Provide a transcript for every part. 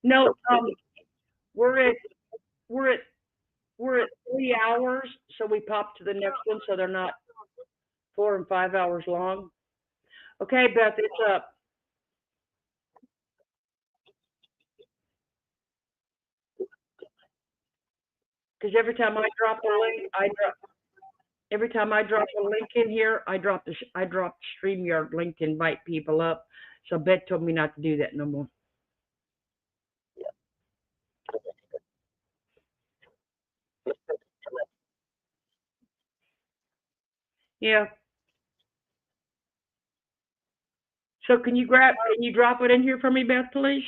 No, we're at we're at we're at 3 hours, so we pop to the next one, so they're not 4 and 5 hours long. Okay, Beth, it's up. Because every time I drop a link in here, I drop the StreamYard link to invite people up. So Beth told me not to do that no more. Yeah. So can you drop it in here for me, Beth, please?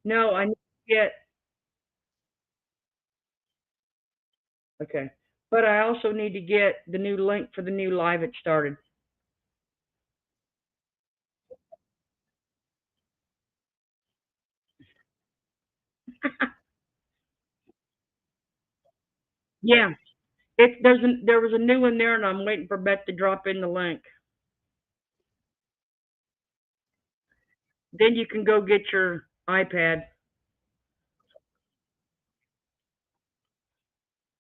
No, I need to get okay. But I also need to get the new link for the new live it started. Yeah. There was a new one there and I'm waiting for Beth to drop in the link. Then you can go get your iPad.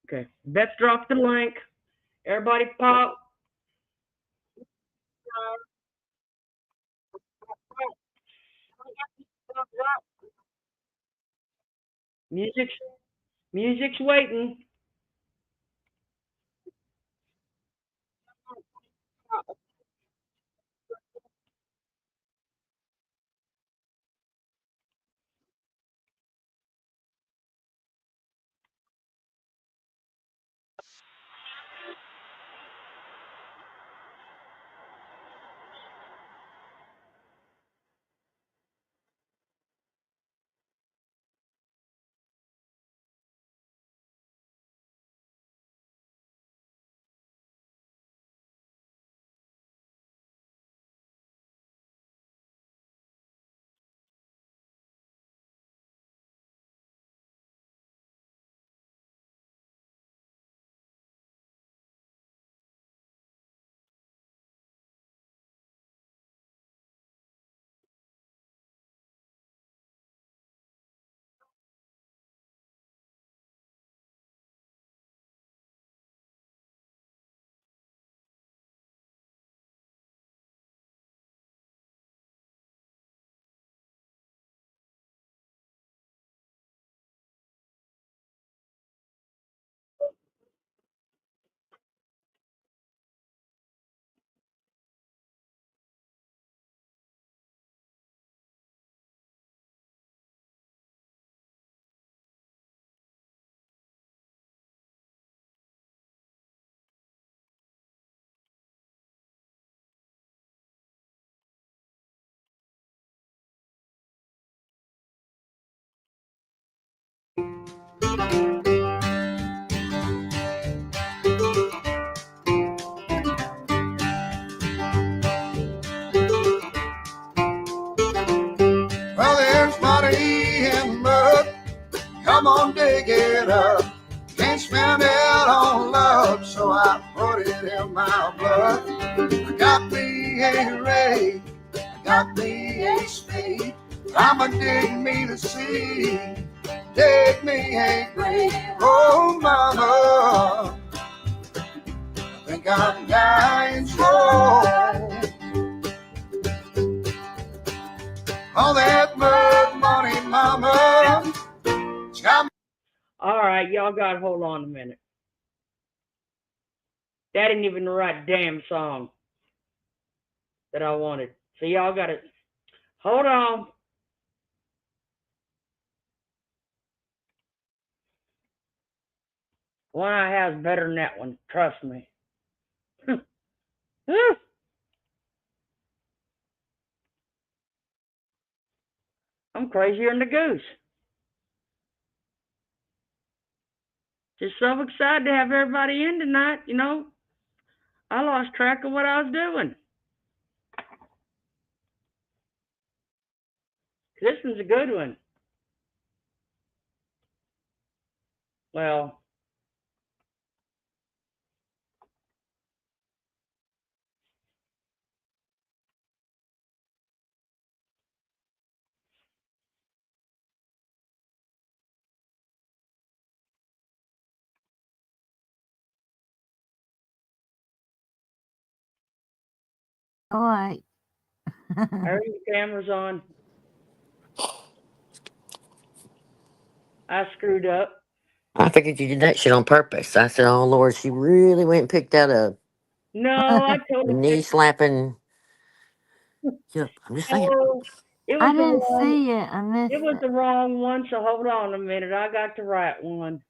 Okay. Beth dropped the link. Everybody pop. Music's music's waiting. Well, there's money in the mud. Come on, dig it up. Can't spend it on love, so I put it in my blood. I got me a rake, I got me a spade. I'ma dig me to sea, dig me a grave. Oh, mama, I think I'm dying slow. All that mud money, mama. It's got me. All right, y'all got to hold on a minute. That ain't even the right damn song that I wanted. So y'all got to hold on. One I have is better than that one. Trust me. I'm crazier than the goose. Just so excited to have everybody in tonight. I lost track of what I was doing. This one's a good one. Well, All right. Are your cameras on? I screwed up. I figured you did that shit on purpose. I said, "Oh Lord, she really went and picked out a No, I totally knee fixed slapping." Yep, I'm just saying. it. It I was the didn't wrong. see it. I missed It was it. the wrong one. So hold on a minute. I got the right one.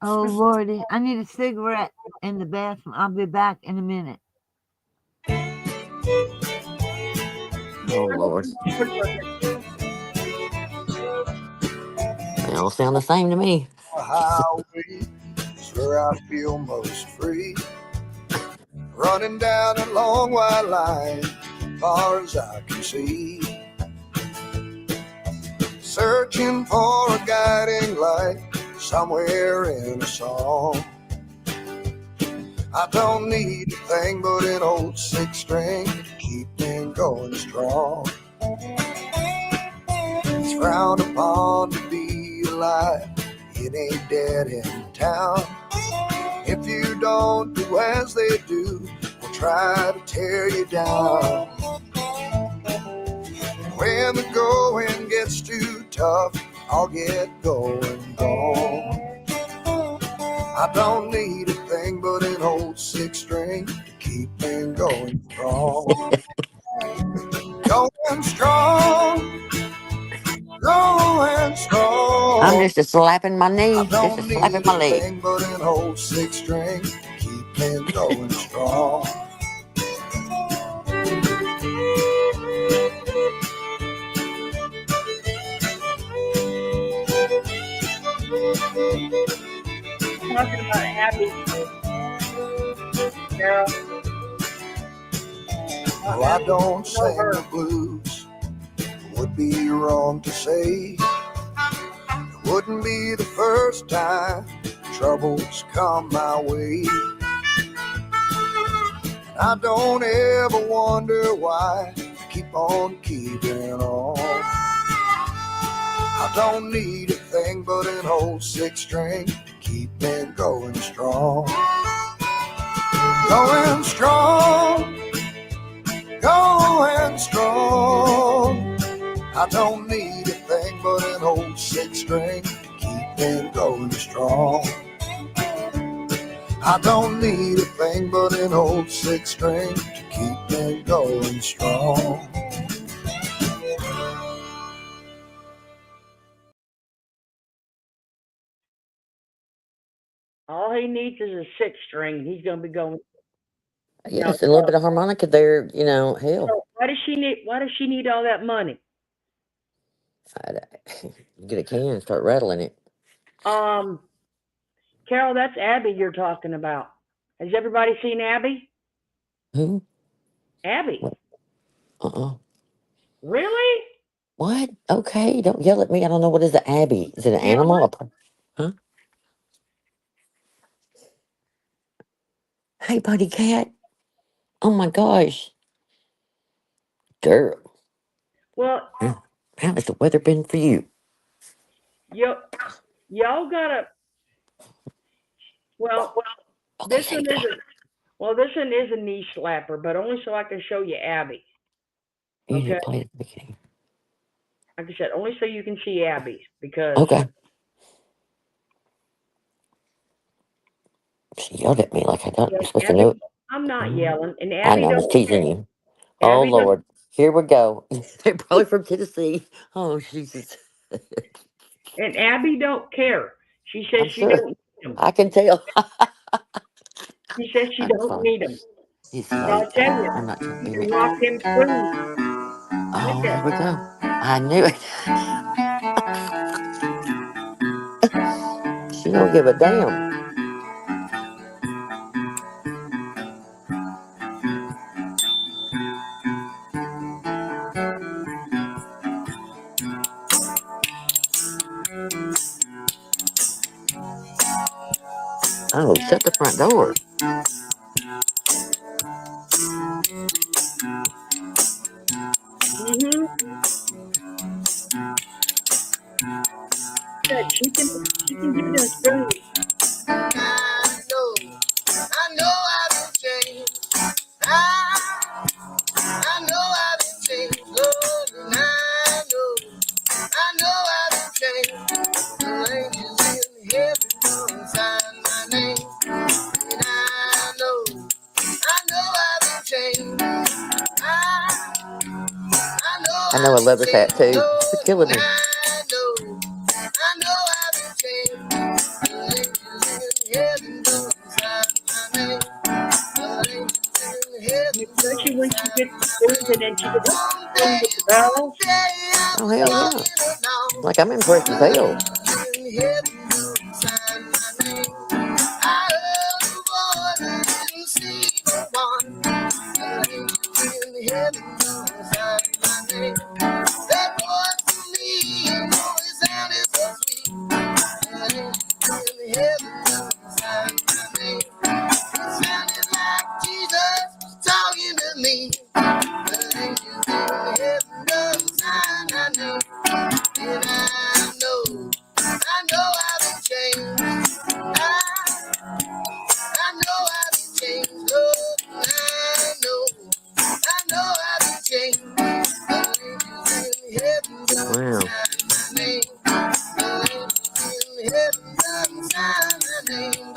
Oh, Lordy. I need a cigarette in the bathroom. I'll be back in a minute. Oh Lord, they all sound the same to me. Highway is where I feel most free. Running down a long white line, far as I can see. Searching for a guiding light somewhere in a song. I don't need a thing but an old six string to keep me going strong. It's frowned upon to be alive in a dead-end town. If you don't do as they do, we'll try to tear you down. When the going gets too tough, I'll get going gone. I don't need a thing but an old six string to keep me going strong. Going strong, going strong. I'm just a slapping my I knee, just a don't slapping need my a leg. thing but an old six string to keep me going strong. Talking about Abby, Carol. Well, I don't Know sing her. the blues. It would be wrong to say. It wouldn't be the first time troubles come my way. I don't ever wonder why I keep on keeping on. I don't need a thing but an old six string to keep me going strong. Going strong, going strong. I don't need a thing but an old six string to keep me going strong. I don't need a thing but an old six string to keep me going strong. All he needs is a six string. He's gonna be going. No. Yes, a little bit of harmonica there. Hell, So why does she need? Why does she need all that money? I'd, get a can and start rattling it. Um, Carol, that's Abby you're talking about. Has everybody seen Abby? Who? Abby. What? Uh-uh. Really? What? Okay, don't yell at me. I don't know what is the abbey. Is it an You know animal? what? Huh? Hey, buddy cat. Oh my gosh, girl. Well, How has the weather been for you? you y'all gotta. Well, Okay, this one thank God. isn't. Well, this one is a knee slapper, but only so I can show you Abby. You need to Okay, play at the beginning. like I said, only so you can see Abby because Okay. She yelled at me like I thought yeah, I'm supposed to know Abby. it. I'm not Mm. yelling, and I Abby know, I was don't care. teasing you. Oh, Abby don't, Lord. Here we go. They're probably from Tennessee. Oh, Jesus. and Abby don't care. She says I'm she sure. don't need them. I can tell. She says she That's don't funny. need them. It's But I'll late. tell you, I'm not trying to you be can mean. walk him through. Look Oh, at here we go. I knew it. She don't give a damn. Oh, shut the front door. Mhm. Said she can give them spoons. I know I will change. I know I love this hat too. It's killing me. I know I've been changed. The angels in heaven know my name. The angels in heaven Especially know when she gets the spoons and then she gets the one spoon day, with the bells. Oh, I'm hell yeah. walking along. Like, I'm impressed as hell. In heaven know my name. I heard a voice and didn't see no one. The angels in heaven know my name. That voice for me, you know it sounded so sweet. The angels in heaven know my name. It sounded like Jesus was talking to me. The angels in heaven know my name. And I know I've been changed. I know I've been changed. Oh, I know I've been changed. The angels in heaven Wow. my name. The angels in heaven my name.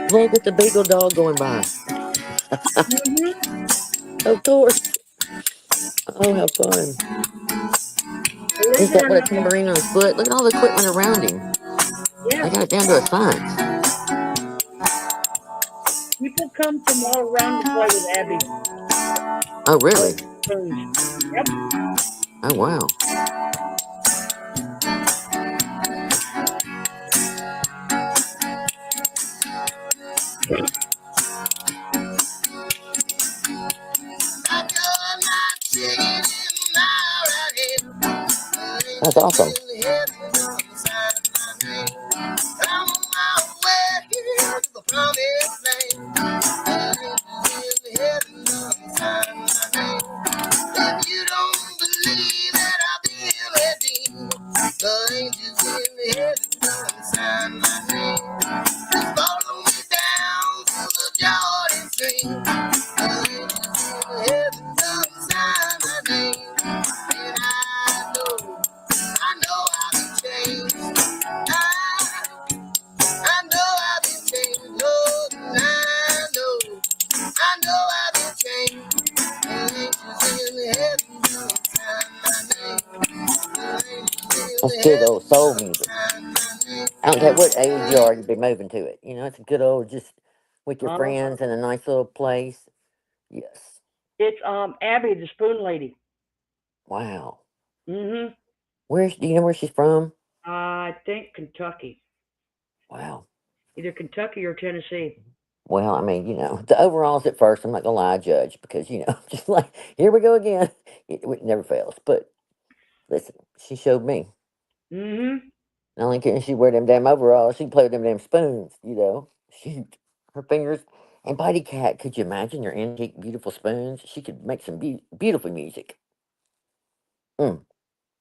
Look at the beagle dog going by. Mm-hmm. Of course. Oh, how fun. Believe He's it got or what, a not, tambourine on his foot. Look at all the equipment around him. yeah, They got it down to a science. people come from all around to play with Abby. Oh, Play really? with spoons. Yep. Oh, wow. I know I'm not singing in my right head. That's awesome. In heaven beside my name. I'm on my way to the promised land. In heaven beside my name. If you don't believe that I've been redeemed, the angels in heaven beside my name. Just follow me down to the Jordan stream. The angels in heaven beside my name. And I know I've been changed. I know I've been changed. Lord, I know I've been changed. The angels in heaven beside my name. The angels That's in good old soul heaven music. beside my name. I don't care what age you are, you'll be moving to it. You know, it's a good old just with your Uh-huh. friends in a nice little place. Yes. It's Abby, the spoon lady. Wow. Mm-hmm. Do you know where she's from? I think Kentucky, Wow. either Kentucky or Tennessee. Well, I mean, the overalls at first, I'm not gonna lie, judge, because just like here we go again. It never fails. But listen, she showed me. Mm-hmm. Not only can she wear them damn overalls, she can play with them damn spoons. Shoot. Her fingers. And Mighty Cat, could you imagine their antique, beautiful spoons? She could make some beautiful music. Mm,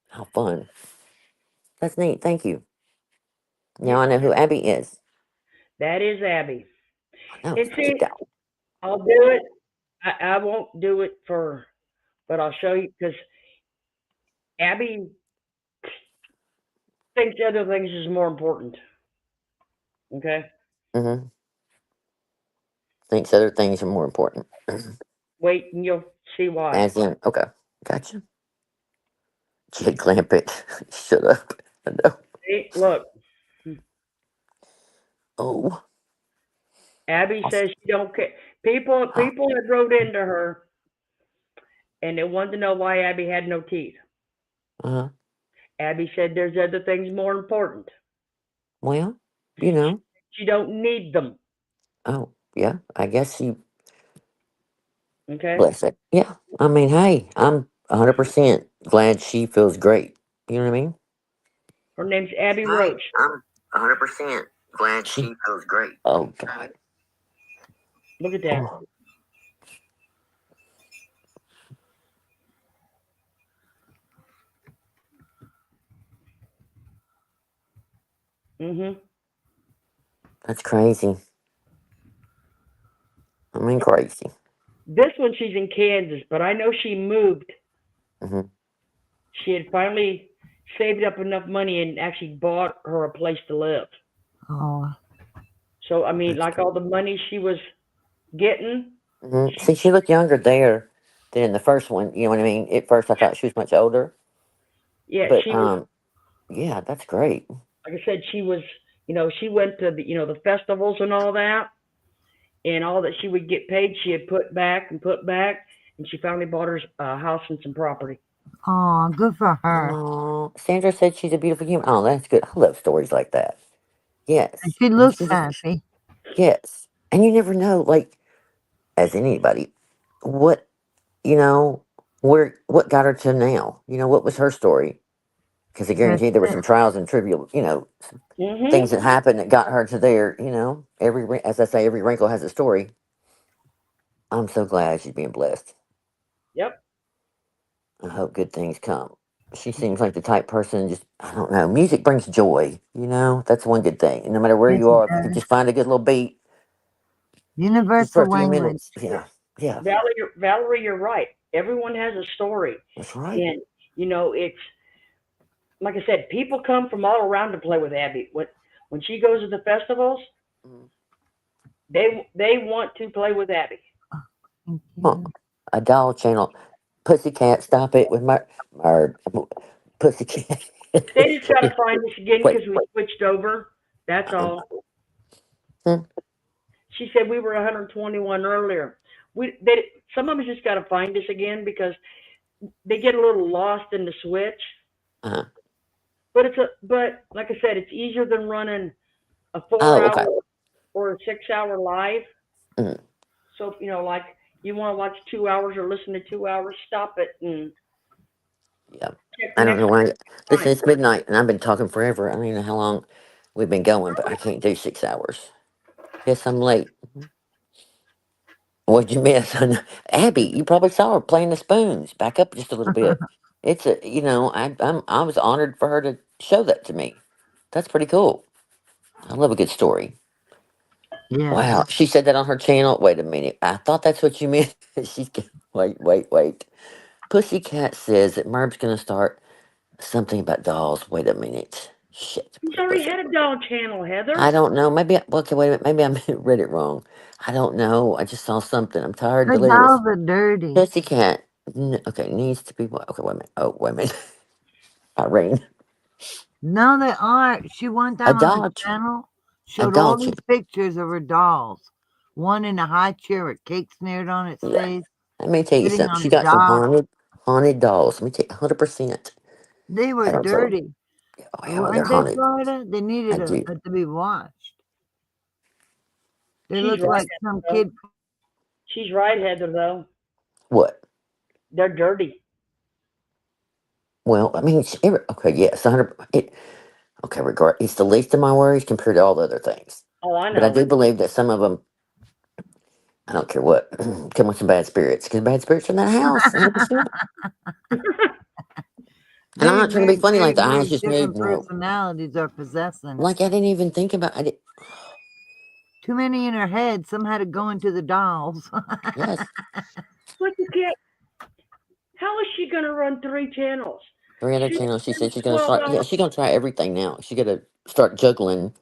how fun. That's neat. Thank you. Yeah, Now I know who Abby is. that is Abby. I know, And it's see, cute out. I'll do it. I won't do it but I'll show you because Abby thinks other things is more important. Okay, Mm-hmm. Thinks other things are more important. wait and you'll see why. As in, okay, gotcha. Jake Clampett, shut up. I know. See, look, Oh, Abby awesome. says she don't care. People had wrote into her and they wanted to know why Abby had no teeth. Uh-huh. Abby said there's other things more important. Well, you know. She don't need them. Oh, yeah. I guess she Okay, bless it. Yeah. I mean, hey, I'm 100% glad she feels great. You know what I mean? her name's Abby Hey, Roach. I'm 100% glad she feels great. Oh, God. Look at that. Oh, Mhm. that's crazy. I mean, crazy. This one she's in Kansas, but I know she moved. Hmm. She had finally saved up enough money and actually bought her a place to live. Oh, So I mean, That's like cool. all the money she was getting, she, See, she looked younger there than in the first one. You know what I mean? At first, I thought she was much older, yeah, but she was, yeah, that's great. like I said, she was, she went to the festivals and all that, and all that she would get paid, she had put back and put back, and she finally bought her a house and some property. oh, good for her. Oh, Sandra said she's a beautiful human. Oh, that's good. I love stories like that. And Yes, she and looks she's happy. yes, and you never know, like as anybody, what you know, what got her to now. What was her story? Because I That's guarantee there were it. some trials and trivial, Mhm. things that happened that got her to there. As I say, every wrinkle has a story. I'm so glad she's being blessed. Yep. I hope good things come. She seems like the type person, just, I don't know, music brings joy. That's one good thing. And no matter where Yes, you it are, if you can does. just find a good little beat, just for Universal a few language. minutes. Yeah, yeah, Valerie, you're right. Everyone has a story, that's right. and it's like I said, people come from all around to play with Abby. When she goes to the festivals, Mm. they want to play with Abby. Thank Huh. you. A doll channel. Pussycat, stop it with my pussycat. They just got to find us again Wait, because we switched over. That's um, all. hmm, She said we were 121 earlier. They some of us just got to find us again because they get a little lost in the switch. uh, But like I said, it's easier than running a four oh, hour okay. or a 6 hour live. Mm, So like you want to watch 2 hours or listen to 2 hours, stop it and yeah. check the I don't next know why. Listen, time. it's midnight and I've been talking forever. I don't even know how long we've been going, but I can't do 6 hours. Guess I'm late. What'd you miss? Abby, you probably saw her playing the spoons. Back up just a little bit. It's I was honored for her to show that to me. That's pretty cool. I love a good story. Yes. Wow, she said that on her channel. Wait a minute. I thought that's what you meant. Wait. Pussycat says that Merb's gonna start something about dolls. Wait a minute. Shit. He's already had a doll channel, I Heather. don't know. Maybe. Okay, wait a minute. Maybe I read it wrong. I don't know. I just saw something. I'm tired, The delirious. dolls are dirty. Pussycat. Okay, needs to be what? Okay, wait a minute. Oh, wait a minute. Irene. No, they aren't. She one A time on the doll. channel A showed doll. all these pictures of her dolls. One in a high chair with cake snared on its Yeah. face, Let me tell you sitting something. on She a got some dock. haunted dolls. Let me tell you, 100%. They were I don't tell. dirty. Oh, yeah, they're Weren't they, haunted. Florida? They I needed do. to be washed. They She's looked right, like some Heather, though. kid. She's right, Heather. Though What? they're dirty. Well, I mean, okay, yes, 100. Okay, regard. It's the least of my worries compared to all the other things. Oh, I But I know. do believe that some of them, I don't care what, come with some bad spirits. Because bad spirits are in that house, 100%. And I'm not trying to be funny like the eyes Maybe just moved. different No. personalities are possessing. Like I didn't even think about. I did. Too many in her head. Some had to go into the dolls. Yes, But you can't. How is she gonna run three channels? three other She channels. She said she's gonna 12 start. Yeah, hours. she's gonna try everything now. She got to start juggling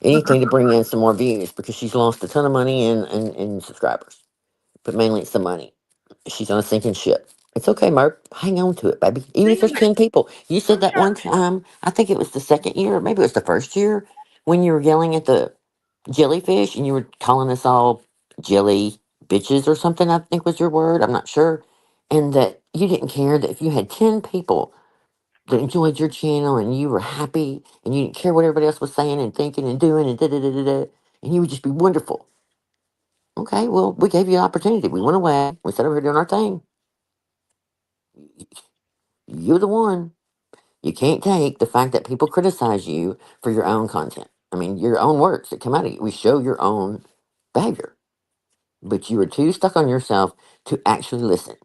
anything to bring in some more views because she's lost a ton of money in subscribers. But mainly it's the money. She's on a sinking ship. It's okay, Mark. Hang on to it, baby. Even if Think there's of it. 10 people. You said that one Sometimes time, I think it was the second year, or maybe it was the first year, when you were yelling at the jellyfish and you were calling us all jelly bitches or something, I think was your word. I'm not sure. And that you didn't care that if you had 10 people that enjoyed your channel and you were happy and you didn't care what everybody else was saying and thinking and doing and da da da da da, and you would just be wonderful. Okay, well, we gave you the opportunity. We went away. We said we were doing our thing. You're the one. You can't take the fact that people criticize you for your own content. I mean, your own words that come out of you. We show your own behavior, but you were too stuck on yourself to actually listen.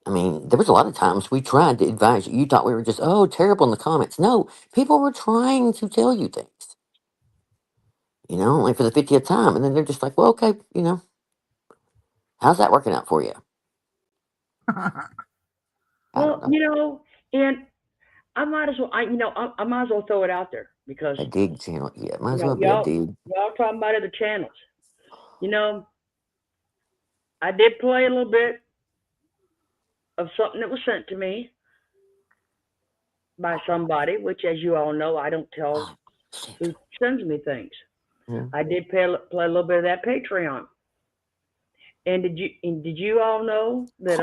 I mean, there was a lot of times we tried to advise you. You thought we were just, oh, terrible in the comments. No, people were trying to tell you things, only for the 50th time. And then they're just like, well, okay, how's that working out for you? I don't Well, know. and I might as well, I might as well throw it out there because, A dig channel. Yeah, might as well be a y'all, dig. talking about other channels. You know, I did play a little bit of something that was sent to me by somebody, which, as you all know, I don't tell Oh, shit. who sends me things. Yeah. I did play a little bit of that Patreon. And did you all know that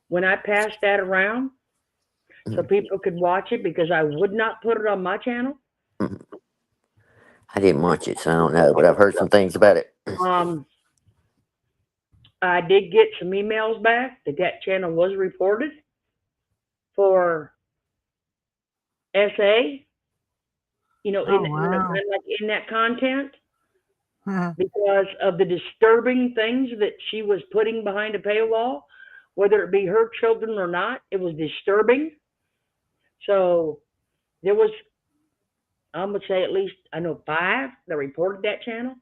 when I passed that around so Mm, people could watch it because I would not put it on my channel, mm. I didn't watch it, so I don't know, but I've heard some things about it. um, I did get some emails back that that channel was reported for SA, Oh, kind wow. of like in that content because of the disturbing things that she was putting behind a paywall, whether it be her children or not. It was disturbing. So there was, I'm gonna say at least I know 5 that reported that channel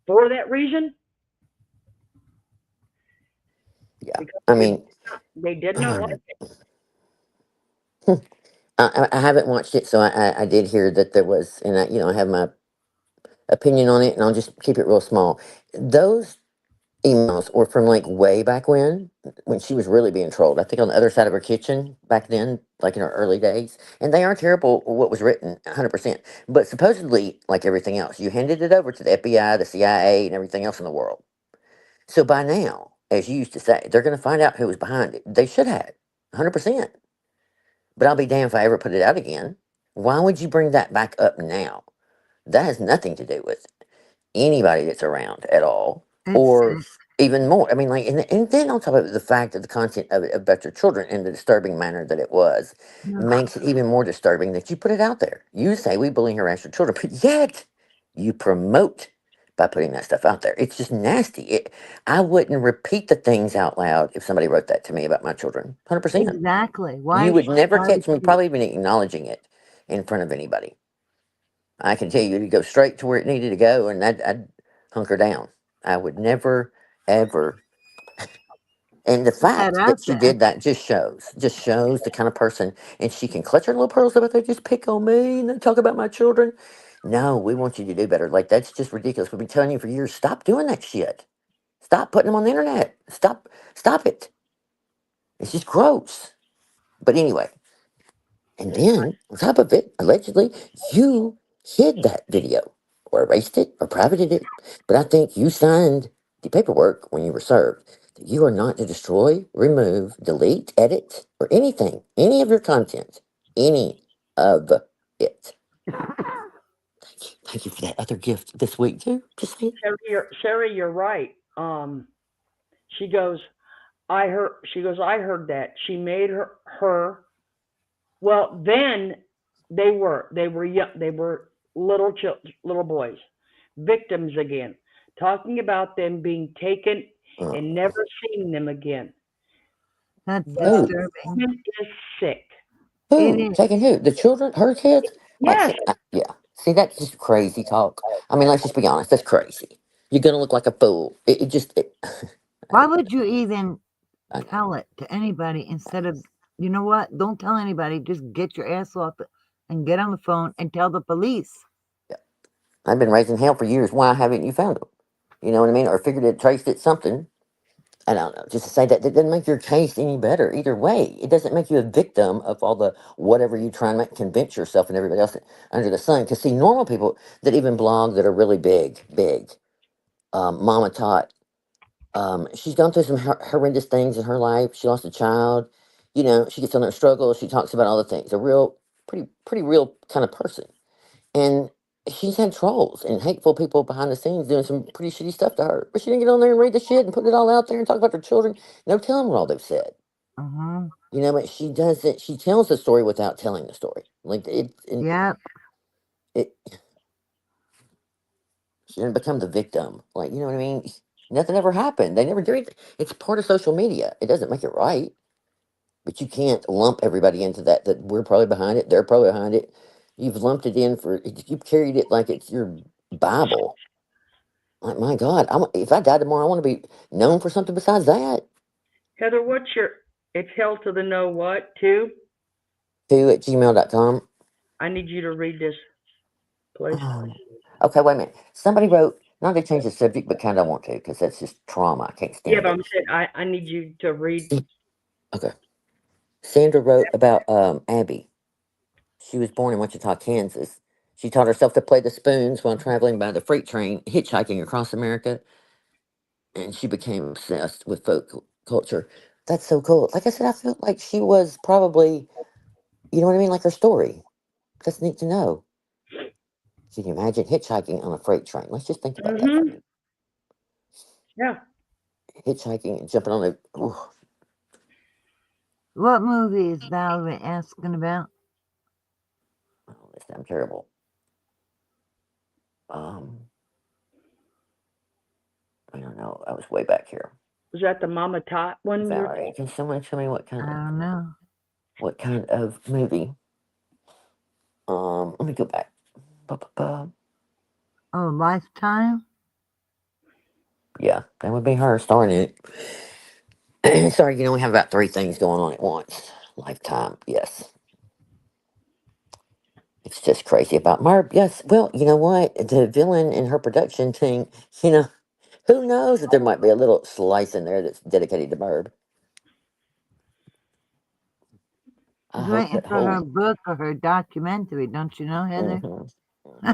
for that reason Yeah. because I mean, they did not like I, it. I haven't watched it, so I did hear that there was, and I have my opinion on it, and I'll just keep it real small. Those emails were from like way back when she was really being trolled. I think on the other side of her kitchen back then, like in her early days. And they are terrible what was written, 100%. But supposedly, like everything else, you handed it over to the FBI, the CIA, and everything else in the world. So by now, as you used to say, they're going to find out who was behind it. They should have, 100%. But I'll be damned if I ever put it out again. Why would you bring that back up now? That has nothing to do with anybody that's around at all, It's or sick. even more. I mean, like, and then on top of it, the fact of the content of it about your children in the disturbing manner that it was Ugh. makes it even more disturbing that you put it out there. You say we bully and harass your children, but yet you promote by putting that stuff out there. It's just nasty. I wouldn't repeat the things out loud if somebody wrote that to me about my children. 100%. Exactly. You would never Why would catch me, you? probably even acknowledging it in front of anybody. I can tell you to go straight to where it needed to go, and I'd hunker down. I would never, ever. And the Put that fact out that she there. did that just shows the kind of person. And she can clutch her little pearls up. They just pick on me and they talk about my children. No, we want you to do better. Like that's just ridiculous. We've been telling you for years. Stop doing that shit. Stop putting them on the internet. Stop it. It's just gross. But anyway, and then, on top of it, allegedly, you hid that video or erased it or privated it. But I think you signed the paperwork when you were served that you are not to destroy, remove, delete, edit, or anything, any of your content, any of it. Thank you. Thank you for that other gift this week, too. Just saying. Sarah, you're right. She goes, I heard that. She made her well, then they were young, they were little boys, victims again, talking about them being taken Uh, and never seeing them again. That's The who? disturbing. woman is sick. It Who? is. Taking who? The children? Her kids? Like, Yes, yeah. See, that's just crazy talk. I mean, let's just be honest. That's crazy. You're gonna look like a fool. It just. I Why don't know. would you even I know. tell it to anybody instead of, you know what? Don't tell anybody. Just get your ass off it and get on the phone and tell the police. Yeah. I've been raising hell for years. Why haven't you found them? You know what I mean? Or figured it, traced it, something. I don't know. Just to say that doesn't make your case any better either way. It doesn't make you a victim of all the whatever you try and convince yourself and everybody else under the sun. Because see, normal people that even blog that are really big, Mama Tot, she's gone through some horrendous things in her life. She lost a child. She gets on her struggles. She talks about all the things. A real, pretty real kind of person. And she's had trolls and hateful people behind the scenes doing some pretty shitty stuff to her. But she didn't get on there and read the shit and put it all out there and talk about her children. No telling what all they've said. Uh-huh. But she does it. She tells the story without telling the story. Like Yep. it she didn't become the victim. Like, you know what I mean? Nothing ever happened. They never do it. It's part of social media. It doesn't make it right. But you can't lump everybody into that we're probably behind it, they're probably behind it. You've lumped it in you've carried it like it's your Bible. Like, my God, if I die tomorrow, I want to be known for something besides that. Heather, what's your It's held to the no what? Two? 2 at gmail.com. I need you to read this, please. Okay, wait a minute. Somebody wrote, not to change the subject, but kind of want to because that's just trauma. I can't Yeah, stand but it. I'm saying I need you to read. Okay. Sandra wrote about Abby. She was born in Wichita, Kansas. She taught herself to play the spoons while traveling by the freight train, hitchhiking across America, and she became obsessed with folk culture. That's so cool. Like I said, I felt like she was probably, you know what I mean, like her story. That's neat to know. Can you imagine hitchhiking on a freight train? Let's just think about that for a Mm-hmm. minute. Yeah. Hitchhiking and jumping on the. Ooh, What movie is Valerie asking about? oh, this sounds terrible. Um, I don't know. I was way back here. Was that the Mama Tot one you're Valerie, can someone tell me I don't know. what kind of movie? Let me go back. Ba-ba-ba. Oh, Lifetime? Yeah, that would be her starring it. Sorry, we have about three things going on at once. Lifetime, yes. It's just crazy about Merv. Yes, well, you know what? The villain in her production thing, you know, who knows that there might be a little slice in there that's dedicated to Merv. I She's hope waiting that for her whole. book or her documentary, don't you know, Heather? Hmm.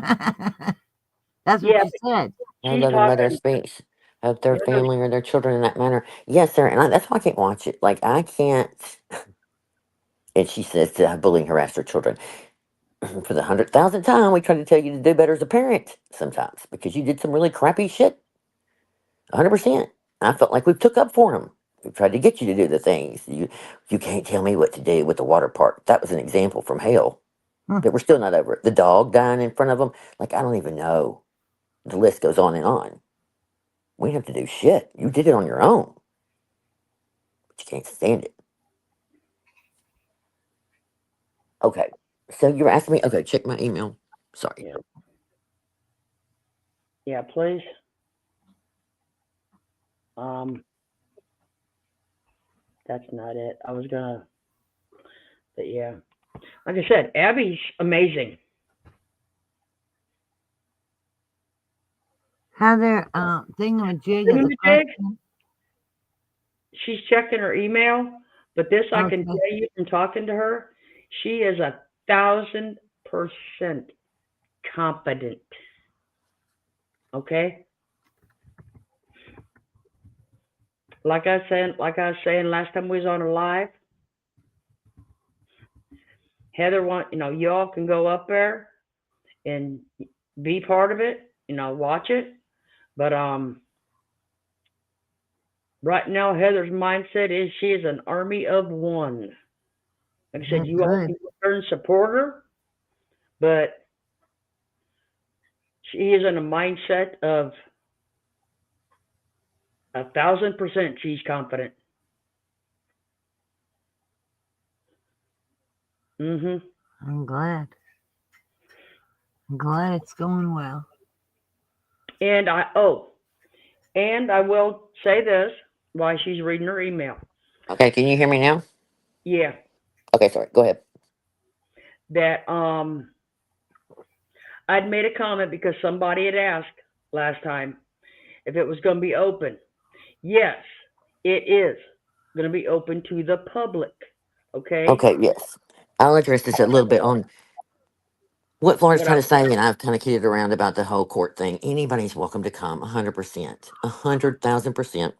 That's what Yeah, she said. How she's their mother talking. speaks of their Heather's, family or their children in that manner. Yes, sir, and that's why I can't watch it. Like, I can't. And she says to bullying harass her children. For the 100,000th time, we try to tell you to do better as a parent sometimes because you did some really crappy shit. 100%. I felt like we took up for him. We tried to get you to do the things. You can't tell me what to do with the water park. That was an example from hell. Hmm. But we're still not over it. The dog dying in front of them. Like, I don't even know. The list goes on and on. We didn't have to do shit. You did it on your own. But you can't stand it. Okay. So you were asking me. Okay, check my email. Sorry. yeah, yeah, please. Um, that's not it. I was gonna, but yeah. Like I said, Abby's amazing. Heather, thingamajig is a Thingamajig, question. she's checking her email, but this I can Okay. tell you from talking to her, she is 1,000% competent. Okay? Like I was saying last time we was on a live, Heather y'all can go up there and be part of it, watch it. But right now Heather's mindset is she is an army of one. Like I said, That's you all good. can go there and support her, but she is in a mindset of 1,000% she's confident. Mhm. I'm glad. I'm glad it's going well. And I will say this while she's reading her email. Okay, can you hear me now? Yeah, Okay, sorry. Go ahead. that I'd made a comment because somebody had asked last time if it was going to be open. Yes, it is going to be open to the public. Okay? Okay, yes. I'll address this a little bit on what Florida's What I trying to say, and I've kind of kidded around about the whole court thing. Anybody's welcome to come, 100%, 100,000%.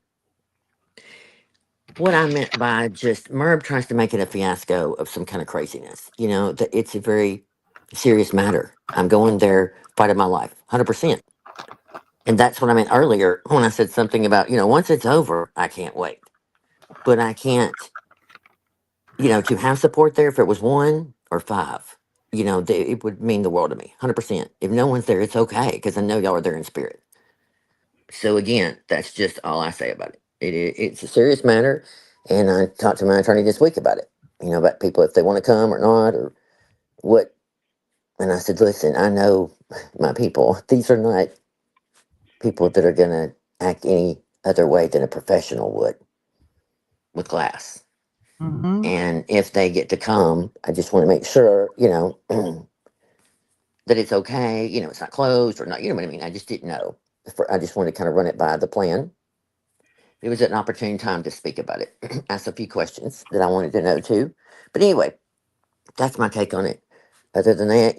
What I meant by just Merb tries to make it a fiasco of some kind of craziness. That it's a very serious matter. I'm going there, fight of my life, 100%. And that's what I meant earlier when I said something about, once it's over, I can't wait. But I can't, to have support there if it was one or five, it would mean the world to me, 100%. If no one's there, it's okay because I know y'all are there in spirit. So again, that's just all I say about it. It's a serious matter, and I talked to my attorney this week about it. About people if they want to come or not or what. And I said, listen, I know my people. These are not people that are gonna act any other way than a professional would with class. Mm-hmm. And if they get to come, I just want to make sure, that it's okay. It's not closed or not. You know what I mean? I just didn't know. I just wanted to kind of run it by the plan. It was an opportune time to speak about it. Ask a few questions that I wanted to know too. But anyway, that's my take on it. Other than that,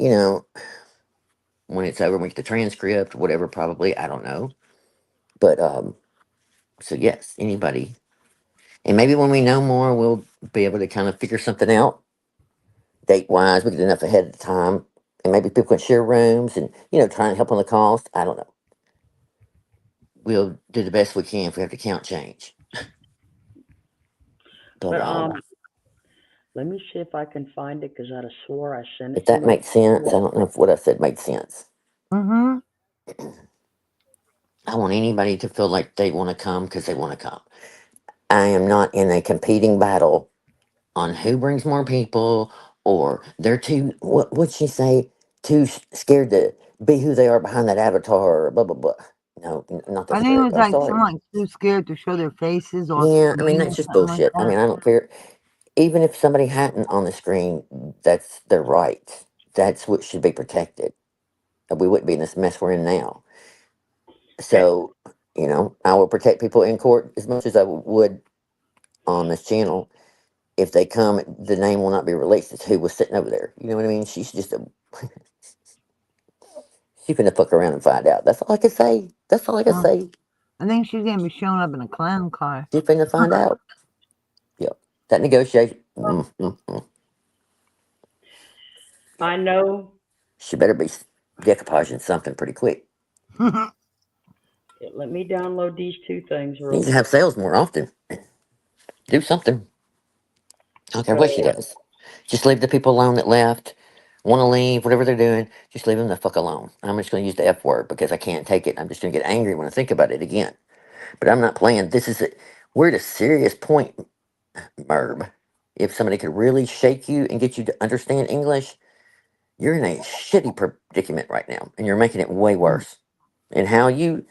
when it's over, we get the transcript, whatever, probably, I don't know. But so yes, anybody, and maybe when we know more, we'll be able to kind of figure something out date wise. We get enough ahead of time, and maybe people can share rooms and try and help on the cost. I don't know. We'll do the best we can if we have to count change. But But let me see if I can find it because I'd have swore I sent if it to that you. makes sense, I don't know if what I said made sense. Mm-hmm. I want anybody to feel like they want to come because they want to come. I am not in a competing battle on who brings more people, or they're too, what'd she say, too scared to be who they are behind that avatar, or blah, blah, blah. No, not that I think it spirit. was I'm like sorry. someone like too scared to show their faces on Yeah, I mean, screen that's or just something like bullshit. I that. mean, I don't care. Even if somebody hadn't on the screen, that's their right. That's what should be protected. We wouldn't be in this mess we're in now. Okay. So, I will protect people in court as much as I would on this channel. If they come, the name will not be released. It's who was sitting over there. You know what I mean? She's just she's gonna fuck around and find out. That's all I can say. That's all I can Well, say. I think she's gonna be showing up in a clown car. She's gonna find out. Yep. That negotiation. I know. She better be decoupaging something pretty quick. Let me download these two things She real needs to have quick. sales more often. Do something. I don't care what she So, does. Just leave the people alone that left. Want to leave, whatever they're doing, just leave them the fuck alone. I'm just going to use the F word because I can't take it. I'm just going to get angry when I think about it again. But I'm not playing. We're at a serious point, Merb. If somebody could really shake you and get you to understand English, you're in a shitty predicament right now, and you're making it way worse. And how you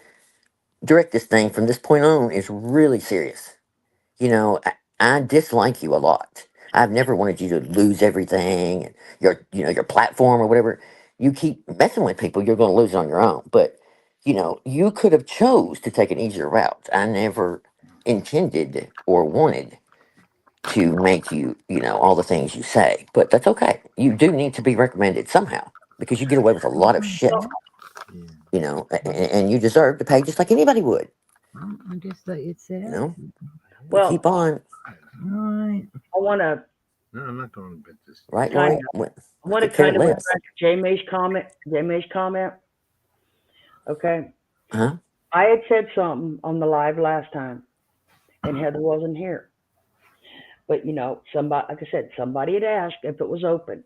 direct this thing from this point on is really serious. I dislike you a lot. I've never wanted you to lose everything and your platform or whatever. You keep messing with people, you're going to lose it on your own. But you could have chose to take an easier route. I never intended or wanted to make you, all the things you say. But that's okay. You do need to be recommended somehow because you get away with a lot of shit. And you deserve to pay just like anybody would. I just thought you'd say You that. know, you well, keep on. All right. I want to No, I'm not going to bet this. Right, kind Lori? of, I I want could to care kind of less. address J May's comment. J May's comment. Okay. Huh? I had said something on the live last time, and Heather wasn't here. But somebody, like I said, somebody had asked if it was open,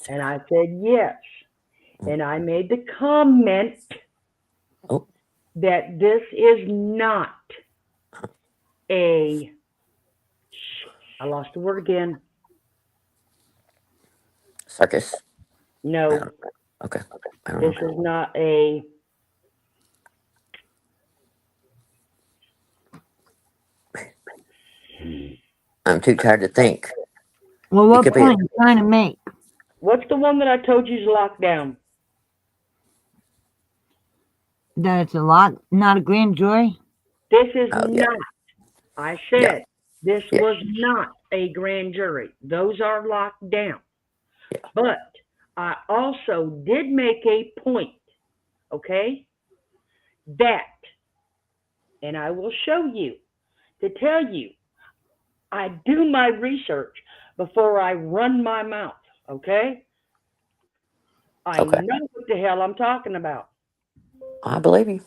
and I said yes. And I made the comment Oh, that this is not a. I lost the word again. circus. I No, don't. Okay. I don't this know. is not a. I'm too tired to think. Well, It what could be. point are you trying to make? What's the one that I told you is locked down? That it's a lot, not a grand jury? This is Oh yeah, not. I yeah, said this yeah, was not a grand jury. Those are locked down. yeah. But I also did make a point, okay, that, and I will show you to tell you, I do my research before I run my mouth, okay? I Okay. know what the hell I'm talking about, I believe you.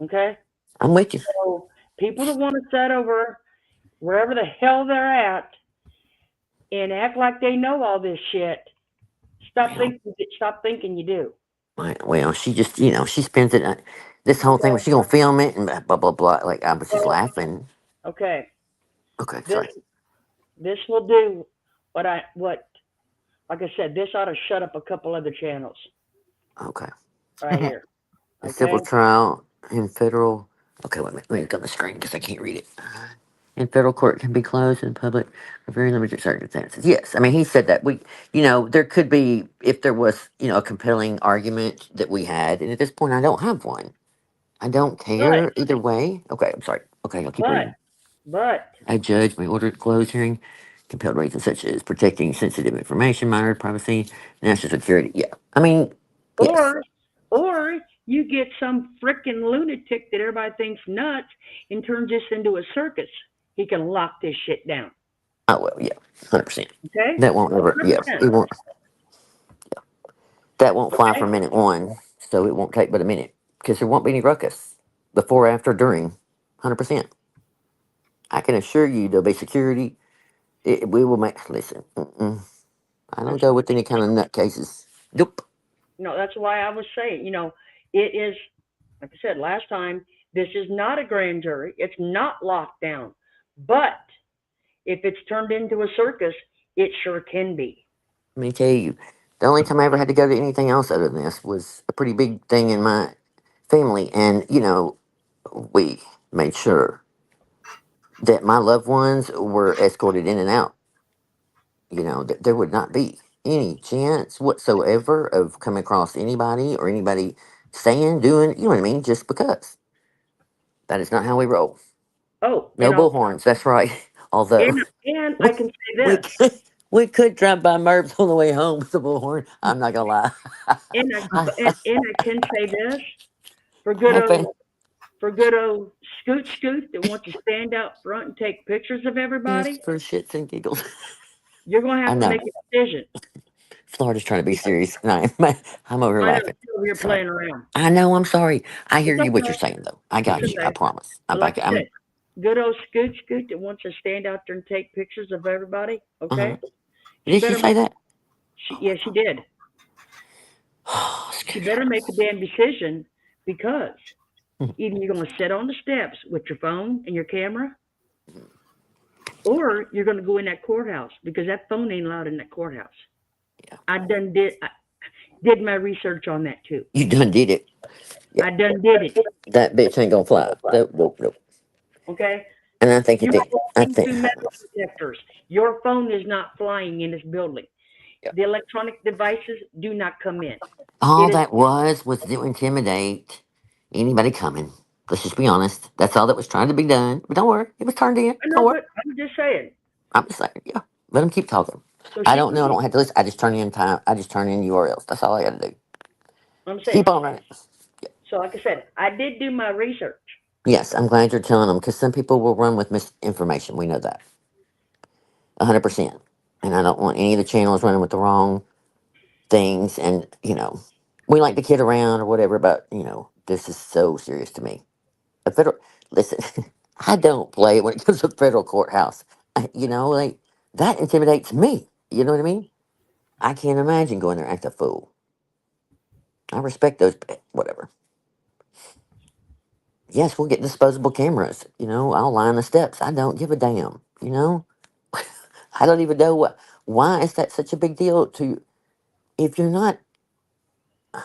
okay? I'm with you. So people that want to sit over wherever the hell they're at and act like they know all this shit, Well, stop thinking you do. well, she just, she spends it. This whole thing, Okay. was she gonna film it and blah blah blah? Like I was just So laughing. okay, Okay, this sorry. this will do what like I said, this ought to shut up a couple other channels Okay. right here. A Okay. civil trial in federal. Okay, wait a minute. Let me look on the screen because I can't read it. In federal court can be closed in public for very limited circumstances. Yes, I mean he said that there could be if there was a compelling argument that we had, and at this point I don't have one. I don't But, care either way. Okay, I'm sorry. Okay, I'll keep but, reading. but, A judge may order a closed hearing, compelled reasons such as protecting sensitive information, minor privacy, national security. Yeah, I mean, yes, or, or you get some frickin' lunatic that everybody thinks nuts and turns this into a circus. He can lock this shit down. I will. Yeah, 100%. Okay? That won't ever. Yeah, 100%. it won't. That won't fly Okay? from minute one, so it won't take but a minute because there won't be any ruckus before, after, during. 100%. I can assure you there'll be security. We will make. Listen, I don't That's go with any kind of nutcases. Nope. no, that's why I was saying, it is like I said last time, this is not a grand jury. It's not locked down. But if it's turned into a circus, it sure can be. Let me tell you, the only time I ever had to go to anything else other than this was a pretty big thing in my family, and we made sure that my loved ones were escorted in and out. That there would not be any chance whatsoever of coming across anybody or anybody saying, doing, you know what I mean, just because. That is not how we roll. Oh, No bullhorns, that's right. Although and we I can say we this, could, we could drive by Merv's on the way home with a bullhorn. I'm not gonna lie. and I can say this for good I old think for good old Scoot that wants to stand out front and take pictures of everybody. just for shits and giggles. You're gonna I have to know make a decision. Florida's trying to be serious, and I'm over here I know laughing. you're over here Sorry. playing around. I know. I'm sorry. I hear It's you. What you're okay. saying, though. I It's got you. I okay. promise. I'm But like back. I said, good old Scoot that wants to stand out there and take pictures of everybody. Uh-huh. Okay, she Did she better say make. that? Yeah, she did. She Scooter. better make a damn decision because either you're gonna sit on the steps with your phone and your camera, or you're gonna go in that courthouse because that phone ain't allowed in that courthouse. Yeah. I did my research on that too. You done did it. Yeah. I done did it. That bitch ain't gonna fly. Nope, nope, nope. Okay, And I think it you are did. I walking think. through metal detectors. Your phone is not flying in this building. Yeah. The electronic devices do not come in. All It is. that was to intimidate anybody coming. Let's just be honest. That's all that was trying to be done. But don't worry, it was turned in. I know, Don't worry. but I'm just saying. I'm just saying, yeah. Let them keep talking. So I she don't can know. I keep. don't have to listen. I just turn in time. I just turn in URLs. That's all I got to do. I'm saying. Keep on running. So like I said, I did do my research. Yes, I'm glad you're telling them because some people will run with misinformation. We know that 100%. And I don't want any of the channels running with the wrong things. And we like to kid around or whatever, but this is so serious to me. A federal listen. I don't play when it comes to the federal courthouse. Like that intimidates me. You know what I mean? I can't imagine going there and act a fool. I respect those, whatever. Yes, we'll get disposable cameras. I'll line the steps. I don't give a damn. I don't even know why is that such a big deal to if you're not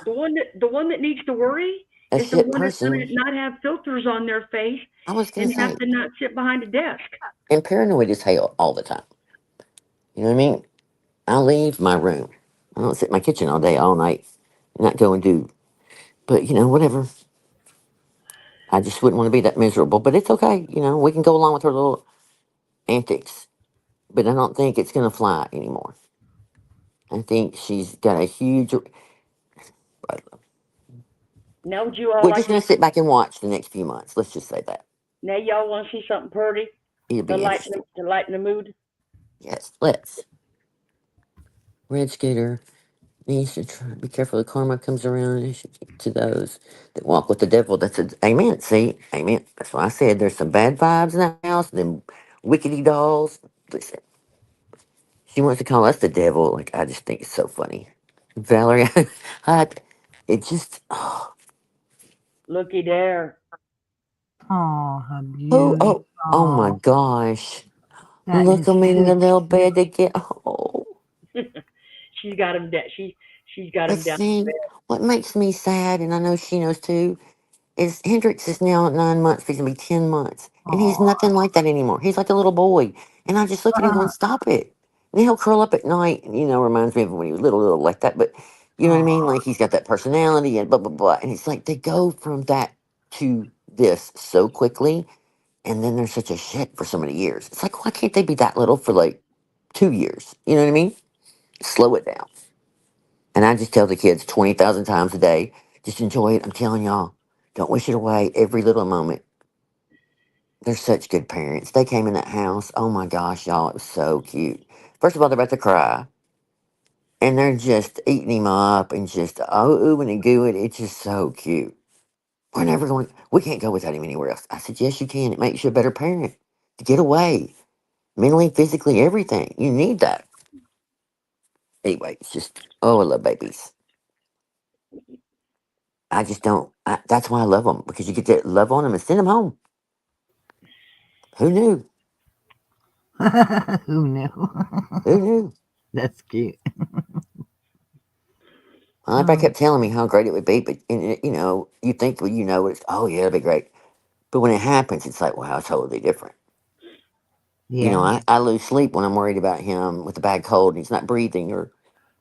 The one that needs to worry a is the shit one that's gonna person. not have filters on their face I was gonna and have say, to not sit behind a desk. and paranoid as hell all the time. You know what I mean? I leave my room. I don't sit in my kitchen all day, all night, and not go and do. But whatever. I just wouldn't want to be that miserable. But it's okay. We can go along with her little antics. But I don't think it's gonna fly anymore. I think she's got a huge. Now would you all We're like just to? gonna sit back and watch the next few months. Let's just say that Now y'all want to see something pretty it'll to be lighten interesting. to lighten the mood? Yes, let's. Red Scooter needs to be careful. The karma comes around and should get to those that walk with the devil. That's a amen. See, amen. That's why I said there's some bad vibes in the house. Them wickedy dolls. Listen, she wants to call us the devil. Like I just think it's so funny, Valerie. I, it just. Looky there. Oh, how Oh my beautiful. gosh! That Look is at me in so the little cute. bed to get. Oh, she's got him. She's got but him down. see, what makes me sad, and I know she knows too, is Hendrix is now 9 months, he's gonna be 10 months, and he's Oh. nothing like that anymore. He's like a little boy, and I just look at him going, "Stop it!" And he'll curl up at night, and reminds me of when he was little like that. But you know what I mean? Like he's got that personality and blah blah blah, and it's like they go from that to this so quickly, and then they're such a shit for so many years. It's like why can't they be that little for like 2 years? You know what I mean? Slow it down. And I just tell the kids 20,000 times a day, just enjoy it. I'm telling y'all, don't wish it away every little moment. They're such good parents. They came in that house. Oh my gosh, y'all, it was so cute. First of all, they're about to cry. And they're just eating him up and just oohing and gooing. It's just so cute. We're never going, we can't go without him anywhere else. I said, yes, you can. It makes you a better parent to get away mentally, physically, everything. You need that. Anyway, it's just, oh, I love babies. I just don't. That's why I love them because you get to love on them and send them home. Who knew? Who knew? Who knew? That's cute. Everybody Oh, kept telling me how great it would be, but you think well, it's yeah, it'll be great. But when it happens, it's like wow, it's totally different. yeah. I lose sleep when I'm worried about him with a bad cold and he's not breathing or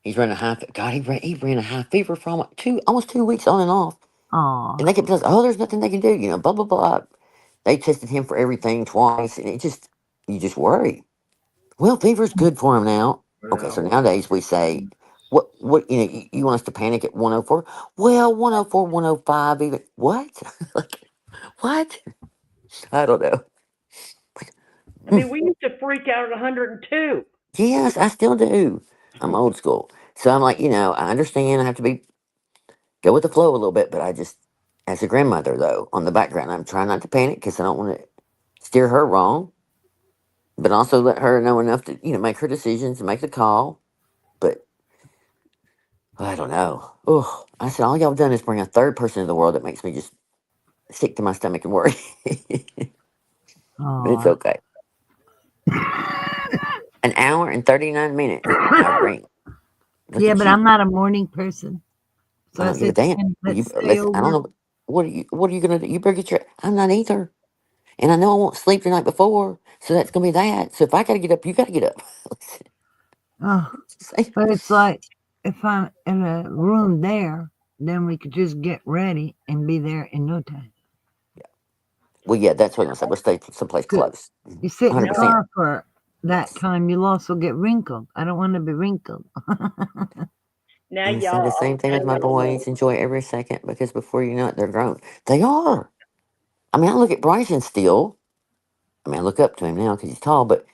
he's running a high. God, he ran a high fever for almost 2 weeks on and off, and Oh, they kept telling us, oh, there's nothing they can do. Blah blah blah. They tested him for everything twice, and you just worry. Well, fever's good for him now. Okay, so nowadays we say, what, you want us to panic at 104? Well, 104, 105, even, what? Like, what? I don't know. I mean, we used to freak out at 102. Yes, I still do. I'm old school. So I'm like, I understand I have to go with the flow a little bit, but I just, as a grandmother though, on the background, I'm trying not to panic because I don't want to steer her wrong, but also let her know enough to, make her decisions and make the call. But I don't know. Oh, I said, all y'all done is bring a third person into the world that makes me just sick to my stomach and worry. But it's oh. okay. An hour and 39 minutes. All right. Look Yeah, at but you. I'm not a morning person. So I I don't give a said, damn. "Can Well, let's you stay listen. I don't over." know. What are you gonna do? You better get your. I'm not either. And I know I won't sleep the night before, so that's gonna be that. So if I gotta get up, you gotta get up. Oh, Say- but it's like if I'm in a room there, then we could just get ready and be there in no time. well, yeah, that's what I'm gonna say. We'll stay someplace 'Cause close. you sit in the 100%. car for that Yes. time, you'll also get wrinkled. I don't want to be wrinkled. Now, And I say y'all, the same thing with my boys. Enjoy every second because before you know it, they're grown. They are. I mean, I look at Bryson still. I mean, I look up to him now because he's tall, but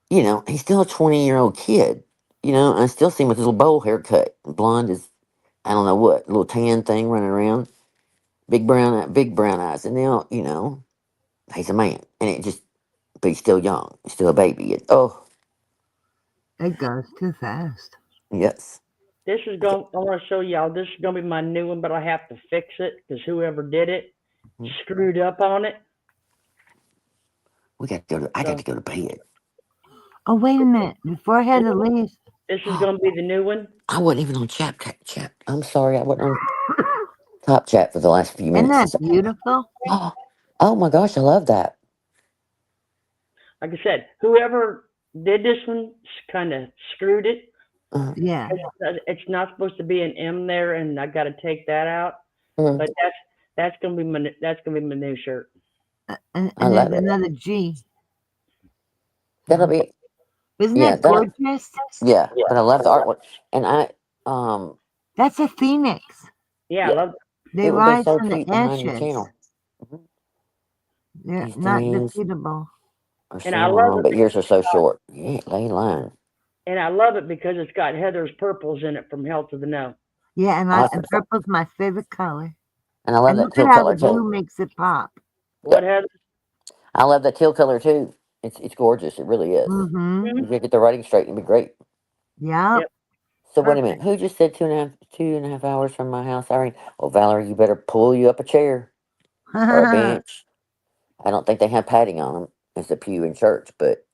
he's still a 20-year-old kid. I still see him with his little bowl haircut, blonde as I don't know what, little tan thing running around, big brown eyes, and now he's a man, and but he's still young, he's still a baby. Oh It goes too fast. yes, this is going. I want to show y'all. This is going to be my new one, but I have to fix it because whoever did it Mhm. screwed up on it. we got to go to. I got So to go to bed. Oh, wait a minute. Before I had this, to leave, this is going to be the new one. I wasn't even on chat. I'm sorry, I wasn't on top chat for the last few isn't minutes. that beautiful? Oh, oh my gosh, I love that. Like I said, whoever did this one kind of screwed it. Uh, Yeah. It's not supposed to be an M there, and I got to take that out. uh, But that's gonna be my new shirt. I And there's love it. another G. That'll be Isn't yeah. that That gorgeous? yeah. But I love the artwork, and That's a phoenix. Yeah, I yeah, love. They it would be rise so from the cute behind your ashes. channel. Mhm. They're These not dreams defeatable. are And so I love long, it. but yours are so short. You ain't lay line. And I love it because it's got Heather's purples in it from Hell to the No. Yeah, Oh, that's and pretty fun. purple's my favorite color. And I love And that look at teal how the color blue too. makes it pop. What Yep. Heather? I love that teal color too. It's gorgeous. It really is. Mm-hmm. Mhm. You gotta get the writing straight and it'd be great. Yep. Yep, So wait a minute. perfect. Who just said 2.5 hours from my house, Irene? Well, Valerie, you better pull you up a chair or a bench. I don't think they have padding on them. It's a pew in church, but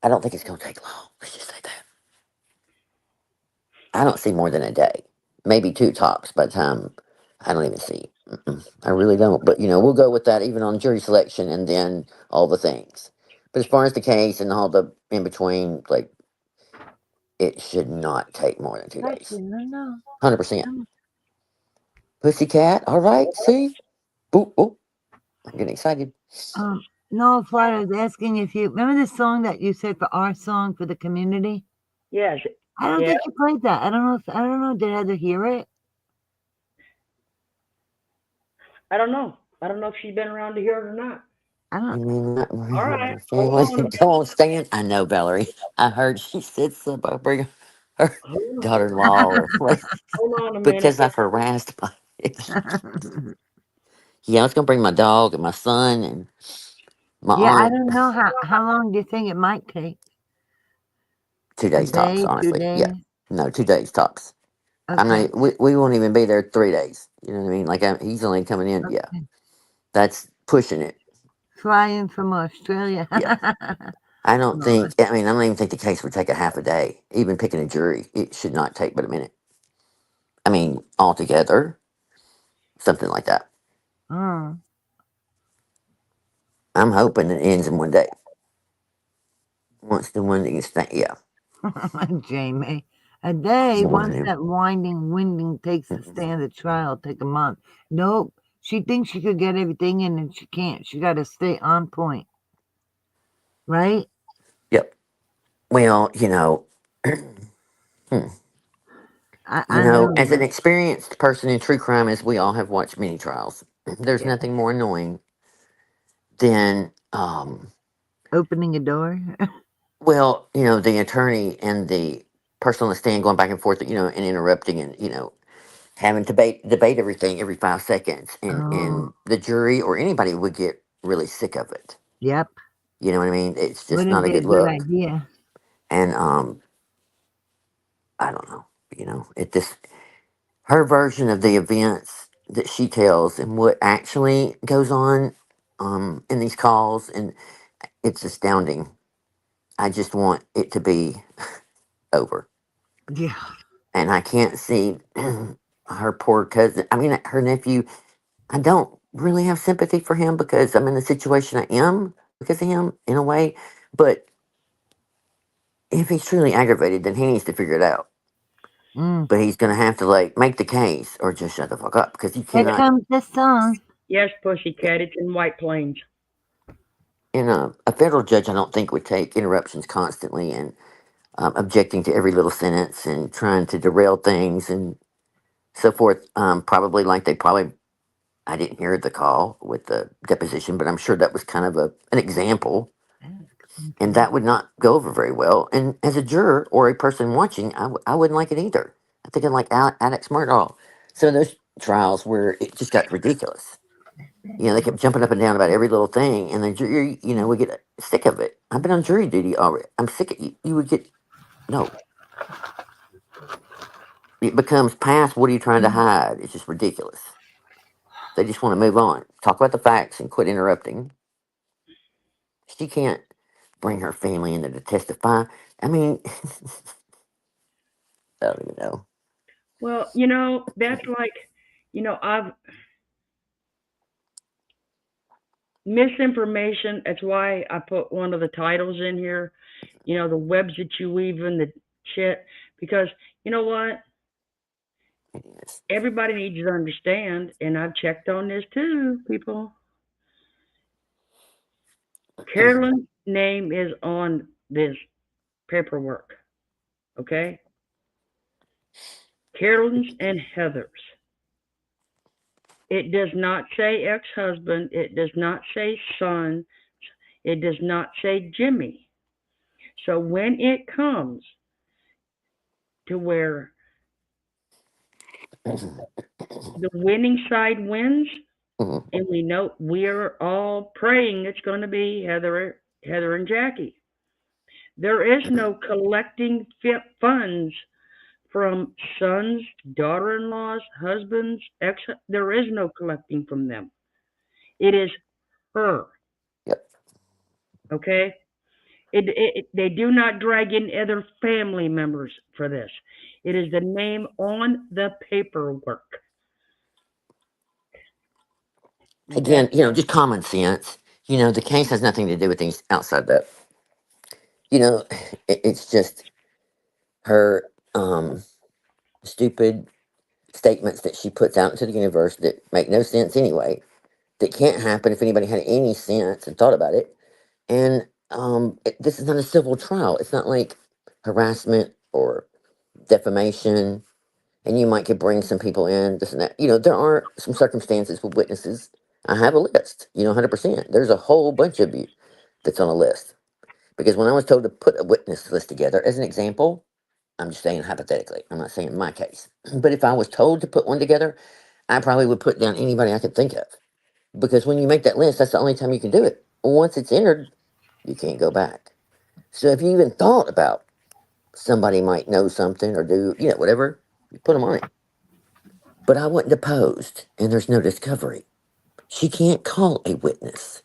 I don't think it's gonna take long. Let's just say that. I don't see more than a day, maybe two tops by the time I don't even see. I really don't. But we'll go with that even on jury selection and then all the things. But as far as the case and all the in between, like it should not take more than 2 days. Actually, no. 100%. No. Pussycat. All right. See. Boop. Oh, I'm getting excited. No, Florida, I was asking if you remember the song that you said for our song for the community. Yes. I don't Yeah. think you played that. I don't know. I don't know. Did Heather hear it? I don't know. I don't know if she's been around to hear it or not. I You don't. mean not All around right. your Hold family? on. Go on, Stan. I know, Valerie. I heard she said something about bring her Hold daughter-in-law or hold on a minute. because I've harassed my. Yeah, I was gonna bring my dog and my son and my Yeah, I aunt. don't know how long do you think it might take? Two A days tops, day, two honestly. Yeah, days? no, 2 days tops. I Okay. mean, we won't even be there 3 days. You know what I mean? Like he's only coming in. Yeah, Okay. that's pushing it. Flying from Australia. Yeah, I don't Lord. think. I mean, I don't even think the case would take a half a day. Even picking a jury, it should not take but a minute. I mean, altogether, something like that. Oh. I'm hoping it ends in one day. Once the one that you stay, yeah. Jamie. A day, once Morning. that winding takes to Mhm. stand the trial, take a month. Nope. She thinks she could get everything in and she can't. She got to stay on point. Right? Yep. Well, hmm, I know, as an but experienced person in true crime, as we all have watched many trials, there's yeah. nothing more annoying than, Opening a door. well, the attorney and the person on the stand going back and forth, and interrupting and, having to debate everything every 5 seconds. And Oh, the jury or anybody would get really sick of it. yep. You know what I mean? It's just Wouldn't not a be a good good look. idea. And, I don't know, it just, her version of the events that she tells and what actually goes on in these calls, and it's astounding. I just want it to be over, Yeah. and I can't see her poor cousin. I mean, her nephew. I don't really have sympathy for him because I'm in the situation I am because of him in a way. But if he's truly aggravated, then he needs to figure it out. Mm. But he's gonna have to like make the case or just shut the fuck up because you Here cannot. comes the song. Yes, Pussycat. It's in White Plains. And a federal judge, I don't think would take interruptions constantly and objecting to every little sentence and trying to derail things and so forth. Probably like they probably, I didn't hear the call with the deposition, but I'm sure that was kind of an example, and that would not go over very well. And as a juror or a person watching, I wouldn't like it either. I think I'd like Alex Murdaugh. So those trials where it just got ridiculous. They kept jumping up and down about every little thing, and the jury, would get sick of it. I've been on jury duty already. I'm sick of you. You would get no. It becomes past. What are you trying to hide? It's just ridiculous. They just want to move on, talk about the facts, and quit interrupting. She can't bring her family in there to testify. I mean, I don't even know. Well, that's like, I've misinformation. That's why I put one of the titles in here. The webs that you weave in the shit. Because you know what? It is. Everybody needs to understand, and I've checked on this too, people. Carolyn's name is on this paperwork, okay? Carolyn's and Heather's. It does not say ex husband. It does not say son. It does not say Jimmy. So when it comes to where the winning side wins, Mhm. and we know we're all praying it's going to be Heather and Jackie. There is no collecting funds from sons, daughter-in-laws, husbands, ex. There is no collecting from them. It is her. Yep. Okay. They do not drag in other family members for this. It is the name on the paperwork. Okay. Again, just common sense. The case has nothing to do with things outside that. You know, it's just her stupid statements that she puts out into the universe that make no sense anyway, that can't happen if anybody had any sense and thought about it. And this is not a civil trial. It's not like harassment or defamation. And you might could bring some people in, this and that. There are some circumstances with witnesses. I have a list, 100%. There's a whole bunch of you that's on a list. Because when I was told to put a witness list together, as an example, I'm just saying hypothetically, I'm not saying my case. But if I was told to put one together, I probably would put down anybody I could think of. Because when you make that list, that's the only time you can do it. Once it's entered, you can't go back. So if you even thought about somebody might know something or do, whatever, you put them on it. But I wasn't deposed, and there's no discovery. She can't call a witness.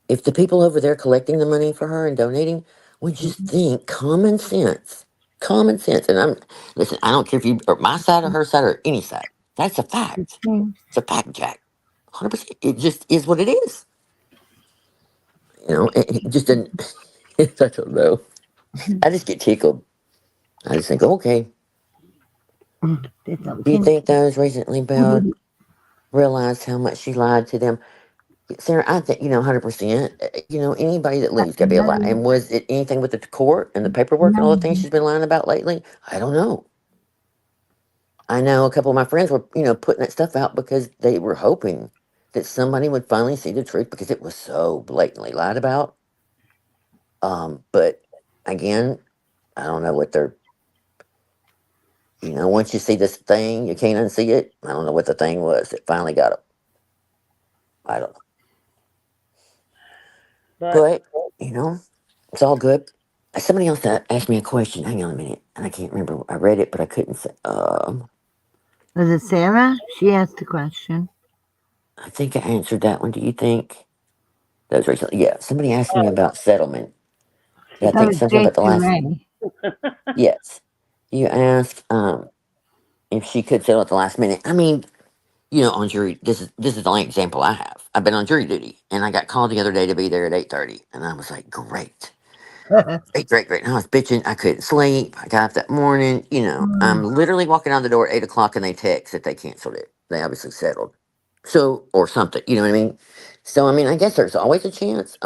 If the people over there collecting the money for her and donating would just think common sense, and listen, I don't care if you are my side or her side or any side. That's a fact. It's a fact, Jack. 100%. It just is what it is. It just didn't. I don't know. I just get tickled. I just think, okay, do you think those recently bailed realized how much she lied to them? Sarah, I think, 100%. Anybody that leaves got to be a lie. And was it anything with the court and the paperwork and all the things she's been lying about lately? I don't know. I know a couple of my friends were, putting that stuff out because they were hoping that somebody would finally see the truth because it was so blatantly lied about. But again, I don't know what they're, once you see this thing, you can't unsee it. I don't know what the thing was that finally got them. I don't know. But But, it's all good. Somebody else asked me a question. Hang on a minute. And I can't remember. I read it, but I couldn't say. Was it Sarah? She asked a question. I think I answered that one. Do you think? That was recently. Yeah. Somebody asked me about settlement. Yeah, I That think was something about the Jason last. Ray. Yes. You asked if she could settle at the last minute. I mean, on jury. This is the only example I have. I've been on jury duty, and I got called the other day to be there at 8:30, and I was like, great. Great, great, great. And I was bitching. I couldn't sleep. I got up that morning. I'm literally walking out the door at 8 o'clock and they text that they canceled it. They obviously settled. So, or something. You know what I mean? So, I mean, I guess there's always a chance.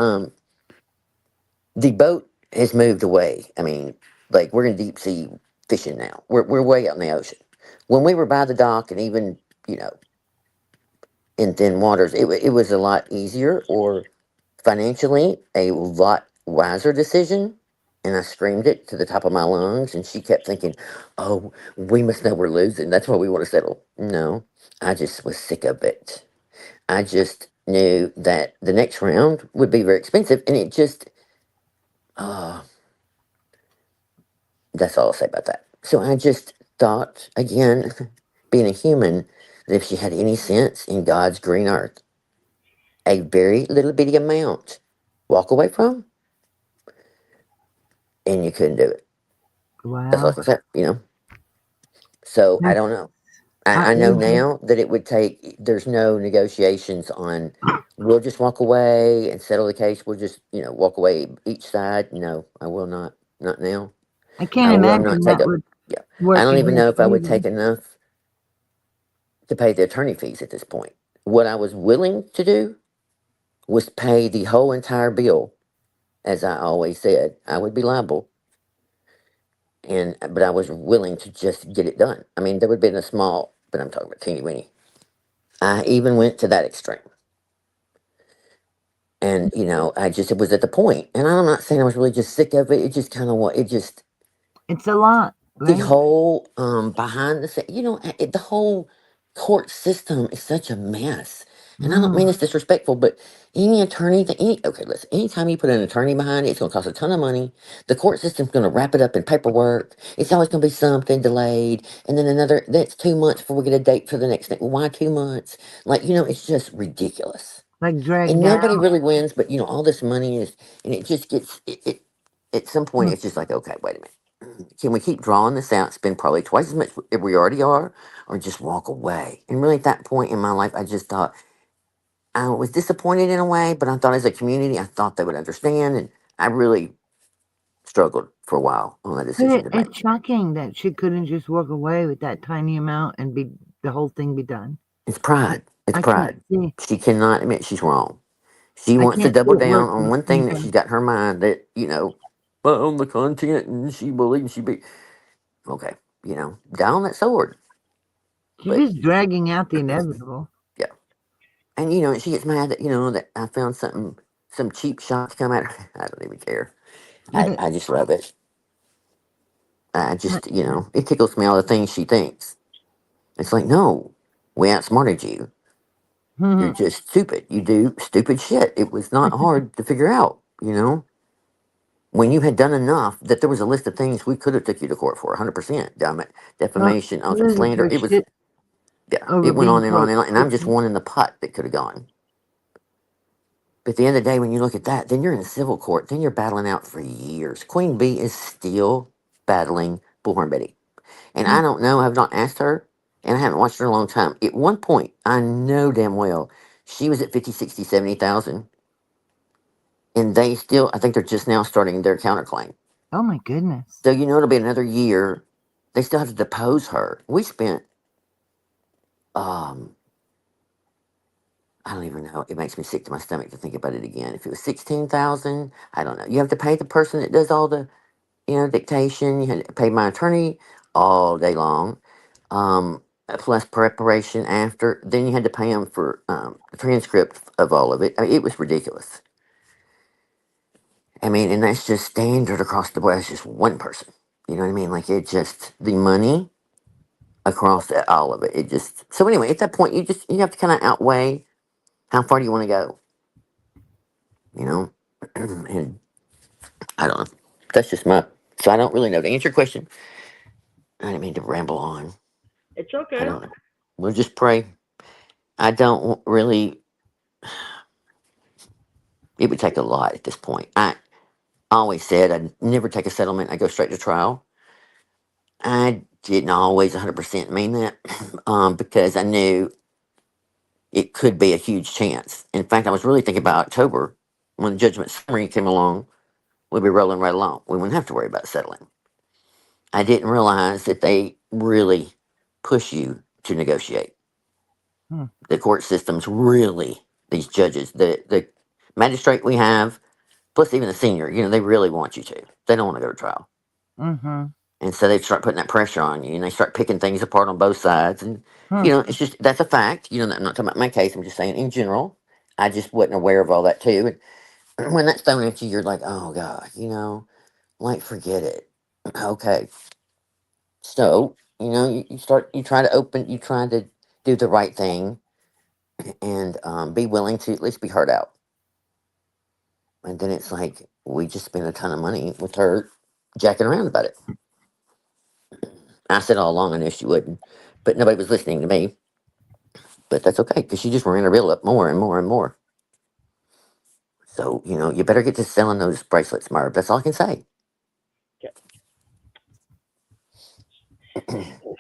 The boat has moved away. I mean, like we're in deep sea fishing now. We're way out in the ocean. When we were by the dock and even, you know, in thin waters, it was a lot easier or financially a lot wiser decision. And I screamed it to the top of my lungs. And she kept thinking, oh, we must know we're losing. That's why we want to settle. No, I just was sick of it. I just knew that the next round would be very expensive. And it just, uh, that's all I'll say about that. So I just thought, again, being a human, that if she had any sense in God's green earth, a very little bitty amount, walk away from, and you couldn't do it. That's all I Wow. can say. So I That's don't know. I know outrageous. now that it would take, there's no negotiations on, we'll just walk away and settle the case. We'll just, walk away each side. No, I will not. Not now. I I can't will not imagine take that up. would Yeah. I work don't in even her know if I would favor. take enough to pay the attorney fees at this point. What I was willing to do was pay the whole entire bill. As I always said, I would be liable. But I was willing to just get it done. I mean, there would have been a small, but I'm talking about teeny weeny. I even went to that extreme. And, I just, it was at the point. And I'm not saying I was really just sick of it. It just kind of what, it just, It's a lot, the right? whole behind the the whole court system is such a mess. And I don't mean Mm. it's disrespectful, but any attorney that okay, listen, anytime you put an attorney behind it, it's gonna cost a ton of money. The court system's gonna wrap it up in paperwork. It's always gonna be something delayed, and then another that's 2 months before we get a date for the next thing. Why 2 months? Like, it's just ridiculous. Like dragged And nobody out. really wins, but all this money is, and it just gets it at some point it's just like, okay, wait a minute, can we keep drawing this out, spend probably twice as much as we already are, or just walk away? And really at that point in my life I just thought, I was disappointed in a way, but I thought as a community, I thought they would understand, and I really struggled for a while on that decision to make. It's shocking that she couldn't just walk away with that tiny amount and be the whole thing be done. It's pride. It's I can't pride. see. She cannot admit she's wrong. She I wants to can't see double it down on working. one thing that she's got in her mind that, well, on the content, and she believes she be okay. Die on that sword. She's But just dragging out the inevitable. yeah, and she gets mad that that I found some cheap shot to come at her. I don't even care. I just love it. I just it tickles me all the things she thinks. It's like, no, we outsmarted you. You're just stupid. You do stupid shit. It was not hard to figure out, when you had done enough that there was a list of things we could have took you to court for 100%. Well, Defamation, she loses slander. her It was, shit yeah, over it went being on and on called and on. And I'm just stupid. one in the pot that could have gone. But at the end of the day, when you look at that, then you're in civil court. Then you're battling out for years. Queen Bee is still battling Bullhorn Betty. And I don't know, I've not asked her, and I haven't watched her in a long time. At one point, I know damn well she was at 50, 60, 70,000. And they still, I think they're just now starting their counterclaim. Oh my goodness. So, it'll be another year. They still have to depose her. We spent, I don't even know. It makes me sick to my stomach to think about it again. If it was 16,000, I don't know. You have to pay the person that does all the, dictation. You had to pay my attorney all day long. Plus preparation after. Then you had to pay them for the transcript of all of it. I mean, it was ridiculous. I mean, and that's just standard across the board. That's just one person. You know what I mean? Like, it just, the money across all of it. It just, so anyway, at that point, you have to kind of outweigh how far do you want to go, and I don't know. That's just so I don't really know. To answer your question, I didn't mean to ramble on. It's I okay. don't know. We'll just pray. I don't really, it would take a lot at this point. I always said I'd never take a settlement. I go straight to trial. I didn't always 100% mean that because I knew it could be a huge chance. In fact, I was really thinking about October when the judgment summary came along. We'd be rolling right along. We wouldn't have to worry about settling. I didn't realize that they really push you to negotiate. The court systems really, these judges, the magistrate we have, plus even the senior, they really want you to. They don't want to go to trial. Mm-hmm. And so they start putting that pressure on you, and they start picking things apart on both sides. And, it's just, that's a fact. I'm not talking about my case. I'm just saying in general. I just wasn't aware of all that too. And when that's thrown at you, you're like, oh, God, like, forget it. Okay. So, you try to do the right thing and be willing to at least be heard out. And then it's like, we just spent a ton of money with her jacking around about it. I said all along I knew she wouldn't, but nobody was listening to me. But that's okay, because she just ran her bill up more and more and more. So, you better get to selling those bracelets, Merv. That's all I can say.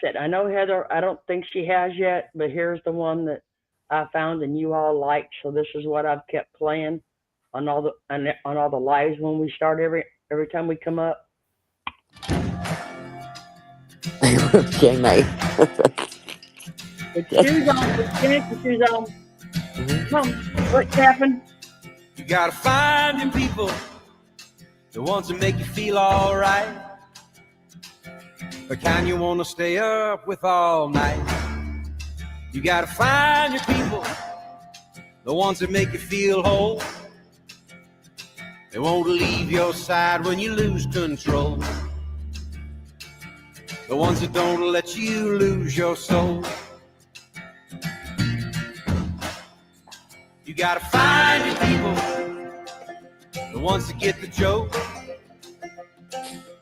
Said, I know Heather, I don't think she has yet, but here's the one that I found and you all liked. So this is what I've kept playing on all the lives when we start every time we come up. Okay, mate. Put your shoes on. Put your shoes on. Come, what's happened? You gotta find your people, the ones that make you feel alright, the kind you wanna stay up with all night. You gotta find your people, the ones that make you feel whole. They won't leave your side when you lose control. The ones that don't let you lose your soul. You gotta find your people, the ones that get the joke,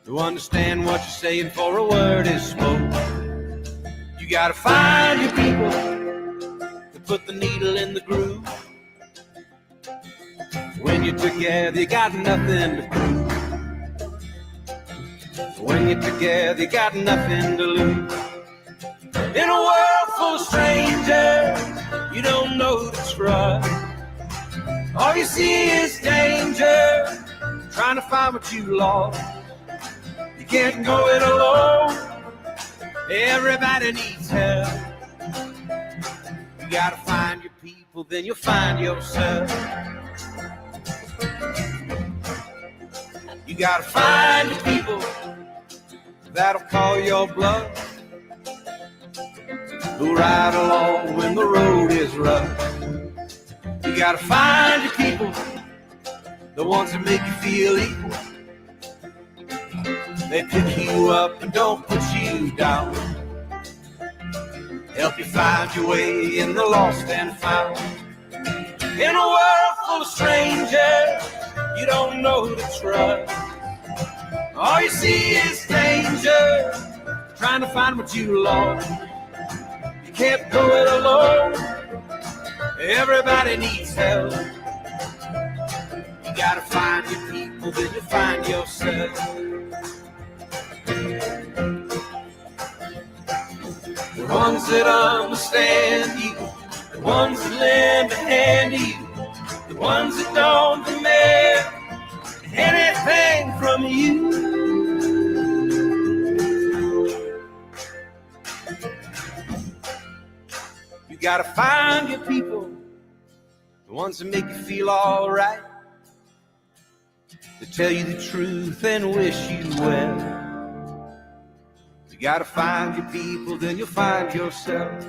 who understand what you're saying before a word is spoke. You gotta find your people to put the needle in the groove. When you're together, you got nothing to prove. When you're together, you got nothing to lose. In a world full of strangers, you don't know who to trust. trust. All you see is danger, trying to find what you lost. You can't go it alone. Everybody needs help. You gotta find your people, then you'll find yourself. You gotta find your people that'll call your bluff, who ride along when the road is rough. You gotta find your people, the ones that make you feel equal. They pick you up and don't put you down. Help you find your way in the lost and found. In a world full of strangers, you don't know who to trust. All you see is danger, trying to find what you lost. You can't go it alone. Everybody needs help. You gotta find your people, then you find yourself. The ones that understand you, the ones that lend a hand to you, the ones that don't demand anything from you. You gotta find your people, the ones that make you feel alright, that tell you the truth and wish you well. You gotta find your people, then you'll find yourself.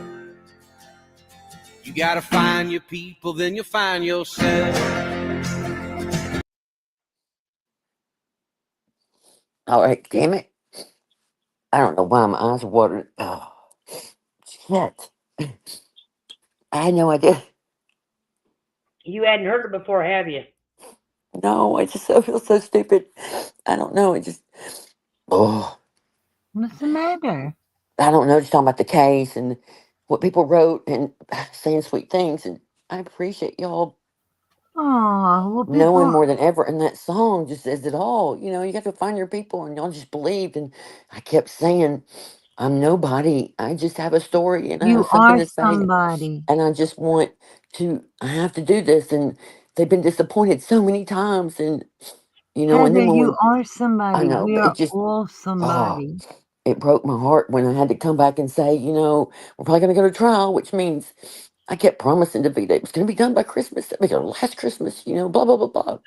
You gotta find your people, then you'll find yourself. All right, damn it. I don't know why my eyes are watering. Oh, shit. I had no idea. You hadn't heard it before, have you? No, I just feel so stupid. I don't know. It just, oh, What's the matter? I don't know. Just talking about the case and what people wrote and saying sweet things. And I appreciate y'all Oh, well, knowing people, more than ever. And that song just says it all. You know, you got to find your people, and y'all just believed. And I kept saying, I'm nobody. I just have a story and I have you something are to say. somebody. And I just want to, I have to do this. And they've been disappointed so many times. And, you know, and Heather, then when you we, are I somebody. know, We but it are just, all oh, somebody. it broke my heart when I had to come back and say, you know, we're probably going to go to trial, which means I kept promising to be that it was going to be done by Christmas, that was our last Christmas, you know, blah, blah, blah, blah.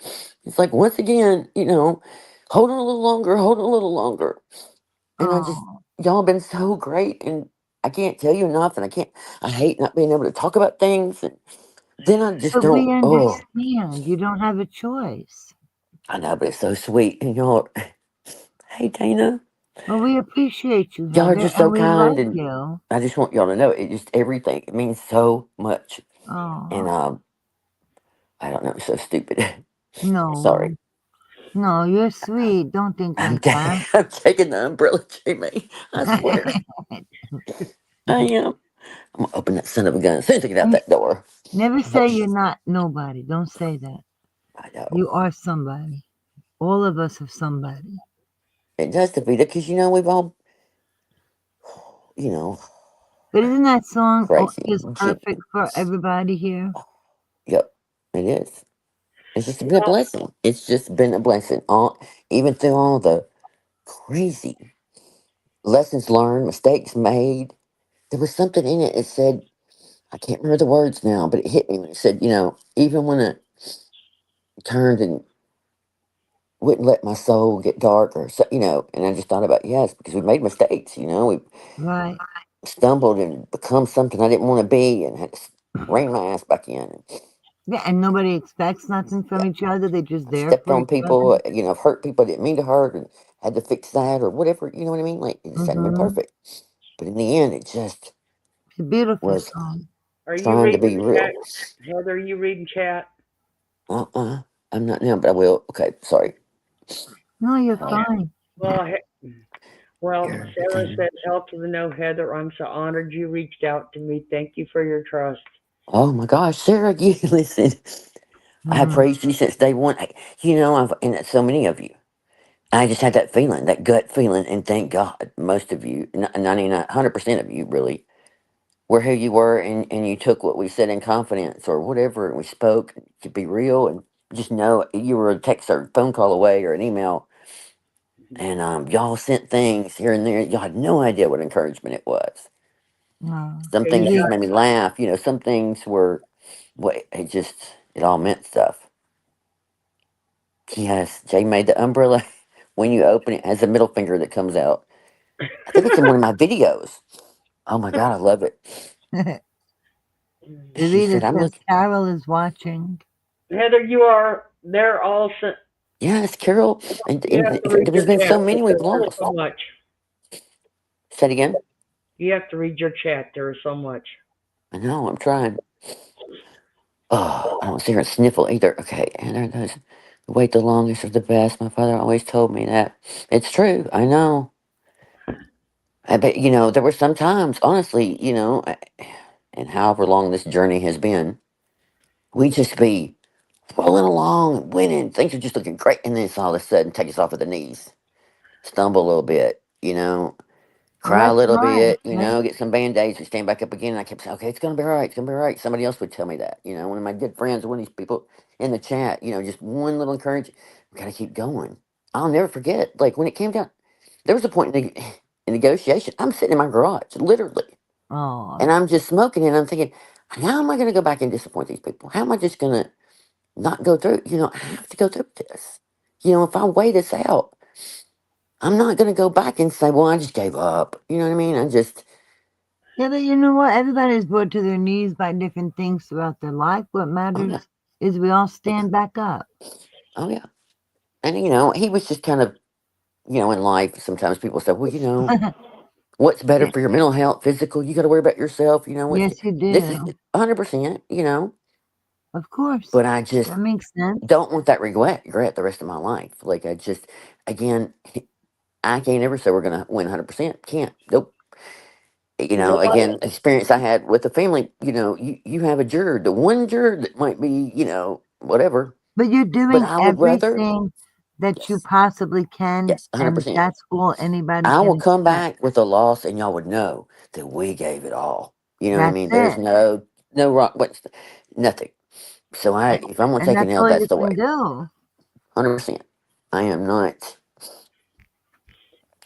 It's like, once again, you know, hold on a little longer, hold on a little longer. And I just, Oh, y'all have been so great. And I can't tell you enough. And I hate not being able to talk about things. And then I just but we don't, oh, understand. You don't have a choice. I know, but it's so sweet. And y'all, hey, Dana, Well, we appreciate you, y'all are Heather, just and so we kind. like And you. I just want y'all to know it just everything. It means so much. And Oh, I don't know, I'm so stupid. no. Sorry. No, you're sweet. Don't think like that. I'm taking the umbrella, Jamie. I swear. I am. I'm gonna open that son of a gun as soon as I get out that door. Never Oh, say you're not nobody. Don't say that. I know. You are somebody. All of us are somebody. It does to be because you know we've all, you know, But isn't that song crazy. just perfect for everybody here? Yep, it is. It's just been a Well, blessing. It's just been a blessing. All even through all the crazy lessons learned, mistakes made. There was something in it. It said, I can't remember the words now, but it hit me when it said, you know, even when it turned and wouldn't let my soul get darker. So, you know, and I just thought about, yes, because we made mistakes, you know, we Right. stumbled and become something I didn't want to be and had to rein my ass back in. And, Yeah, and nobody expects nothing from yeah, each other. They're just I've there stepped for on each other. people, you know, I've hurt people I didn't mean to hurt and had to fix that or whatever, you know what I mean? Like, it just hadn't been Mm-hmm. perfect. But in the end, it just It's a beautiful was song. are you trying to reading be chat? real. Heather, are you reading chat? Uh-uh. I'm not now, but I will. Okay, sorry. No, you're Yeah. fine. Well, Here, Sarah okay. said, help to the no, Heather. I'm so honored you reached out to me. Thank you for your trust. Oh my gosh, Sarah, you listen. I have Mm-hmm. praised you since day one. You know, and that's so many of you. I just had that feeling, that gut feeling, and thank God, most of you, 99, 100% of you, really, were who you were, and you took what we said in confidence or whatever, and we spoke to be real, and just know you were a text or phone call away or an email, and y'all sent things here and there. Y'all had no idea what encouragement it was. Oh, Some And things you maybe, just got, made me laugh. Some things were what it just it all meant stuff. Yes, Jay made the umbrella. When you open it, it has a middle finger that comes out. I think it's in one of my videos. Oh my god, I love it. She Evita said, "I'm says looking." Carol is watching. Heather, you are, they're all, Yes, Carol, you have to read there's your been chat. so many we've There's lost. so much. Say it again. You have to read your chat. There is so much. I know. I'm trying. Oh, I don't see her sniffle either. Okay, and there those. The wait the longest are the best. My father always told me that. It's true. I know. I bet there were some times, honestly, and however long this journey has been, we just be rolling along, winning. Things are just looking great, and then it's all of a sudden take us off at the knees, stumble a little bit, cry a That's little right, bit, right? get some band-aids and stand back up again. And I kept saying, okay, it's gonna be all right, it's gonna be all right. Somebody else would tell me that, one of my good friends, one of these people in the chat, just one little encouragement. We gotta keep going. I'll never forget, like when it came down, there was a point in negotiation. I'm sitting in my garage, literally, Oh, and I'm just smoking, and I'm thinking, how am I gonna go back and disappoint these people? How am I just gonna not go through? I have to go through this. If I wait this out, I'm not gonna go back and say, well, I just gave up. You know what I mean? I just yeah, but you know what? Everybody's brought to their knees by different things throughout their life. What Oh yeah, matters is we all yeah, stand back up. oh yeah. And he was just kind of, in life. Sometimes people say, well, what's better for your mental health, physical? You got to worry about yourself. Yes, you This is do. 100%. Of course. But I just That makes sense. don't want that regret the rest of my life. Like I just, again, I can't ever say we're gonna win 100%. Can't. Nope. Nobody, Again, experience I had with the family. You have a juror, the one juror that might be, whatever. But you're But doing I would rather, everything that you yes, possibly can, yes, and 100%. that's all anybody I can will come expect. back with a loss, and y'all would know that we gave it all. You know what I That's mean? There's it. no wrong, nothing. So if I'm gonna And take an that's L, all that's you the can way. do. 100%. I am not.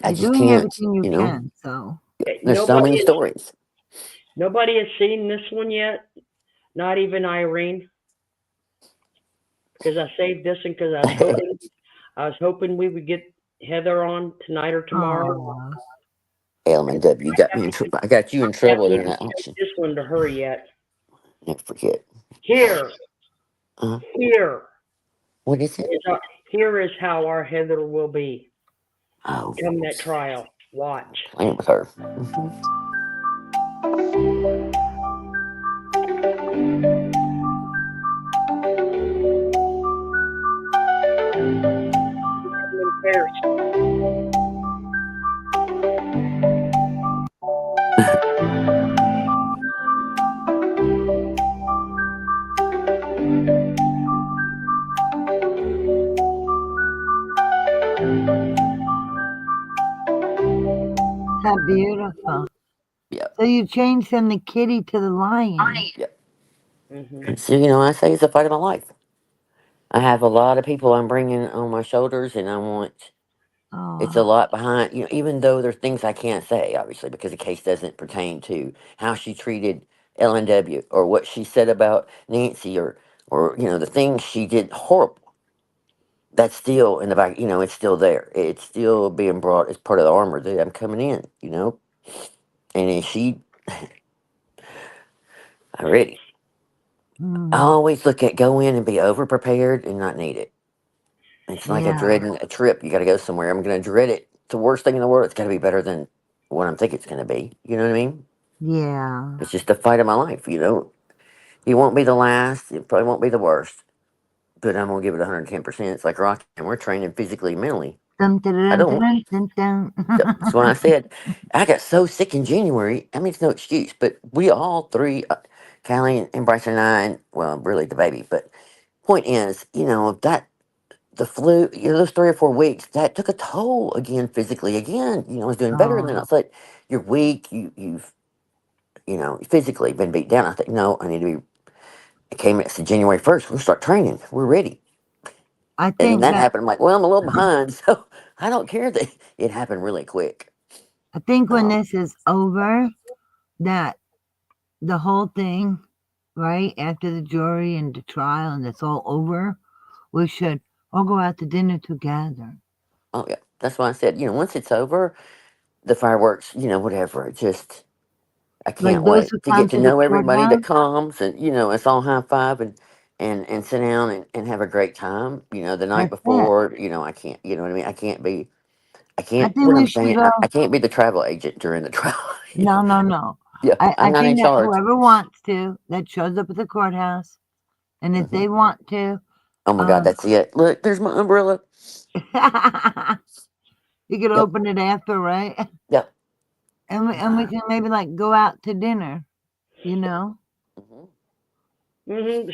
I You're just doing can't. everything you can, so. There's so many nobody, stories. nobody has seen this one yet. Not even Irene, because I saved this one because I was hoping we would get Heather on tonight or tomorrow. Oh, LMW, you got me in trouble. I got you in I haven't trouble during even that sent auction. this one to her yet. Never forget. Here, Uh, here what is it? here is how our Heather will be Oh, come that trial. Watch. playing with her. Mhm. Come in pairs. how beautiful. Yeah, So you changed from the kitty to the lion. yeah. Hmm. So I say it's a fight of my life. I have a lot of people I'm bringing on my shoulders, and I want. It's a Oh, lot behind, even though there's things I can't say, obviously, because the case doesn't pertain to how she treated LNW or what she said about Nancy or the things she did horrible. That's still in the back, it's still there. It's still being brought as part of the armor that I'm coming in. And then I'm ready. I mm, always look at go in and be over prepared and not need it. It's like a yeah, dreading a trip. You got to go somewhere. I'm going to dread it. It's the worst thing in the world. It's got to be better than what I'm thinking it's going to be. You know what I mean? yeah. It's just the fight of my life. You won't be the last. It probably won't be the worst. But I'm going to give it 110%. It's like Rocky, and we're training physically and mentally. Dun, dun, I dun, don't. dun, dun, dun, That's why I said I got so sick in January. I mean, it's no excuse, but we all three, Callie and Bryson and I, and, well, really the baby. But point is, that the flu, those 3 or 4 weeks, that took a toll again physically. Again, I was doing better, and then I oh, was like, you're weak. You've physically been beat down. I think, no, I need to be. It came. It's January 1st. We'll start training. We're ready. I And then think that that happened. I'm like, well, I'm a little behind, so I don't care that it happened really quick. I think when Um, this is over, that the whole thing, right after the jury and the trial, and it's all over, we should all go out to dinner together. oh yeah, that's why I said, once it's over, the fireworks, whatever. It just, I Like can't those wait who to get come to to the know everybody that courthouse. comes, and it's all high five and sit down and have a great time. The night That's it. before, I can't. You know what I mean? I I can't. think What we I'm should saying, go. I can't be the travel agent during the trial. No, no, no. Yeah, I'm I not in think that charge. whoever wants to, that shows up at the courthouse, and if Hmm. they want to, Oh my God, um, that's it. Look, there's my umbrella. you could Yep, open it after, right? yep. And we can maybe like go out to dinner, you know. Hmm.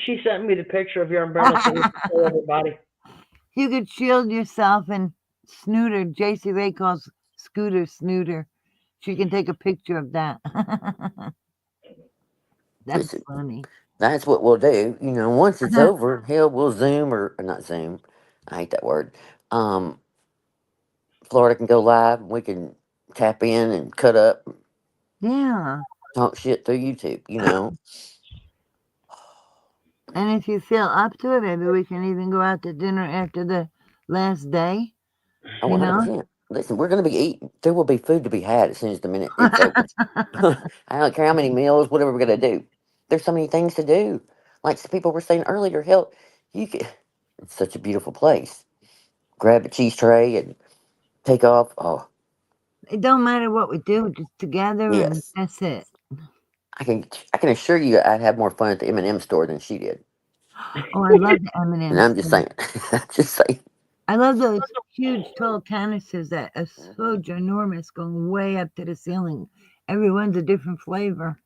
She sent me the picture of your umbrella so we can show everybody. You could shield yourself and Snooter. JC Ray calls Scooter Snooter. She can take a picture of that. That's Listen, funny. that's what we'll do. Once it's over, hell, we'll Zoom or not Zoom. I hate that word. Um, Florida can go live. We can tap in and cut up, Yeah. talk shit through YouTube. And if you feel up to it, maybe we can even go out to dinner after the last day, Oh, you know? 100%. Listen, we're going to be eating. There will be food to be had as soon as the minute it's over. I don't care how many meals, whatever we're going to do. There's so many things to do. Like some people were saying earlier, hell, you could. It's such a beautiful place. Grab a cheese tray and take off. Oh, It don't matter what we do, just together, and yes. that's it. I can assure you, I'd have more fun at the M&M store than she did. Oh, I love the And M&Ms I'm just too. saying. I'm just saying. I love those huge tall canisters that are so Mhm. ginormous, going way up to the ceiling. Everyone's a different flavor.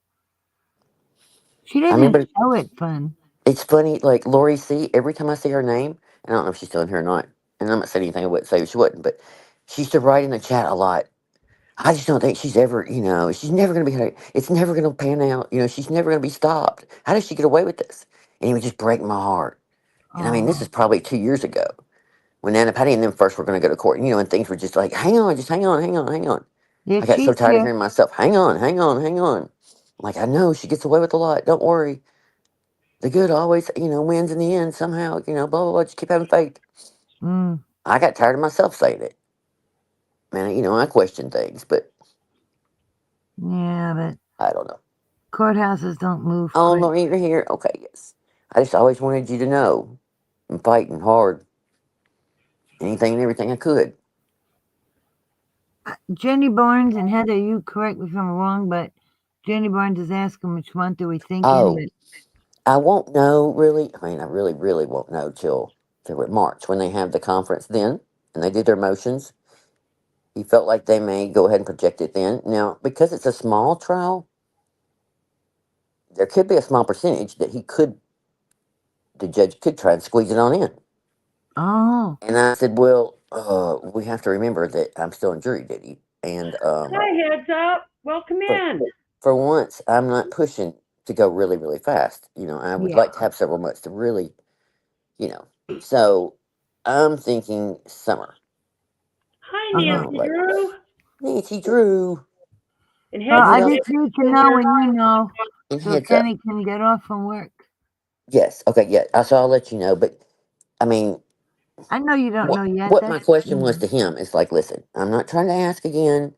She I doesn't remember show it fun. it's funny, like Lori C. Every time I see her name, and I don't know if she's still in here or not, and I'm not saying anything I wouldn't say if she wouldn't, but she used to write in the chat a lot. I just don't think she's ever, she's never going to be, it's never going to pan out. She's never going to be stopped. How does she get away with this? And it would just break my heart. And I mean, this Oh, is probably 2 years ago when Nana Patty and them first were going to go to court, and things were just like, hang on, just hang on, hang on, hang on. yeah, I got so she's tired of here. hearing myself, hang on, hang on, hang on. Like, I know she gets away with a lot. Don't worry. The good always, wins in the end somehow, blah, blah, blah. Just keep having faith. Mm, I got tired of myself saying it. Man, I question things, but yeah, but I don't know. courthouses don't move Oh, quick. no, you're here. Okay, yes. I just always wanted you to know I'm fighting hard. Anything and everything I could. Jenny Barnes and Heather, you correct me if I'm wrong, but Jenny Barnes is asking which month are we thinking, Oh, but I won't know really. I mean, I really, really won't know till February, March when they have the conference then and they did their motions. He felt like they may go ahead and project it then. Now, because it's a small trial, there could be a small percentage that the judge could try and squeeze it on in. oh, And I said, well, we have to remember that I'm still in jury duty. And Hi, heads up. Welcome for, in. for once, I'm not pushing to go really, really fast. I would yeah. like to have several months to really, you know. So I'm thinking summer. Hi, Nancy Like Drew. Nancy Drew. And Well, heads And I up, just Nancy's need to in know there. when you know so heads up. Kenny can get off from work. Yes. Okay. Yeah. So I'll let you know. But I mean, I know you don't know yet. what my That's question was to him is like, listen, I'm not trying to ask again.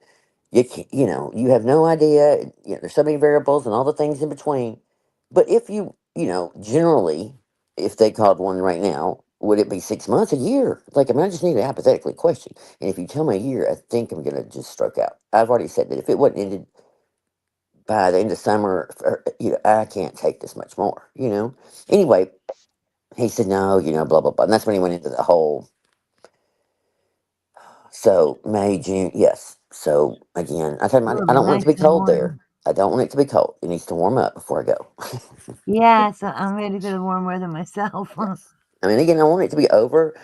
You have no idea. There's so many variables and all the things in between. But if generally, if they called one right now, would it be 6 months, a year? Like, I mean, I just need a hypothetically question. And if you tell me a year, I think I'm gonna just stroke out. I've already said that if it wasn't ended by the end of summer, I can't take this much more. Anyway, he said no, blah blah blah, and that's when he went into the whole. So May, June, yes. So again, I told him it'll I be don't want it nice to be and cold there. warm. I don't want it to be cold. It needs to warm up before I go. Yeah, so I'm ready for the warm weather myself. Yes. I mean, again, I want it to be over,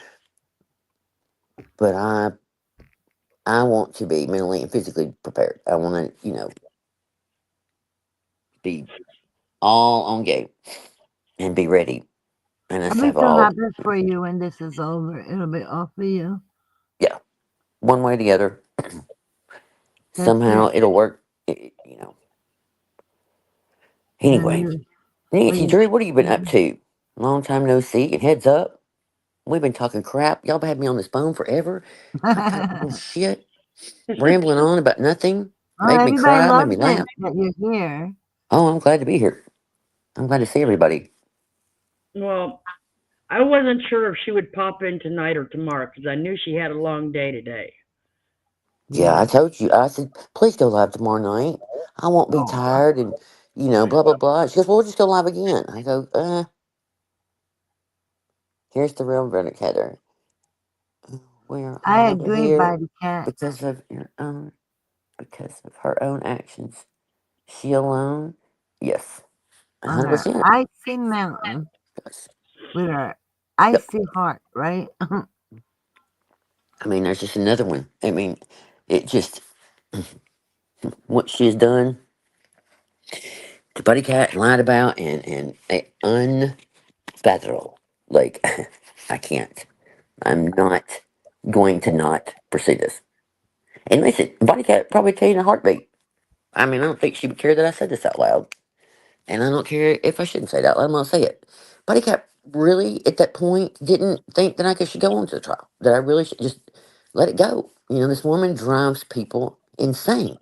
but I want to be mentally and physically prepared. I want to, be all on game and be ready and us I'll to be have so all, happy for you when this is over. It'll be all for you. yeah, one way or the other. That's Somehow it. it'll work, you know. And Anyway, you, for Nancy, you. Drew, what have you been up to? Long time no see. And heads up, we've been talking crap. Y'all had me on this phone forever. I talk bullshit, rambling on about nothing. Oh, Made me everybody cry, made loves me it laugh. that you're here. Oh, I'm glad to be here. I'm glad to see everybody. Well, I wasn't sure if she would pop in tonight or tomorrow because I knew she had a long day today. Yeah, I Yeah. told you. I said, please go live tomorrow night. I won't be Oh, tired and, blah, blah, blah. She goes, well, we'll just go live again. I go, here's the real Brenda Heather. We're I all agree, here Body Cat. because of her own actions. She alone? Yes. On her 100%. icy mountain Yes. with her Yep. icy heart, right? I mean, there's just another one. I mean, it just, what she has done to Buddy Cat and lied about and unfathomable. Like, I can't. I'm not going to not pursue this. And listen, Buddy Cat probably tell you in a heartbeat. I mean, I don't think she would care that I said this out loud. And I don't care if I shouldn't say it out loud. I'm going to say it. Buddy Cat really, at that point, didn't think that I should go on to the trial. That I really should just let it go. This woman drives people insane,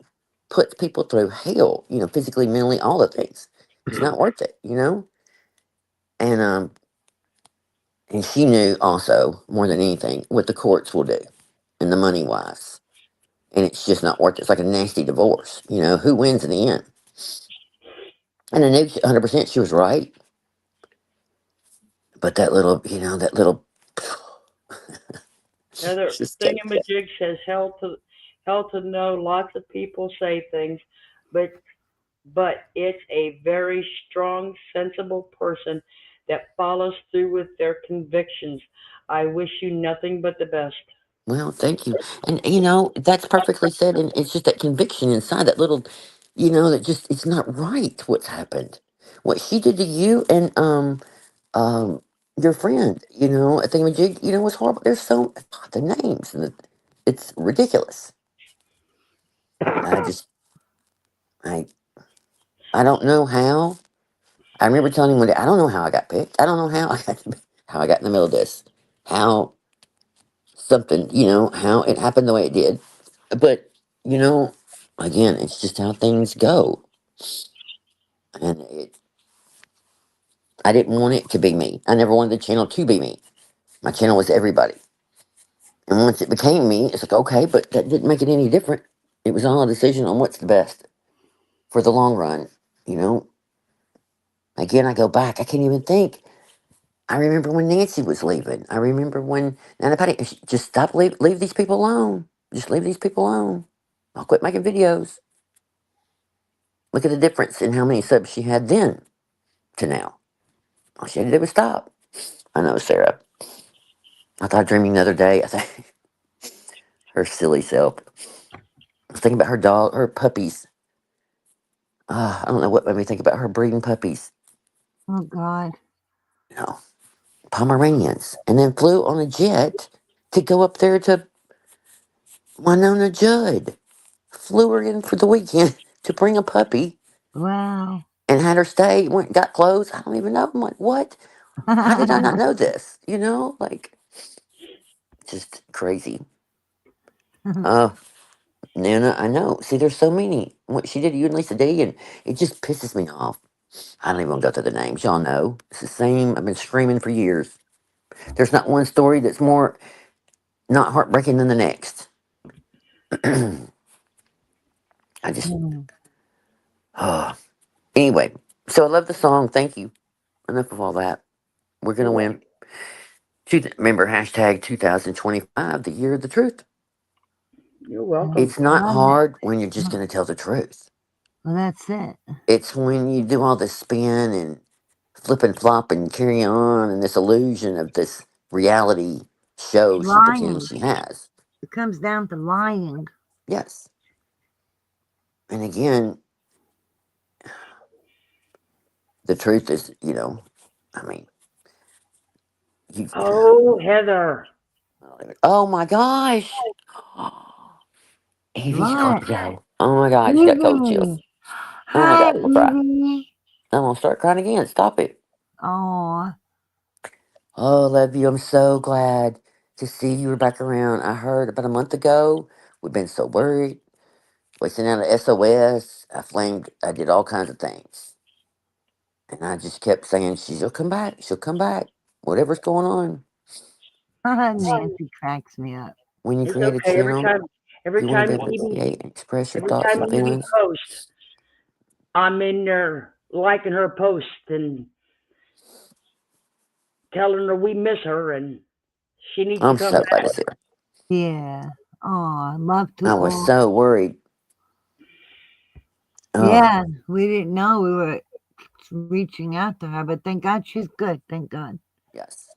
puts people through hell, physically, mentally, all the things. It's not worth it. And and she knew also, more than anything, what the courts will do and the money wise. And it's just not worth it. It's like a nasty divorce. Who wins in the end? And I knew 100% she was right. But that little Heather, just Thingamajig says hell to know. Lots of people say things, but it's a very strong, sensible person that follows through with their convictions. I wish you nothing but the best. well, thank you. And that's perfectly said. And it's just that conviction inside that little, that just it's not right what's happened. What she did to you and um your friend, I think Jig, was horrible. There's so the names and it's ridiculous. I just I I don't know how. I remember telling him one day, I don't know how I got picked. I don't know how I got how I got in the middle of this. How something, how it happened the way it did. But, you know, again, it's just how things go. And I didn't want it to be me. I never wanted the channel to be me. My channel was everybody. And once it became me, it's like, okay, but that didn't make it any different. It was all a decision on what's the best for the long run. You know, again, I go back. I can't even think. I remember when Nancy was leaving. I remember when Nana Patty, just stop, leave these people alone. Just leave these people alone. I'll quit making videos. Look at the difference in how many subs she had then to now. All she had to do was stop. I know, Sarah. I thought dreaming the other day, I think her silly self. I was thinking about her dog, her puppies. I don't know what made me think about her breeding puppies. Oh, God. You know, Pomeranians. And then flew on a jet to go up there to Winona Judd. Flew her in for the weekend to bring a puppy Wow. and had her stay. Went, got clothes. I don't even know. I'm like, what? How did I not know this? Like, just crazy. Uh, Nana, I know. See, there's so many. What she did to you and Lisa D, and it just pisses me off. I don't even want to go through the names. Y'all know. It's the same. I've been screaming for years. There's not one story that's more not heartbreaking than the next. I just, Mm, oh. Anyway, so I love the song. Thank you. Enough of all that. We're going You're to welcome. win. Remember, hashtag 2025, the year of the truth. You're welcome. It's I not love it. hard when you're just going to tell the truth. Well, that's it. It's when you do all this spin and flip and flop and carry on and this illusion of this reality show she pretends Lying. she has. It comes down to lying. Yes. And again, the truth is, I mean, you. Oh, Heather. Oh my gosh. Evie's What? cardio. Oh my gosh, got cold chills. Evie. Oh my Hi, god, I'm gonna cry. Evie. I'm gonna start crying again. Stop it. Oh, Oh, love you. I'm so glad to see you were back around. I heard about a month ago. We've been so worried. We sent out an SOS. I flamed. I did all kinds of things. And I just kept saying, she'll come back. She'll come back. Whatever's going on. Nancy cracks me up. When you It's create a okay. channel, Every you want to time be able to Evie, create and express your every thoughts time and Evie feelings. posts, I'm in there liking her post and telling her we miss her and she needs to I'm come so glad to back. see her. Yeah. Oh, love to I was all. so worried. Oh, Yeah, we didn't know we were reaching out to her, but thank God she's good. Thank God. yes.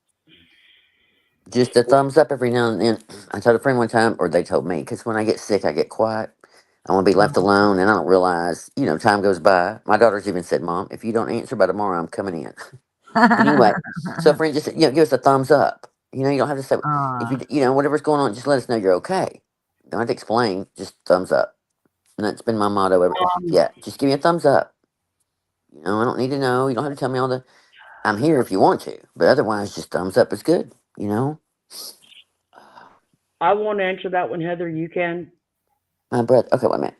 Just a thumbs up every now and then. I told a friend one time, or they told me, because when I get sick, I get quiet. I want to be left alone, and I don't realize, time goes by. My daughter's even said, Mom, if you don't answer by tomorrow, I'm coming in. But anyway, so a friend just said, give us a thumbs up. You don't have to say, if Aw. whatever's going on, just let us know you're okay. Don't have to explain, just thumbs up. And that's been my motto ever. Um, Yeah, just give me a thumbs up. I don't need to know. You don't have to tell me all the. I'm here if you want to, but otherwise, just thumbs up is good. I won't answer that one, Heather. You can. My breath. Okay, wait a minute.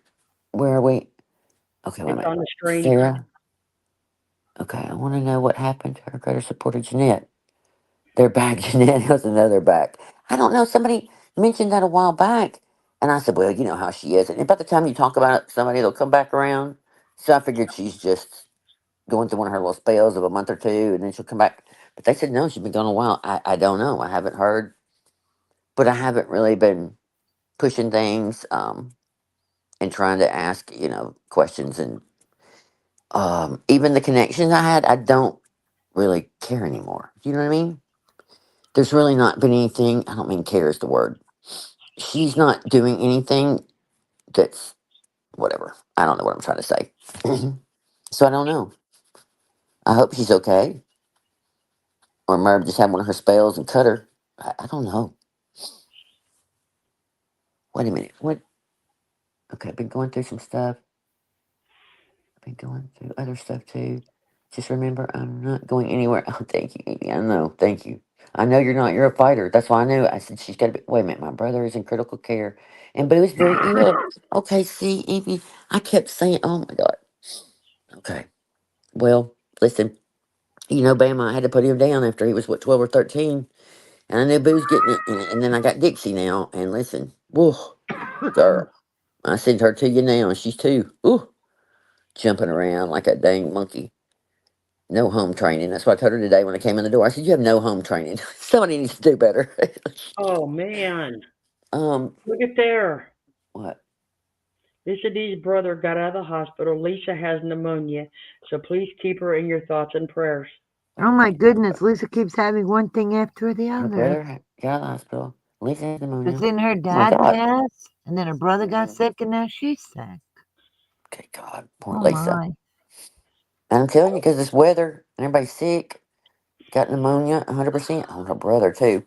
Where are we? Okay, wait a It's minute. on the screen. Sarah. Okay, I want to know what happened to her greater supporter, Jeanette. They're back. Jeanette has another back. I don't know. Somebody mentioned that a while back, and I said, "Well, you know how she is." And by the time you talk about it, somebody will come back around. So I figured she's just going through one of her little spells of a month or two, and then she'll come back. But they said no, she's been gone a while. I don't know. I haven't heard, but I haven't really been pushing things and trying to ask questions and even the connections I had. I don't really care anymore. You know what I mean? There's really not been anything. I don't mean care is the word. She's not doing anything that's whatever. I don't know what I'm trying to say. So I don't know. I hope she's okay. Or Merv just had one of her spells and cut her. I don't know. Wait a minute. What? Okay, I've been going through some stuff. I've been going through other stuff too. Just remember, I'm not going anywhere. Oh, thank you, Evie. I know. Thank you. I know you're not. You're a fighter. That's why I knew. I said she's got to be. Wait a minute. My brother is in critical care, and Boo is very ill. Okay, see, Evie. I kept saying, "Oh my God." Okay. Well, listen. Bama, I had to put him down after he was 12 or 13, and I knew Boo's getting it, and then I got Dixie now. And listen, whoa, girl, I sent her to you now, and she's two. Ooh, jumping around like a dang monkey. No home training. That's what I told her today when I came in the door. I said, "You have no home training. Somebody needs to do better." Oh man, um, look at there. what? Lisa D's brother got out of the hospital. Lisa has pneumonia, so please keep her in your thoughts and prayers. Oh my goodness, Lisa keeps having one thing after the Her other. brother got out of the hospital. Lisa has Because pneumonia. then her Oh my dad God. passed, and then her brother got sick, and now she's sick. Okay, God, poor Oh Lisa. my. And I'm telling you, because this weather and everybody's sick, got pneumonia, 100%. Oh, her brother too.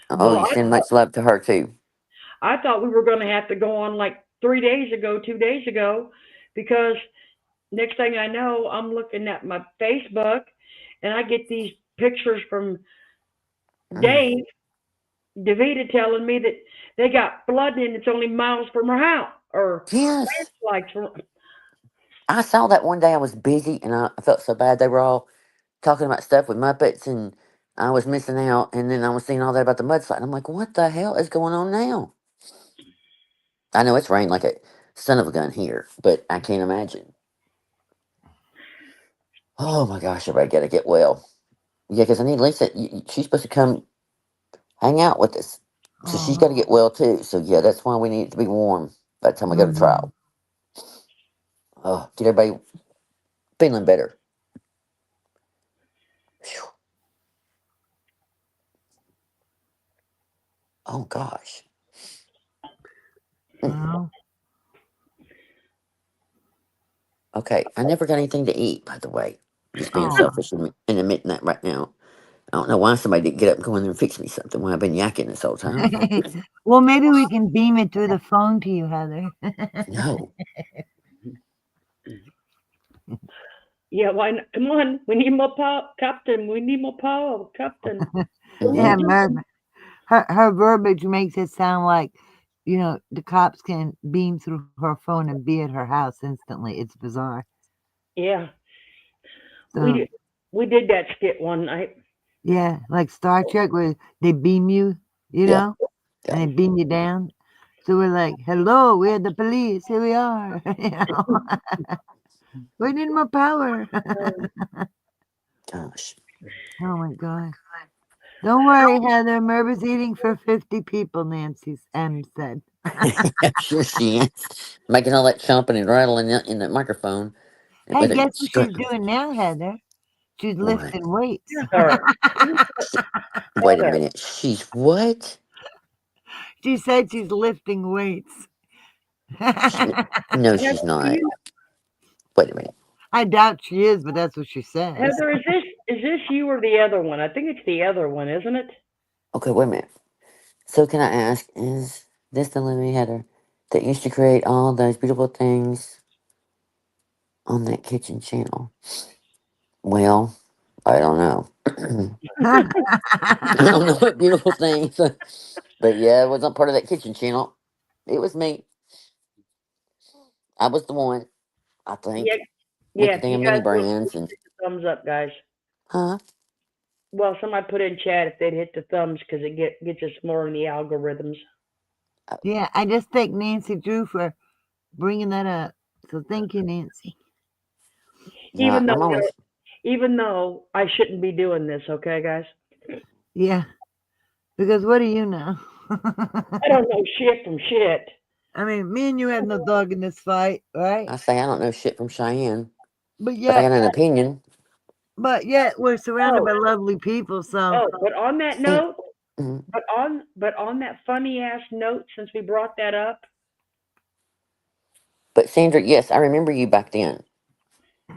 Oh, Well, you send much love to her too. I thought we were going to have to go on like 3 days ago, 2 days ago, because next thing I know, I'm looking at my Facebook and I get these pictures from Mm. Dave DeVita telling me that they got flooding and it's only miles from her house or Yes. landslides from. I saw that one day. I was busy and I felt so bad. They were all talking about stuff with Muppets and I was missing out. And then I was seeing all that about the mudslide. I'm like, what the hell is going on now? I know it's rained like a son of a gun here, but I can't imagine. Oh my gosh, everybody got to get well. Yeah, because I need Lisa. She's supposed to come hang out with us. So she's got to get Oh. well too. So yeah, that's why we need it to be warm by the time we go to Mm-hmm. trial. Oh, get everybody feeling better. Phew. Oh gosh. Mm. Well, Okay, I never got anything to eat, by the way. Just being Oh, selfish and admitting that right now. I don't know why somebody didn't get up and go in there and fix me something when I've been yakking this whole time. well, maybe we can beam it through the phone to you, Heather. No. Yeah, why not? Come on, we need more power, Captain. We need more power, Captain. What are Yeah, you Hmm. doing? her verbiage makes it sound like, the cops can beam through her phone and be at her house instantly. It's bizarre. Yeah, we So did. We did that skit one night. yeah, like Star Trek where they beam you, Yeah. and Yeah. they beam you down. So we're like, hello, we're the police. Here we are. We need more power. Um, Gosh. Oh my god. Don't worry, Heather. Merva's eating for 50 people, Nancy M said. Yeah, sure she is. Making all that chomping and rattling in that microphone. Hey, With it guess what she's doing now, Heather? She's what? lifting weights. Heather, Wait a Heather. minute. She's what? She said she's lifting weights. She, no, Heather, she's do not. you, Wait a minute. I doubt she is, but that's what she says. Heather, is this you or the other one? I think it's the other one, isn't it? Okay, wait a minute. So can I ask, is this the Lemmy Heather that used to create all those beautiful things on that kitchen channel? Well, I don't know. I don't know what beautiful things, but yeah, it wasn't part of that kitchen channel. It was me. I was the one, I Yeah, think, with yeah. the If you damn mini guys would brands and hit the thumbs up, guys. huh? Well, somebody put in chat if they'd hit the thumbs because it gets us more in the algorithms. Yeah, I just thank Nancy Drew for bringing that up. So thank you, Nancy. Yeah, Even though I'm always. even though I shouldn't be doing this, okay, guys? Yeah, because what do you know? I don't know shit from shit. I mean, me and you had no dog in this fight, right? I say I don't know shit from Cheyenne, But but I yet, got an opinion. we're surrounded Oh, by lovely people. So oh. But on that See, note, mm, but on that funny ass note, since we brought that up, but Sandra, yes, I remember you back then.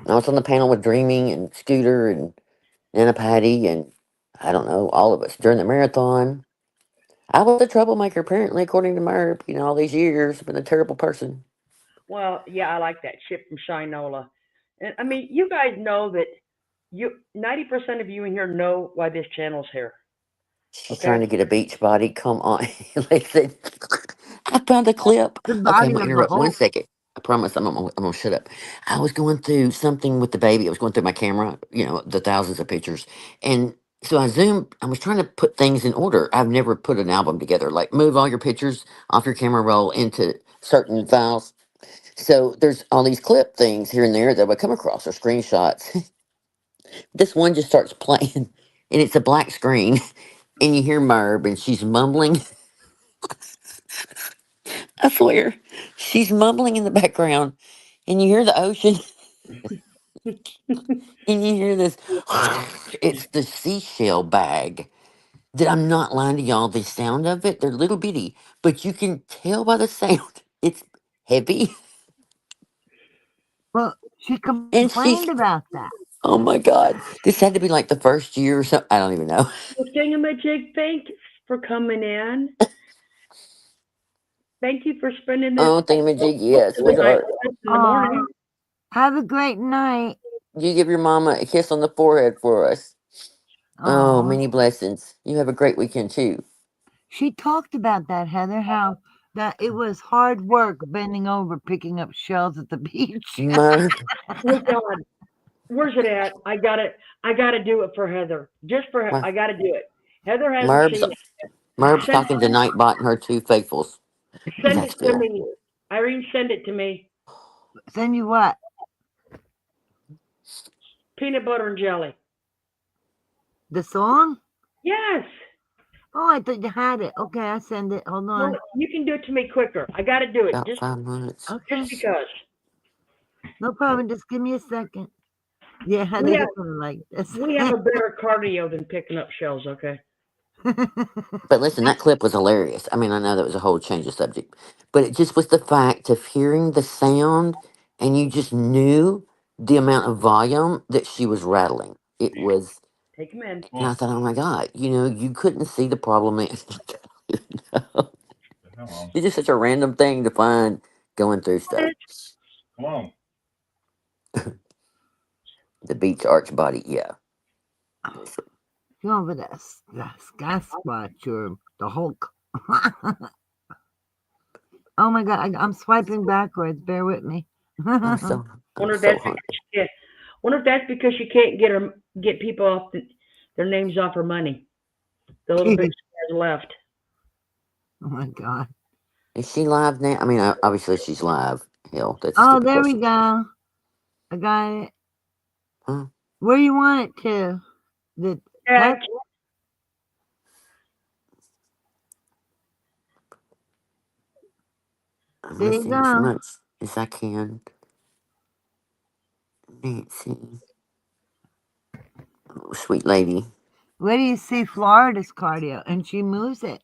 I was on the panel with Dreaming and Scooter and Nana Patty and I don't know all of us during the marathon. I was a troublemaker, apparently, according to Merv. All these years, I've been a terrible person. well, yeah, I like that shit from Shinola. And I mean, you guys know that 90% of you in here know why this channel's here. She's Okay? trying to get a beach body. Come on. Like I said, I found a clip. the Okay, I'm body going to of the interrupt one whole. second. I promise I'm gonna shut up. I was going through something with the baby. I was going through my camera, the thousands of pictures. And so I was trying to put things in order. I've never put an album together, like move all your pictures off your camera roll into certain files. So there's all these clip things here and there that I would come across or screenshots. This one just starts playing and it's a black screen and you hear Merb and she's mumbling. I swear, she's mumbling in the background and you hear the ocean and you hear this. It's the seashell bag that I'm not lying to y'all. The sound of it, they're little bitty, but you can tell by the sound it's heavy. Well, she And complained she's, about that. oh my God, this had to be like the first year or something. I don't even know. Well, Thingamajig, thanks for coming in. Thank you for spending this Oh, thingamajig, yeah, with us sweetheart. in the Aw, morning. have a great night. You give your mama a kiss on the forehead for us. Oh, Aw. many blessings. You have a great weekend too. She talked about that, Heather, how that it was hard work bending over picking up shells at the beach. Mer, Oh God, where's it at? I gotta do it for Heather. Just for Mer, I gotta do it. Heather hasn't Merb's, seen it. Merb's Send talking to Nightbot and her two faithfuls. send That's it to good. me. Irene, send it to me. Send you what? Peanut butter and jelly. The song? Yes. Oh, I thought you had it. Okay, I send it. Hold Well, on. you can do it to me quicker. I gotta do it About just 5 minutes. Okay, because. no problem. Just give me a second. Yeah, We Heather, have you're gonna like this. we have a better cardio than picking up shells, okay? But listen, that clip was hilarious. I mean, I know that was a whole change of subject, but it just was the fact of hearing the sound and you just knew the amount of volume that she was rattling. It was, Take him in. and I thought, oh my God, you couldn't see the problem. It's just such a random thing to find going through stuff. Come on. The beach arch body, yeah. Go over this. The Sasquatch or the Hulk. Oh my God, I'm swiping backwards. Bear with me. I'm so Wonder if that's hungry. wonder if that's because she can't get people off their names off her money. The little bit she has left. Oh my God. Is she live now? I mean, obviously she's live. Hell, that's a Oh, stupid there question. we go. I got it. Huh? Where you want it to? The Yeah, text? I'm There you listening as go. much as I can. Nancy. Oh, sweet lady. Where do you see Florida's cardio? And she moves it.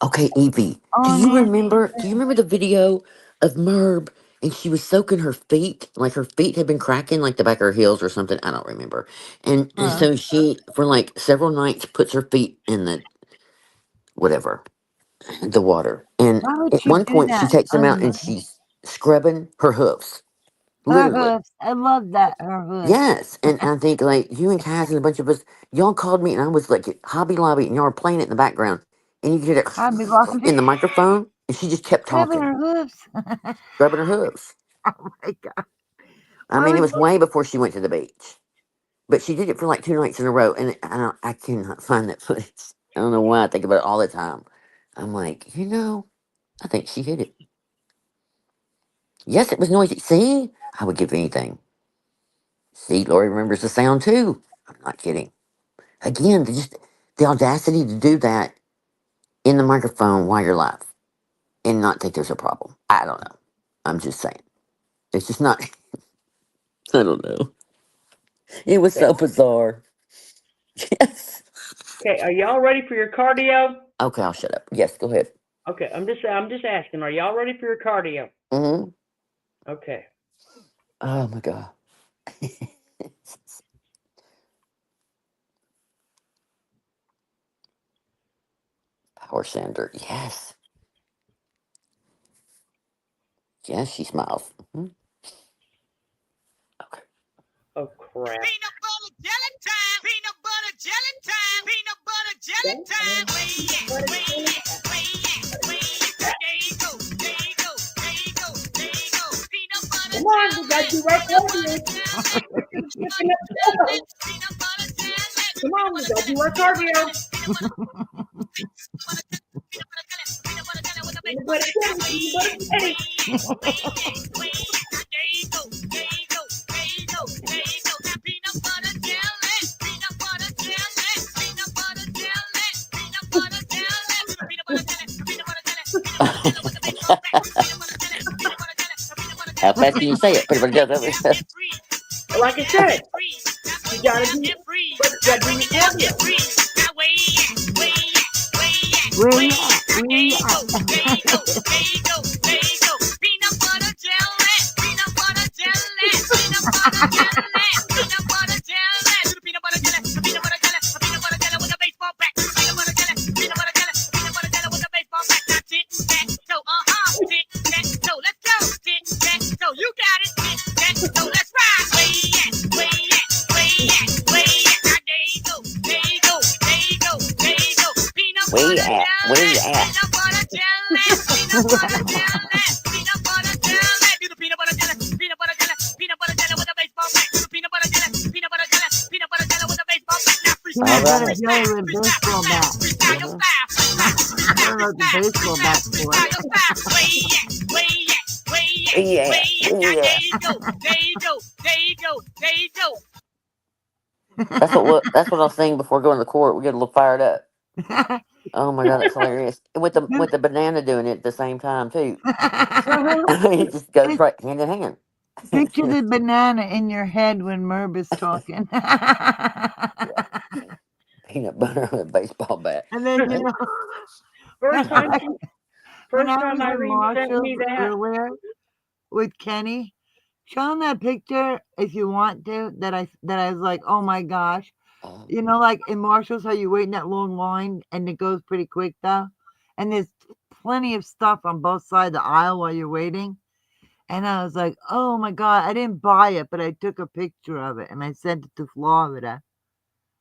Okay, Evie. Oh, Do you Nancy. remember the video of Merb and she was soaking her feet? Like her feet had been cracking like the back of her heels or something. I don't remember. And Huh. so she for like several nights puts her feet in the whatever, the water. And Why would at she one do point she that? takes them Oh, out and no. she's scrubbing her hoofs. Her Literally. hoofs. I love that. Her hoofs. Yes, and I think like you and Cass and a bunch of us, y'all called me and I was like at Hobby Lobby and y'all were playing it in the background, and you could hear it Hobby Lobby. in the microphone, and she just kept Scrubbing talking, her hoofs. rubbing her hooves. Oh my God. I Why mean, it would was way before she went to the beach, but she did it for like 2 nights in a row, and I cannot find that footage. I don't know why I think about it all the time. I'm like, I think she hit it. Yes, it was noisy. See, I would give anything. See, Lori remembers the sound too. I'm not kidding. Again, just the audacity to do that in the microphone while you're live and not think there's a problem. I don't know. I'm just saying. It's just not. I don't know. It was so bizarre. Yes. okay, are y'all ready for your cardio? Okay, I'll shut up. Yes, go ahead. Okay, I'm just asking, are y'all ready for your cardio? Mm-hmm. Okay. Oh my God. Power sander. Yes. Yes, she smiles. Mhm. Okay. Oh crap. Peanut butter jelly time. Peanut butter jelly time. Peanut butter jelly time. Way yeah. There you go. There you go. There you go. There you go. Peanut butter Come on, we jelly. gotta do our Peanut cardio. butter jelly. Keep skipping up the Peanut butter jelly. Come Peanut on, we butter gotta jelly. do our Peanut butter cardio. jelly. Peanut butter peanut butter jelly with a Peanut baseball butter bat. jelly, peanut butter jelly. Way yeah. There you go. There you go. There you go. There you go. Now peanut butter jelly. Peanut butter jelly. Peanut butter jelly. Peanut butter jelly. Peanut butter jelly. Peanut butter jelly. Peanut butter jelly with a baseball bat. Peanut butter jelly. Peanut butter jelly. Peanut butter jelly How with a fast can you baseball say bat. it? Pretty much does Down it. and free. Like I Down said, and free. you gotta do, And free. but you gotta do Bring your it down cardio. and free. Now way yeah. Way yeah. Way yeah. Where Way you yeah. at? Where There you you go. There you go. There you go. There you go. Peanut butter jelly. Peanut butter jelly. Peanut butter jelly. Peanut butter jelly. Do the peanut butter jelly. The peanut butter jelly. The peanut butter jelly with a baseball bat. Do the peanut butter jelly. Peanut butter jelly. Peanut butter jelly with a baseball bat. Now tic tac toe. Tic tac toe. Let's go. Tic tac toe. You got it. Tic tac toe. Let's ride. Way yeah. Way yeah. Way yeah. Way yeah. Now there you go. There you go. There you go. There you go. Peanut Where you butter at? Where jelly. you at? Peanut butter jelly. Peanut butter jelly. Peanut butter jelly. Do the peanut butter jelly. Peanut butter jelly. Peanut butter jelly with a baseball bat. Do the peanut butter jelly. Peanut butter jelly. Peanut butter jelly with a baseball bat. Now All Peanut freestyle. butter right. jelly Freestyle. with Freestyle. baseball bat. Freestyle. Your Uh-huh. style. I don't know what the baseball bat's for. Freestyle your style. Way yeah. Way yeah. Way Where you yeah. Way at? yeah. Where Now you there at? you go. There you go. There you go. There you go. That's what I was saying before going to court. We get a little fired up. Oh my God, that's hilarious. And with the banana doing it at the same time too. It just goes right hand in hand. Picture the banana in your head when Merb is talking. Peanut butter with a baseball bat. And then, First time, when first I time was in Irene sent Marshall's me that, earlier, with Kenny. Show him that picture if you want to. That I was like, oh my gosh. You know, like in Marshalls, how you wait in that long line and it goes pretty quick though. And there's plenty of stuff on both sides of the aisle while you're waiting. And I was like, oh my God, I didn't buy it, but I took a picture of it and I sent it to Florida.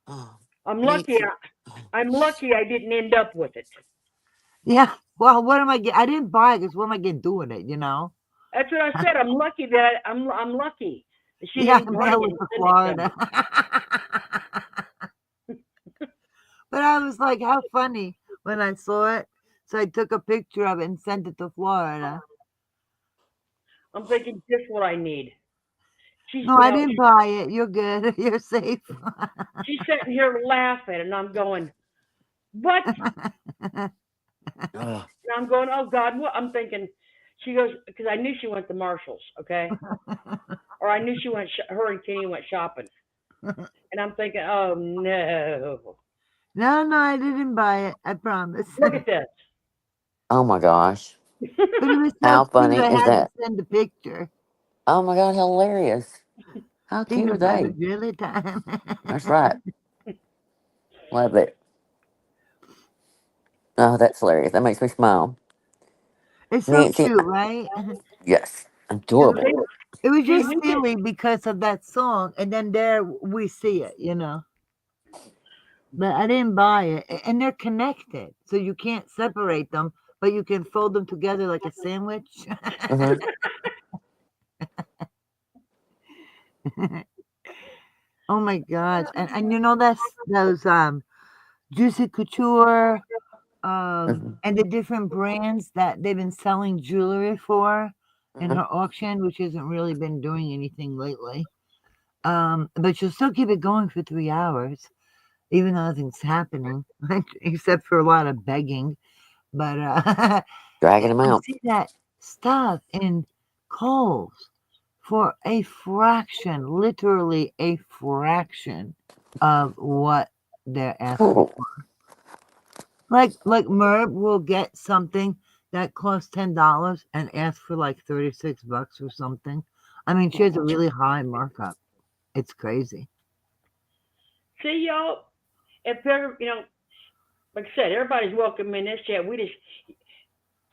Oh, I'm me lucky. too. I'm lucky I didn't end up with it. Yeah. Well, what am I getting? I didn't buy it because what am I getting doing it, you know? That's what I said. I'm lucky that I'm lucky that she Yeah, didn't buy mail it it and to send it to Florida. me. But I was like, how funny when I saw it. So I took a picture of it and sent it to Florida. I'm thinking just what I need. She's, No, you I know, didn't buy it. You're good. You're safe. she's sitting here laughing, and I'm going, what? Ugh. And I'm going, oh God, what? I'm thinking. She goes, because I knew she went to Marshalls, okay, or I knew she went. Her and Kenny went shopping, and I'm thinking, oh no, No, no, I didn't buy it. I promise. look at this. Oh my gosh. But it was so How cute. funny I is had to that? send a picture. Oh my God, hilarious. How cute are Peanut butter they? jelly time. That's right. Love it. Oh, that's hilarious. That makes me smile. It's so Nancy, cute, right? yes, And adorable. it was See, just silly because of that song, and then there we see it, you know. But I didn't buy it, and they're connected, so you can't separate them, but you can fold them together like a sandwich. Hmm. Oh my gosh! And you know that's those Juicy Couture Hmm. and the different brands that they've been selling jewelry for in Hmm. her auction, which hasn't really been doing anything lately. But she'll still keep it going for 3 hours, even though nothing's happening, except for a lot of begging. But Dragging them you out. see that stuff in Kohl's for a fraction, literally a fraction of what they're asking. Oh, Like Merb will get something that costs $10 and ask for like $36 or something. I mean, she has a really high markup. It's crazy. see y'all. If ever, like I said, everybody's welcome in this chat. We just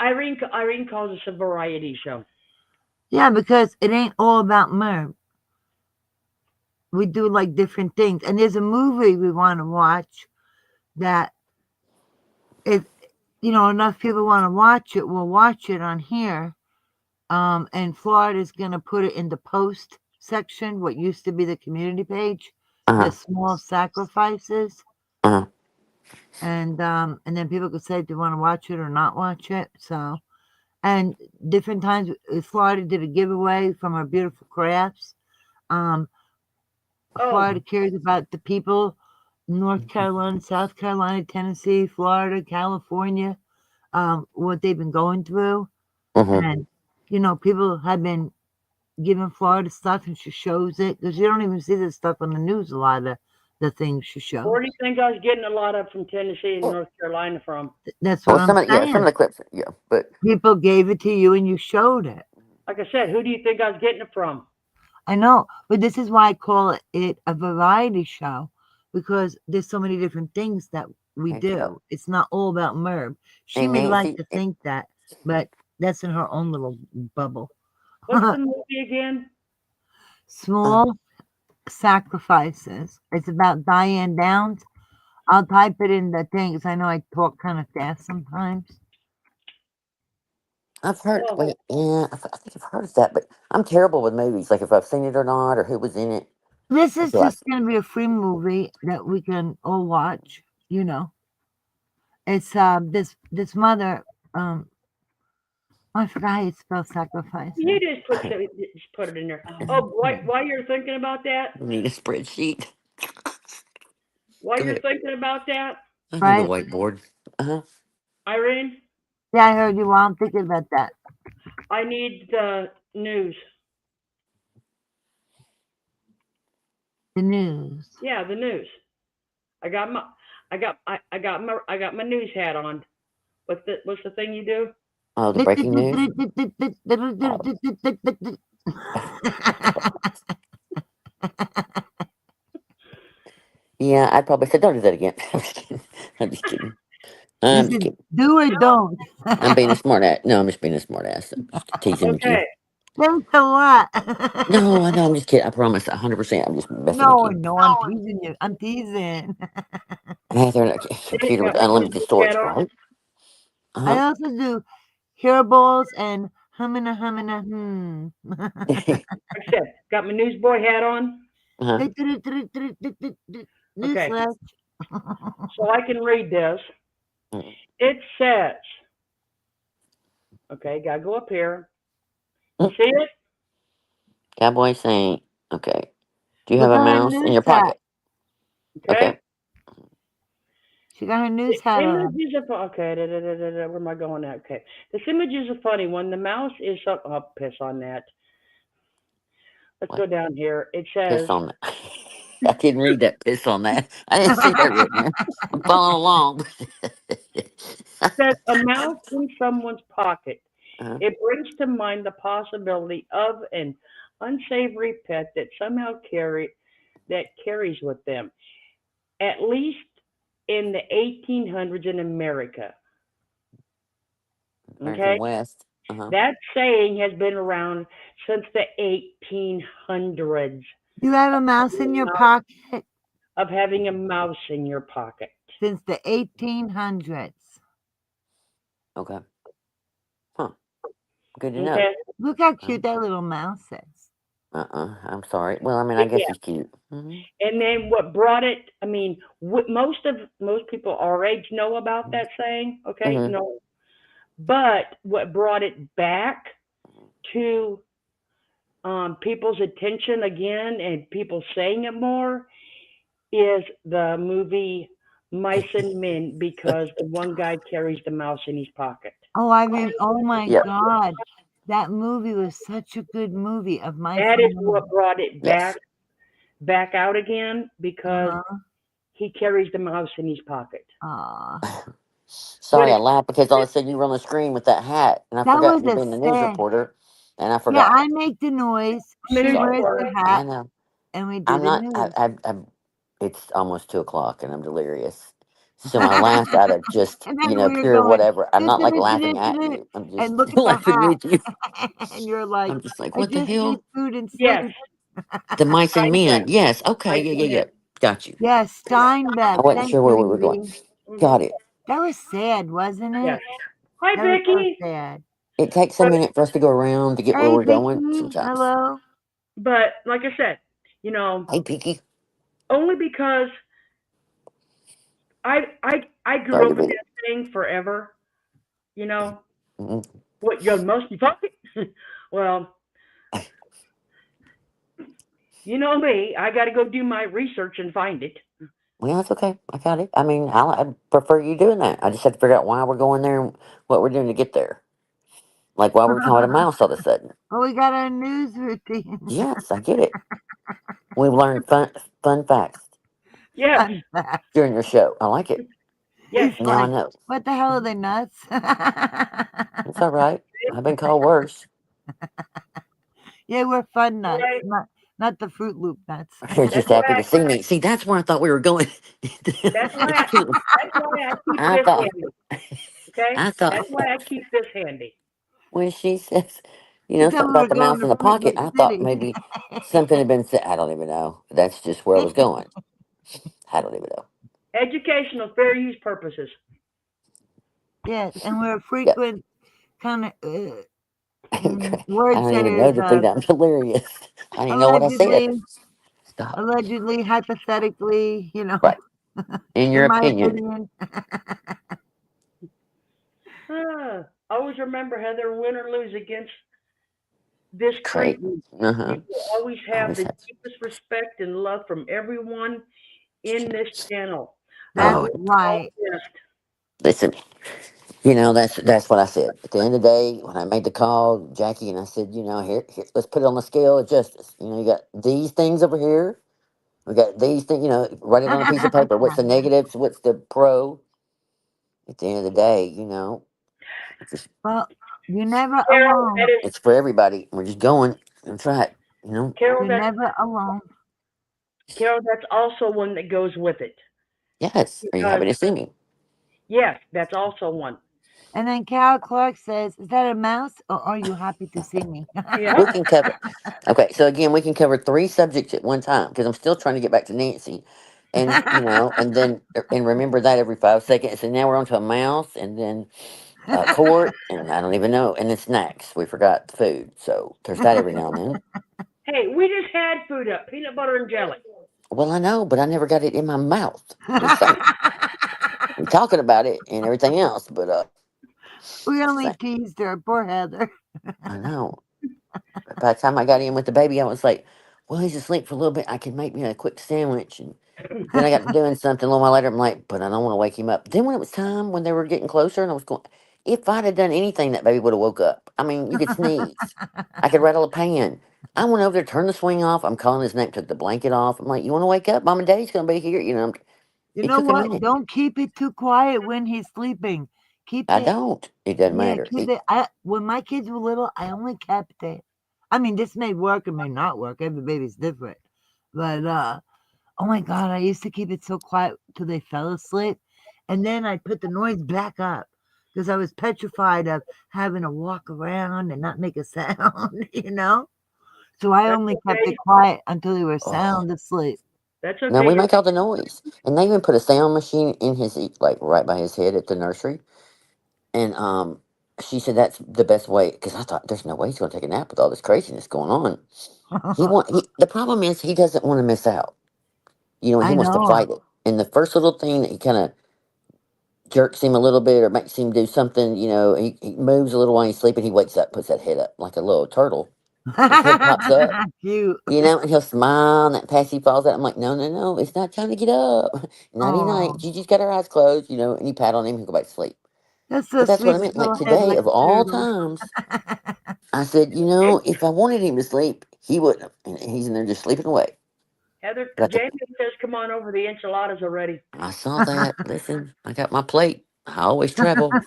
Irene calls us a variety show. Yeah, because it ain't all about Merb. We do like different things. And there's a movie we want to watch that if enough people want to watch it, we'll watch it on here. And Florida's gonna put it in the post section, what used to be the community page, the uh-huh, small sacrifices. uh-huh, And then people could say if they want to watch it or not watch it. So and different times Florida did a giveaway from our beautiful crafts. Um, Oh, Florida cares about the people, North Carolina, South Carolina, Tennessee, Florida, California, what they've been going through. uh-huh. And, people have been giving Florida stuff and she shows it because you don't even see this stuff on the news, a lot of the things she shows. where do you think I was getting a lot of from Tennessee and North Carolina from? That's what Well, I'm some of saying. the clips, yeah, but People gave it to you and you showed it. Like I said, who do you think I was getting it from? I know, but this is why I call it a variety show because there's so many different things that we there you go. do. It's not all about Merv. She And may like Nancy, to think that, but that's in her own little bubble. What's the movie again? uh, Small sacrifices. It's about Diane Downs. I'll type it in the thing because I know I talk kind of fast sometimes. I've heard. Oh, Wait, yeah, I think I've heard of that, but I'm terrible with movies. Like if I've seen it or not, or who was in it. This I is feel like just going to be a free movie that we can all watch. It's this mother. Um, I forgot how you spell you sacrifices. just put it in there. Oh, why you're thinking about that? I need a spreadsheet. Why Go you're ahead. thinking about that, I need a Right? whiteboard. Uh huh. Irene? Yeah, I heard you. Well, I'm thinking about that. I need the news. The news. Yeah, the news. I got my I got my news hat on. What's the thing you do? Oh, the breaking news. Yeah, I'd probably say don't do that again. I'm just kidding. I'm just kidding. You I'm just said kidding. do or don't. I'm being a smart ass. No, I'm just being a smart ass. I'm just teasing with you. Okay, Thanks a lot. No, I know. I'm just kidding. I promise. 100%. I'm just messing with No, you. no, I'm teasing you. I'm teasing. Heather, a Dick computer with got my unlimited newsboy storage, hat on. right? I Uh also do hearables and humming a hmm. Like I said, got my newsboy hat on. huh. Okay, Newsflash. so I can read this. It says, okay, gotta go up here. You see it? Cowboy saying, okay. Do you have Look a at her mouse in news your hat. pocket? Okay. Okay. She got her news This hat image on. is a okay. Where am I going at? Okay, this image is a funny one. The mouse is up. Oh, piss on that. Let's What? go down here. It Piss says on that. I didn't read that. Piss on that. I didn't see that written there. I'm following along. a mouse in someone's pocket. uh, It brings to mind the possibility of an unsavory pet that somehow carries with them. At least in the 1800s in America. American Okay, West. Uh-huh. that saying has been around since the 1800s. You have a mouse in your pocket Of having a mouse in your pocket. since the 1800s. Okay. Huh. Good to know. Okay. Look how Uh, cute that little mouse is. I'm sorry. Well, I mean, I guess Yeah. he's cute. Mm-hmm. And then what brought it? I mean, most people our age know about that saying. Okay, Mm-hmm. no. But what brought it back to people's attention again and people saying it more is the movie Mice and Men because the one guy carries the mouse in his pocket. Oh my Yep. God. That movie was such a good movie of Mice That is and what Men. brought it Yes. back out again because Uh-huh. he carries the mouse in his pocket. Aw. But Sorry, I if laughed because all of a sudden you were on the screen with that hat, and I That forgot was you're a being the news sad. reporter, and I Yeah, forgot. I make the noise. I'm the She news Sorry. wears reporter, the I hat, know. and we do I'm the not. news. It's almost 2 o'clock, and I'm delirious. So I laughed out of just And that's where you're pure going. whatever. I'm not like laughing at you. I'm just And look at the laughing with you. hat. And you're like, I'm just like, I what the just need hell? food and yes, sleep. The mice and men. Steinbeck, Yes. Okay. Mice Yeah. and Yeah. Men. Yeah. Got you. Yes, Steinbeck. I wasn't Thank sure where you, we were going. Evie. Hmm. Got it. That was sad, wasn't Yes. it? Hi, That was so Vicky. sad. It takes a But minute for us to go around to get where Hey, we're going Vicky. sometimes. Hello. like I said, you know, Hey, Peaky. only because I grew Sorry up to with be. that thing forever. You know Mm-mm. what? You must be fucking. Well, you know me. I got to go do my research and find it. Well, that's okay. I got it. I mean, I prefer you doing that. I just have to figure out why we're going there and what we're doing to get there. Like why we're talking about a mouse all of a sudden. Oh, we got our news routine. Yes, I get it. We've learned fun facts Yes, Fun fact. during your show. I like it. yes. He's Now I like, know. what the hell are they nuts? It's all right. I've been called worse. Yeah, we're fun nuts, Right. not the Fruit Loop nuts. You're That's just why happy to see me. See, that's where I thought we were going. that's why It's cool. that's why I keep I this thought. handy. Okay, I thought that's why I keep this handy. when she says, She something thought we about were the going mouse to in the Fruit pocket, Loop I thought City. maybe something had been said. I don't even know. That's just where I was going. I don't even know. Educational, fair use purposes. Yes, and we're Yep. frequent kind of I word don't even know setters. the thing. I'm delirious. I don't even know what I said. Allegedly, Stop. allegedly, hypothetically, Right. In your in my opinion. opinion. Always remember, Heather, win or lose against this Great. treatment. Uh huh. You will always have Always the has. deepest respect and love from everyone in this channel. I That's Oh, wish you all right. the best. listen. That's what I said. At the end of the day, when I made the call, Jackie, and I said, here, let's put it on the scale of justice. You got these things over here. We got these things. Write it on a piece of paper. What's the negatives? What's the pro? At the end of the day, just Well, You're never Carol, that alone. is, It's for everybody. We're just going. That's right. You know. Carol, You're that's, never alone. Carol, that's also one that goes with it. Yes. Are you Because, happy to see me? yes, that's also one. And then Carol Clark says, "Is that a mouse, or are you happy to see me?" Yeah. We can cover. Okay, so again, we can cover three subjects at one time because I'm still trying to get back to Nancy, and and then and remember that every 5 seconds. And now we're on to a mouse, and then court, and I don't even know, and then snacks. We forgot the food, so there's that every now and then. Hey, we just had food up, peanut butter and jelly. Well, I know, but I never got it in my mouth. Just saying, we're talking about it and everything else, but We just only saying, teased her, poor Heather. I know. By the time I got in with the baby, I was like, well, he's asleep for a little bit. I can make me a quick sandwich. And then I got to doing something a little while later. I'm like, but I don't want to wake him up. Then when it was time, when they were getting closer, and I was going, if I'd have done anything, that baby would have woke up. I mean, you could sneeze. I could rattle a pan. I went over there, turned the swing off. I'm calling his name, took the blanket off. I'm like, you want to wake up? Mom and Daddy's going to be here. You It know took a what? minute. Don't keep it too quiet when he's sleeping. Keep I it, don't. It doesn't yeah, matter. keep it. When my kids were little, I only kept it. I mean, this may work, it may not work. Every baby's different. But oh my God, I used to keep it so quiet till they fell asleep, and then I put the noise back up because I was petrified of having to walk around and not make a sound. So I That's only kept it okay. quiet until they were Oh. sound asleep. That's No, okay. we make all the noise. And they even put a sound machine in his, like, right by his head at the nursery. And she said that's the best way because I thought there's no way he's going to take a nap with all this craziness going on. The problem is he doesn't want to miss out. He I wants to know. fight it. And the first little thing that he kind of jerks him a little bit or makes him do something, he moves a little while he's sleeping. He wakes up, puts that head up like a little turtle. His head pops up, Cute. and he'll smile and that passy falls out. I'm like, no, no, no, it's not time to get up. Nighty night. Oh, Gigi's got her eyes closed, and you pat on him, he'll go back to sleep. that's so But that's what I sweet. meant. His Like little head today, like of a all turtle. times, I said, if I wanted him to sleep, he wouldn't have. And he's in there just sleeping away. Heather, But Jamie says, come on over. The enchiladas are ready. I saw that. Listen, I got my plate. I always travel.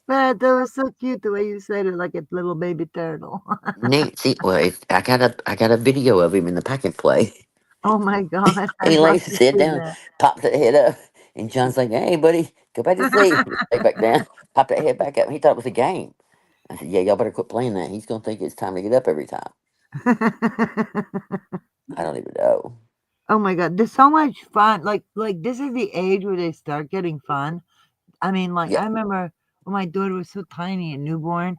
But that was so cute the way you said it, like a little baby turtle. Nancy, well, I got a video of him in the pack and play. Oh my God, He I'd love lays to his head see down, pops that head up, and John's like, "Hey, buddy, go back to sleep." Lay back down, pop that head back up. He thought it was a game. I said, "Yeah, y'all better quit playing that. He's gonna think it's time to get up every time." that. I don't even know. Oh my God, there's so much fun. Like this is the age where they start getting fun. I mean, like Yeah, I remember when my daughter was so tiny and newborn,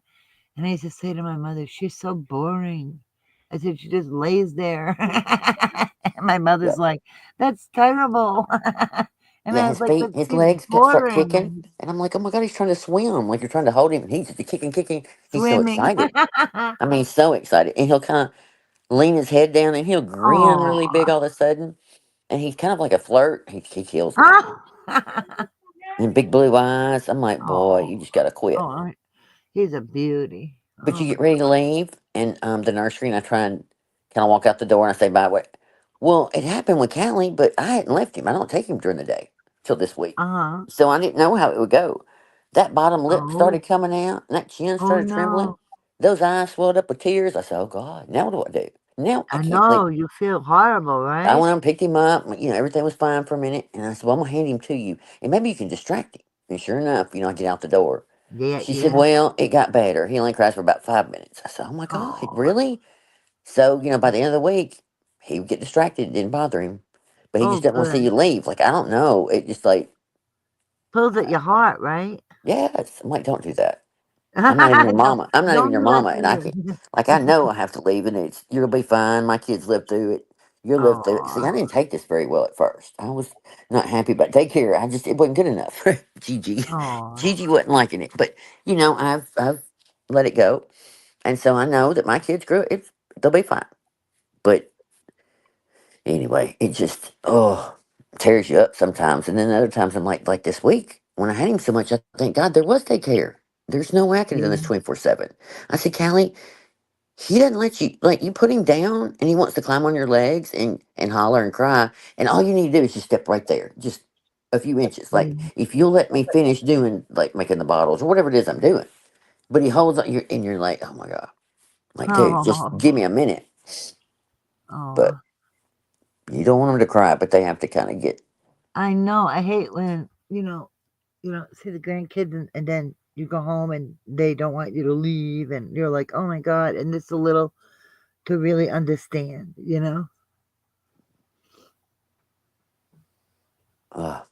and I used to say to my mother, "She's so boring." I said, "She just lays there." And my yeah. mother's like, "That's terrible." And Yeah, I was his like, feet, "But his she's legs start kicking, boring and I'm like, oh my god, he's trying to swim. Like you're trying to hold him, and he's just kicking, kicking. He's so swimming." excited. I mean, so excited, and he'll kind of lean his head down, and he'll grin really Oh. big all of a sudden, and he's kind of like a flirt. He kills me. Oh. And big blue eyes. I'm like, boy, Oh. you just gotta quit. Oh, he's a beauty. But Oh you my. get ready to leave, and the nursery, and I try and kind of walk out the door, and I say, bye. What? Well, it happened with Callie, but I hadn't left him. I don't take him during the day till this week, Uh-huh. so I didn't know how it would go. That bottom lip Oh. started coming out, and that chin Oh started trembling. no. Those eyes swelled up with tears. I said, "Oh God, now what do I do? Now I I can't leave." know you feel horrible, I right? went and picked him up. Everything was fine for a minute, and I said, "Well, I'm gonna hand him to you, and maybe you can distract him." And sure enough, I get out the door. Yeah, She said, yeah. "Well, it got better. He only cries for about 5 minutes." I said, "Oh my God, Oh. really?" So, by the end of the week, he would get distracted. It didn't bother him. But he Oh, just didn't want to see you good. leave. Like, I don't know. It just like, Pulls at your heart, right? yes. I'm like, don't do that. I'm not even your Don't mama. I'm not even don't your do that mama. to And I can, me. like, I know I have to leave and you'll be fine. My kids live through it. You'll live through it. See, I Oh. didn't take this very well at first. I was not happy about take care. It wasn't good enough. Gigi. Oh. Gigi wasn't liking it. But, I've let it go. And so I know that my kids they'll be fine. But anyway, it just tears you up sometimes. And then other times I'm like this week when I had him so much, I thank God there was daycare. There's no way I could have done this Yeah. 24/7. I said, Callie, he doesn't let you like you put him down and he wants to climb on your legs and holler and cry. And all you need to do is just step right there. Just a few inches. Like Yeah. if you'll let me finish doing like making the bottles or whatever it is I'm doing. But he holds on, and you're like, oh my God. Like, dude, just Oh, give me a minute. oh, But you don't want them to cry, but they have to kind of get. I know. I hate when see the grandkids and then you go home and they don't want you to leave, and you're like, oh my God, and it's a little to really understand, Uh,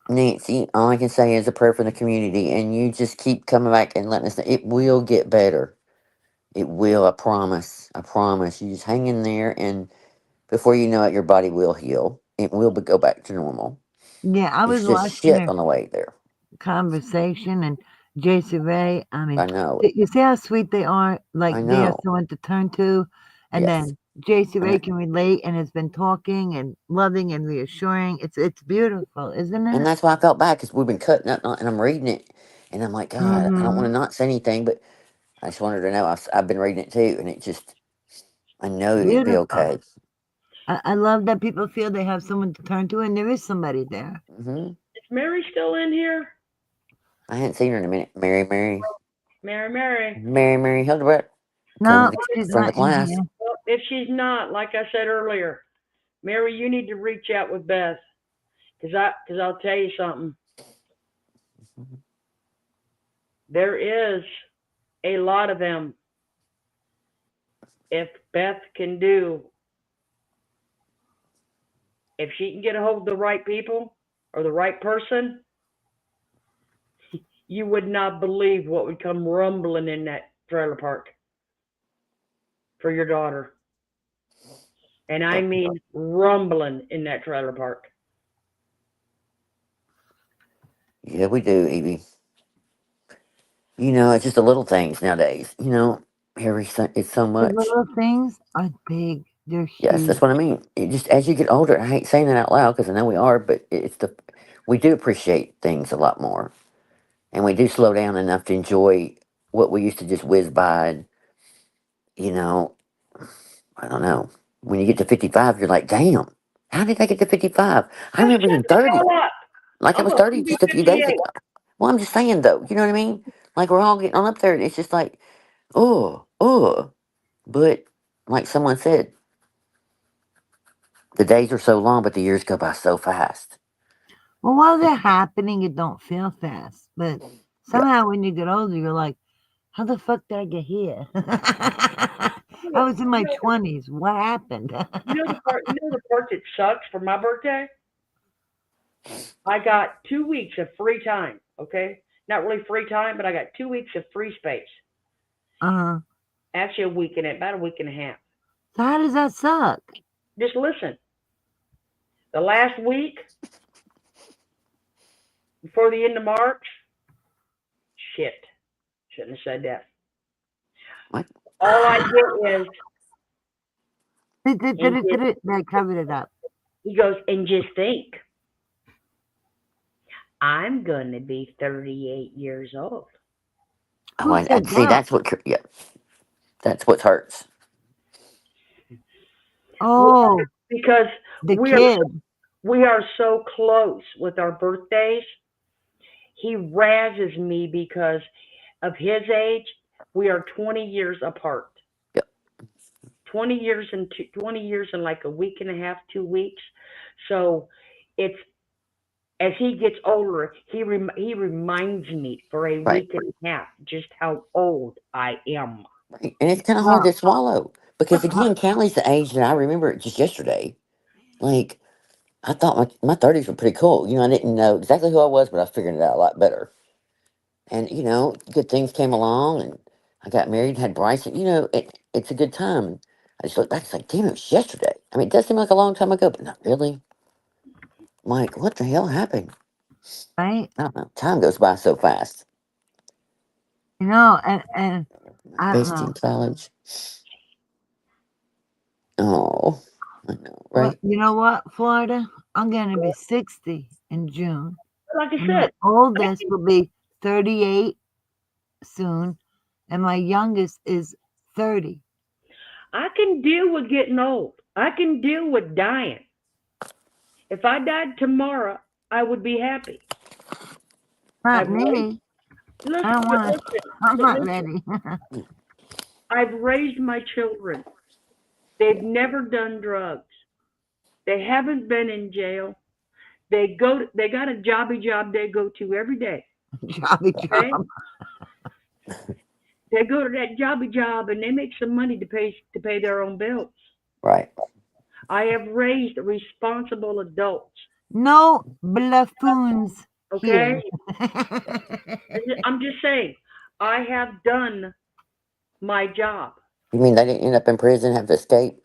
Nancy, all I can say is a prayer for the community, and you just keep coming back and letting us know. It will get better. It will, I promise. I promise. You just hang in there, and before you know it, your body will heal. It will go back to normal. Yeah, I was It's just watching shit their on the way there. conversation and JC Ray. I mean, I know. you see how sweet they are? Like I they have know. someone to turn to, and Yes. then JC And, Ray can relate and has been talking and loving and reassuring. It's beautiful, isn't and it? that's why I felt bad because we've been cutting up, and I'm reading it, and I'm like, God, I don't want Mm-hmm. to not say anything, but I just wanted to know. I've been reading it too, and it just, I know it'd be Beautiful. okay. I love that people feel they have someone to turn to, and there is somebody there. Is Mary still in here? I hadn't seen her in a minute. Mary, Mary. Hildebrandt, No, she's from the not in class. here. Well, if she's not, like I said earlier, Mary, you need to reach out with Beth, cause I'll tell you something. There is a lot of them. If Beth can do, if she can get a hold of the right people or the right person, you would not believe what would come rumbling in that trailer park for your daughter. And I mean rumbling in that trailer park. Yeah, we do, Evie. It's just the little things nowadays. Everything, it's so The much. little things are big. They're Yes, huge. that's what I mean. It just as you get older, I hate saying that out loud because I know we are, but we do appreciate things a lot more, and we do slow down enough to enjoy what we used to just whiz by. And, you know, I don't know. When you get to 55, you're like, damn, how did I get to 55? I Oh, remember being shut the 30. hell up. Like I I'm was going 30 to be just a few days 58. ago. Well, I'm just saying though, you know what I mean? Like we're all getting on up there, and it's just like, oh. But like someone said, the days are so long, but the years go by so fast. Well, while they're happening, it don't feel fast. But Yeah, somehow when you get older, you're like, how the fuck did I get here? I was in my You know, 20s. What happened? you know the part that sucks for my birthday? I got 2 weeks of free time. Okay, not really free time, but I got 2 weeks of free space. uh, Actually, a week and about a week and a half. so how does that suck? Just listen. The last week before the end of March, shit, shouldn't have said that. what? All I get is and just, They covered it up. he goes and just think, I'm gonna be 38 years old. Oh, Who I said see. that? Yeah, that's what hurts. Oh, Because the we are kid. we are so close with our birthdays. He razzes me because of his age. We are 20 years apart. Yep. 20 years in like a week and a half, 2 weeks. So it's as he gets older, he reminds me for a Right, week and a half just how old I am. right, and it's kind of hard Well, to swallow because uh, again, Callie's the age that I remember it just yesterday. Like I thought my 30s were pretty cool. I didn't know exactly who I was, but I figured it out a lot better. And good things came along, and I got married, had Bryson. It's a good time. And I just look back, it's like, damn, it was yesterday. I mean, it does seem like a long time ago, but not really. I'm like, what the hell happened? right? I don't know. Time goes by so fast. And My I don't bestie in know. college. Oh, I know, Well, right? you know what, Florida? I'm gonna be 60 in June, Like I and my said, oldest will be 38 soon, and my youngest is 30. I can deal with getting old. I can deal with dying. If I died tomorrow, I would be happy. I Not would. me. Look, I don't but want to. listen, I'm but not listen. ready. I've raised my children. They've never done drugs. They haven't been in jail. They got a jobby job they go to every day. Jolly Okay? job. They go to that jobby job and they make some money to pay their own bills. Right. I have raised responsible adults. No buffoons here. Okay? I'm just saying, I have done my job. You mean they didn't end up in prison, have to escape?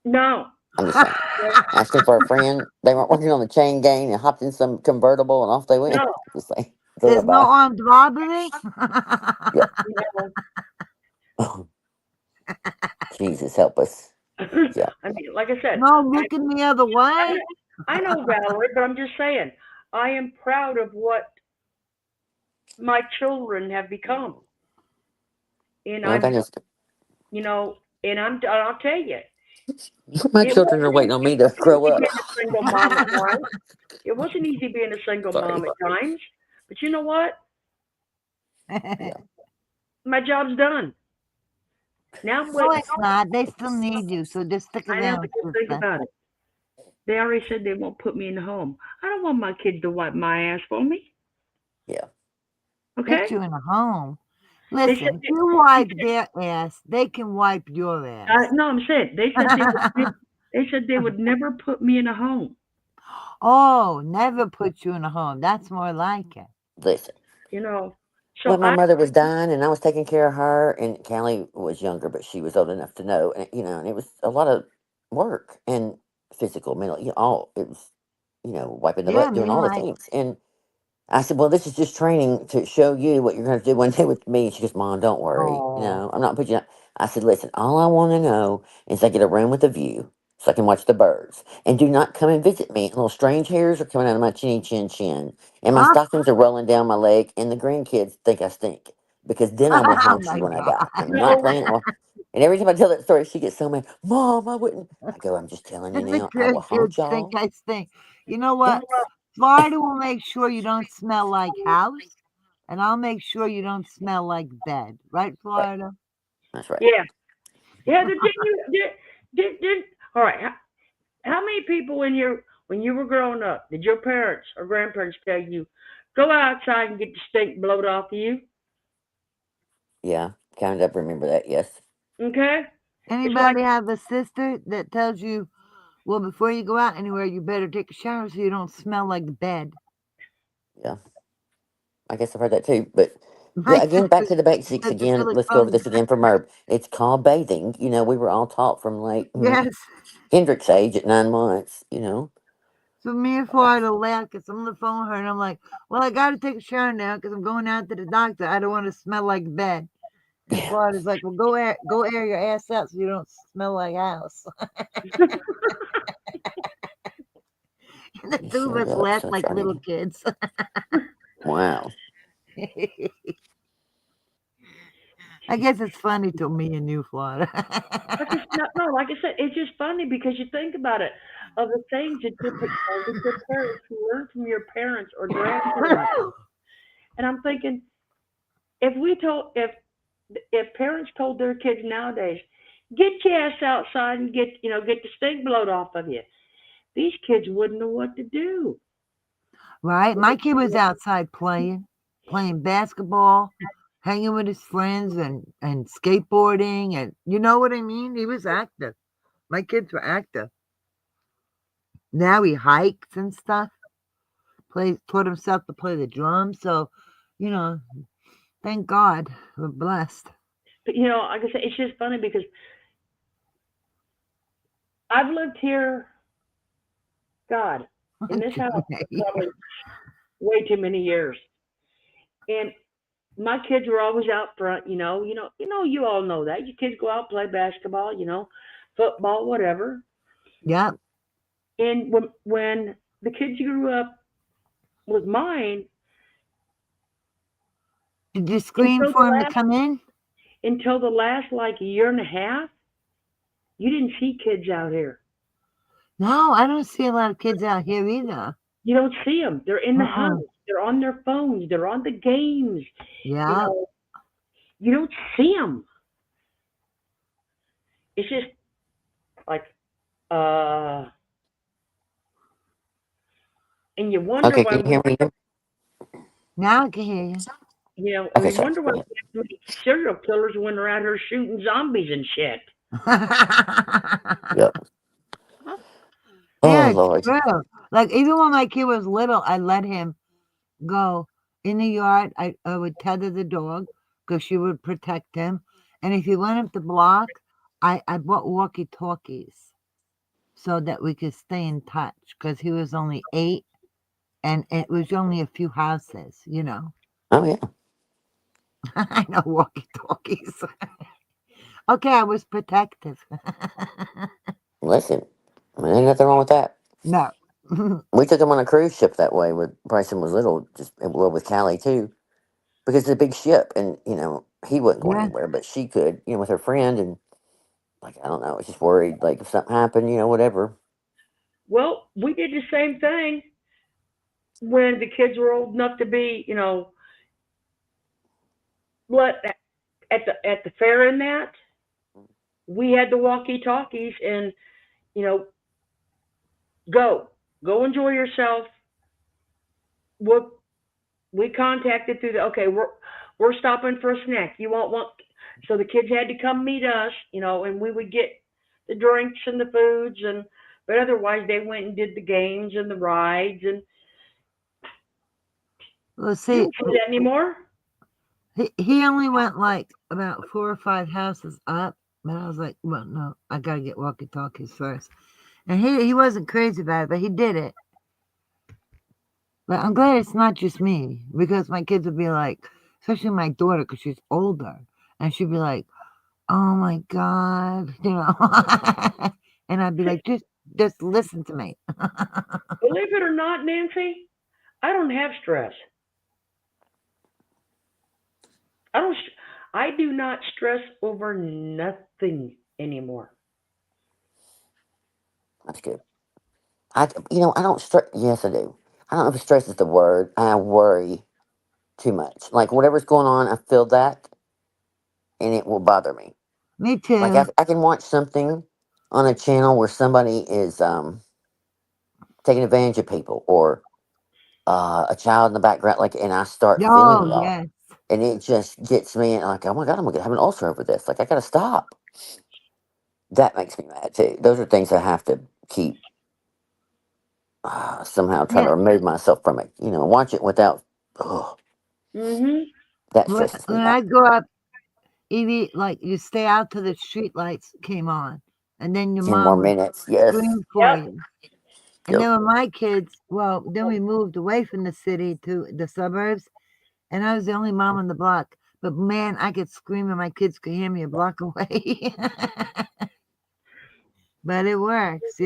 No. I'm just saying. Okay? Asking for a friend. They weren't working on the chain gang and hopped in some convertible and off they went. No. Just like, There's no goodbye. armed robbery. Yeah. No. Jesus help us. Yeah. I mean, like I said, No looking the other I, way. I know Valerie, but I'm just saying, I am proud of what my children have become. And Well, that I'm, is. you know, I'll tell you, My it children are wasn't, waiting on it me to wasn't grow easy up. being a single mom at times. It wasn't easy being a single mom Sorry. at times. But you know what? Yeah. My job's done. Now I'm No, waiting. it's not. They still need you, so just stick I know, around, but just think sister. about it. They already said they won't put me in the home. I don't want my kids to wipe my ass for me. Yeah. Okay? Put you in a home. They said, Listen, if you wipe their ass, they can wipe your ass. no, I'm saying they said they would never put me in a home. Oh, never put you in a home. That's more like it. Listen. You know, so When my mother was dying and I was taking care of her, and Callie was younger, but she was old enough to know, and and it was a lot of work and physical, mental, all it was, wiping the Yeah, butt, doing me all the like. things. And I said, well, this is just training to show you what you're going to do one day with me. And she goes, Mom, don't worry. Oh, I'm not putting you out. I said, listen, all I want to know is I get a room with a view so I can watch the birds. And do not come and visit me. Little strange hairs are coming out of my chinny chin chin. And my huh? stockings are rolling down my leg. And the grandkids think I stink. Because then I will Oh haunt my you when I God. die. I'm not no, playing. And every time I tell that story, she gets so mad. Mom, I wouldn't. I go, I'm just telling you And the now. I will haunt grandkids think y'all. I stink. You know Yeah. what? Florida will make sure you don't smell like house, and I'll make sure you don't smell like bed. Right, Right. Florida? yeah, That's right. yeah. Did all right? How many people when you were growing up did your parents or grandparents tell you go outside and get the stink blowed off of you? Yeah. Kind of remember that. Yes. Okay, it's like Anybody have a sister that tells you, well, before you go out anywhere, you better take a shower so you don't smell like bed? Yeah. I guess I've heard that too. But My yeah, again, back sister to the basics said to again. Let's go over silicone. this again for Merv. It's called bathing. We were all taught from like Yes. Hendrick's age at 9 months. So me and Florida laughed because I'm on the phone with her and I'm like, well, I got to take a shower now because I'm going out to the doctor. I don't want to smell like bed. And Yeah. Florida's like, well, go air your ass out so you don't smell like house. And the You two of showed us up, laughed like little Sunshine. kids. Wow. I guess it's funny to me and you, Florida. like it's not, no, like I said, it's just funny because you think about it of the things that your parents you learn from your parents or grandparents, and I'm thinking if we told if parents told their kids nowadays, get your ass outside and get the stink blowed off of you, these kids wouldn't know what to do. Right? My kid was outside playing basketball, hanging with his friends and skateboarding and you know what I mean? He was active. My kids were active. Now he hikes and stuff. Taught himself to play the drums. So, you know, thank God we're blessed. But like I said, it's just funny because I've lived here, God, in this house for probably way too many years, and my kids were always out front. You all know that your kids go out and play basketball, football, whatever. Yep. And when the kids grew up with mine, Did you scream until the for him to last come in? like year and a half, you didn't see kids out here. No, I don't see a lot of kids out here either. You don't see them. They're in the Uh-uh. house. They're on their phones. They're on the games. You Yeah. know, you don't see them. It's just like, uh, and you wonder Okay, why can you we, hear me? Now I can hear you. Okay, we sorry. wonder why Go ahead. we have so many serial killers when they're out here shooting zombies and shit. Yep. Oh Yeah, it's Lord. true. Like even when my kid was little, I let him go in the yard. I would tether the dog because she would protect him. And if he went up the block, I bought walkie-talkies so that we could stay in touch because he was only 8 and it was only a few houses. Oh yeah. I know walkie-talkies. Okay, I was protective. Listen, there ain't nothing wrong with that. No. We took him on a cruise ship that way when Bryson was little, just well with Callie too, because it's a big ship, and he wasn't going Yeah. anywhere, but she could, with her friend, and like I don't know, I was just worried, like if something happened, whatever. Well, we did the same thing when the kids were old enough to be, let at the fair and that we had the walkie talkies and you know go go enjoy yourself. What we contacted through the okay, we're stopping for a snack. You want one? So the kids had to come meet us, and we would get the drinks and the foods and. But otherwise, they went and did the games and the rides, and Well, you see, don't see that anymore. he only went like about 4 or 5 houses up, but I was like, well, no, I gotta get walkie-talkies first. And he wasn't crazy about it, but he did it. But I'm glad it's not just me because my kids would be like, especially my daughter, because she's older, and she'd be like, "Oh my God," and I'd be like, "Just listen to me." Believe it or not, Nancy, I don't have stress. I don't. I do not stress over nothing anymore. That's good. I don't stress. Yes, I do. I don't know if stress is the word. I worry too much. Like whatever's going on, I feel that, and it will bother me. Me Like too. I can watch something on a channel where somebody is taking advantage of people, or a child in the background, like, and I start feeling Oh it all, yes, and it just gets me, and like, oh my god, I'm gonna have an ulcer over this. Like, I gotta stop. That makes me mad too. Those are things I have to keep, somehow try yeah. to remove myself from it. Watch it without. Oh, Mhm. that When stresses me when out. I grew up, Evie, like you stay out till the street lights came on, and then your 10 more mom would minutes. Yes. scream for Yep. you. And Yep. then when my kids, well, then we moved away from the city to the suburbs, and I was the only mom on the block. But man, I could scream and my kids could hear me a block away. But it works.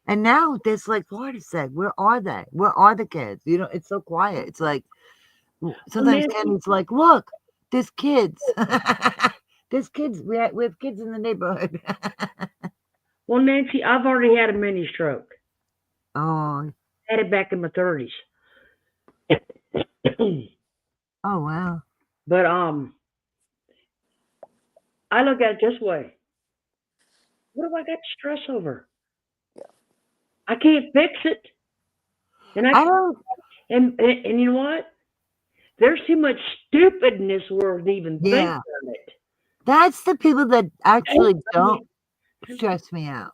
And now there's like Florida said, where are they? Where are the kids? It's so quiet. It's like Well, sometimes Nancy. Kenny's like, look, there's kids. There's kids. We have kids in the neighborhood. Well, Nancy, I've already had a mini stroke. Oh, Had it back in my 30s. oh wow. But I look at it this way. What do I got to stress over? I can't fix it, and I don't. and you know what? There's too much stupid in this world to even think Yeah, on it. that's the people that Oh, actually don't stress me out.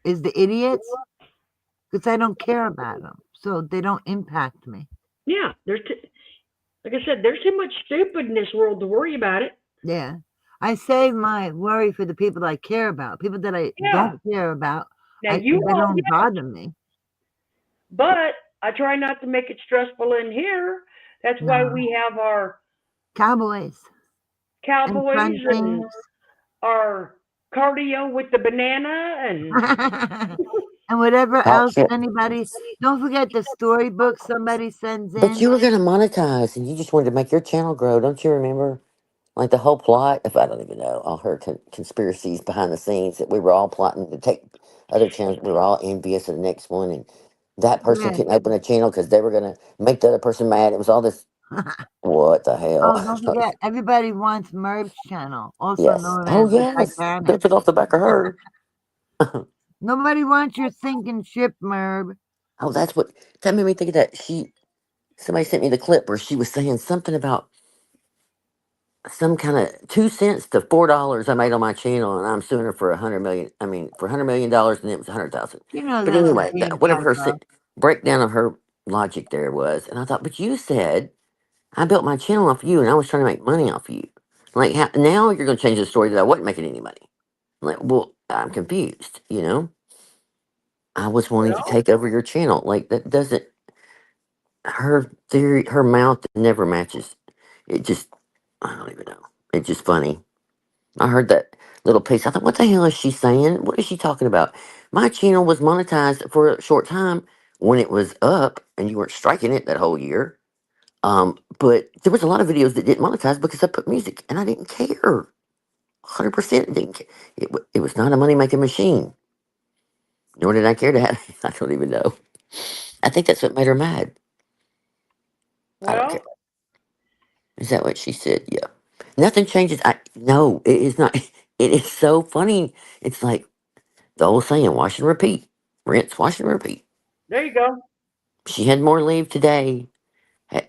Is the idiots because I don't care about them, so they don't impact me. yeah, like I said, there's too much stupid in this world to worry about it. Yeah, I save my worry for the people I care about. People that I Yeah. don't care about, Now you they all, don't yeah, bother me. but I try not to make it stressful in here. That's why No, we have our cowboys and cowboys fun and things. our cardio with the banana and And whatever Talk else shit. anybody. Don't forget the storybook somebody sends But in. you were gonna monetize, and you just wanted to make your channel grow. Don't you remember? Like the whole plot. If I don't even know, all her conspiracies behind the scenes that we were all plotting to take other channels. We were all envious of the next one, and That person Yeah. couldn't open a channel because they were gonna make the other person mad. It was all this. What the Oh, hell? don't forget, everybody wants Merv's channel, also Yes. known Oh as the yes. Titanic. Ripped it off the back of her. Nobody wants your sinking ship, Merv. Oh, that's what. That made me think of that. Somebody sent me the clip where she was saying something about some kind of 2 cents to $4 I made on my channel, and I'm suing her for 100 million. I mean, for $100 million, and it was 100,000. You know But that's a anyway, damn whatever typo. breakdown of her logic there was, and I thought, but you said I built my channel off you, and I was trying to make money off you. Like now you're going to change the story that I wasn't making any money. Like, well, I'm confused. I was wanting to Well, take over your channel. Like that doesn't. Her theory, her mouth never matches. It just, I don't even know. It's just funny. I heard that little piece. I thought, what the hell is she saying? What is she talking about? My channel was monetized for a short time when it was up, and you weren't striking it that whole year. But there was a lot of videos that didn't monetize because I put music, and I didn't care. 100% didn't care. It was not a money making machine. Nor did I care to have. I don't even know. I think that's what made her mad. I don't care. well, Is that what she said? Yeah. Nothing changes. I no, it is not. It is so funny. It's like the old saying: wash and repeat, rinse, wash and repeat. there you go. She had more leave today.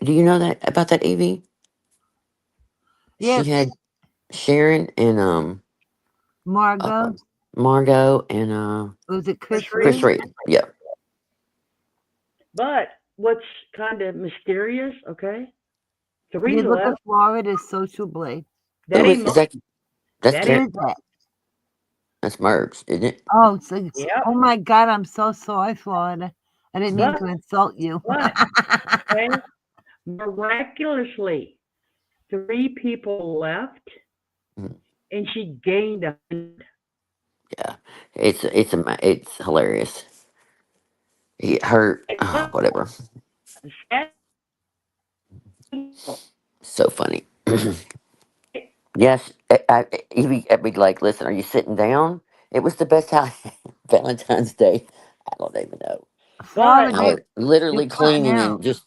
Do you know that about that, Evie? She Yes, had Sharon and Margot. Margot and Was it Chris Chris Reed. Chris Reed? Reed. Yeah. But what's kind of mysterious, okay? Three Yeah, look at left. Florida's social blade. That Who ain't is mine. that? That's That What ain't Karen. is that? That's Merv's, isn't it? Oh, so, Yep. oh my God, I'm so sorry, Florida. I didn't mean But to insult you. but okay, miraculously, three people left, Mhm. and she gained 100. Yeah. It's hilarious. Her whatever. Sad. So funny. Yes, I'd be like, listen, are you sitting down? It was the best Valentine's Day. I don't even know. But I Florida, was you're literally cutting cleaning out. and just,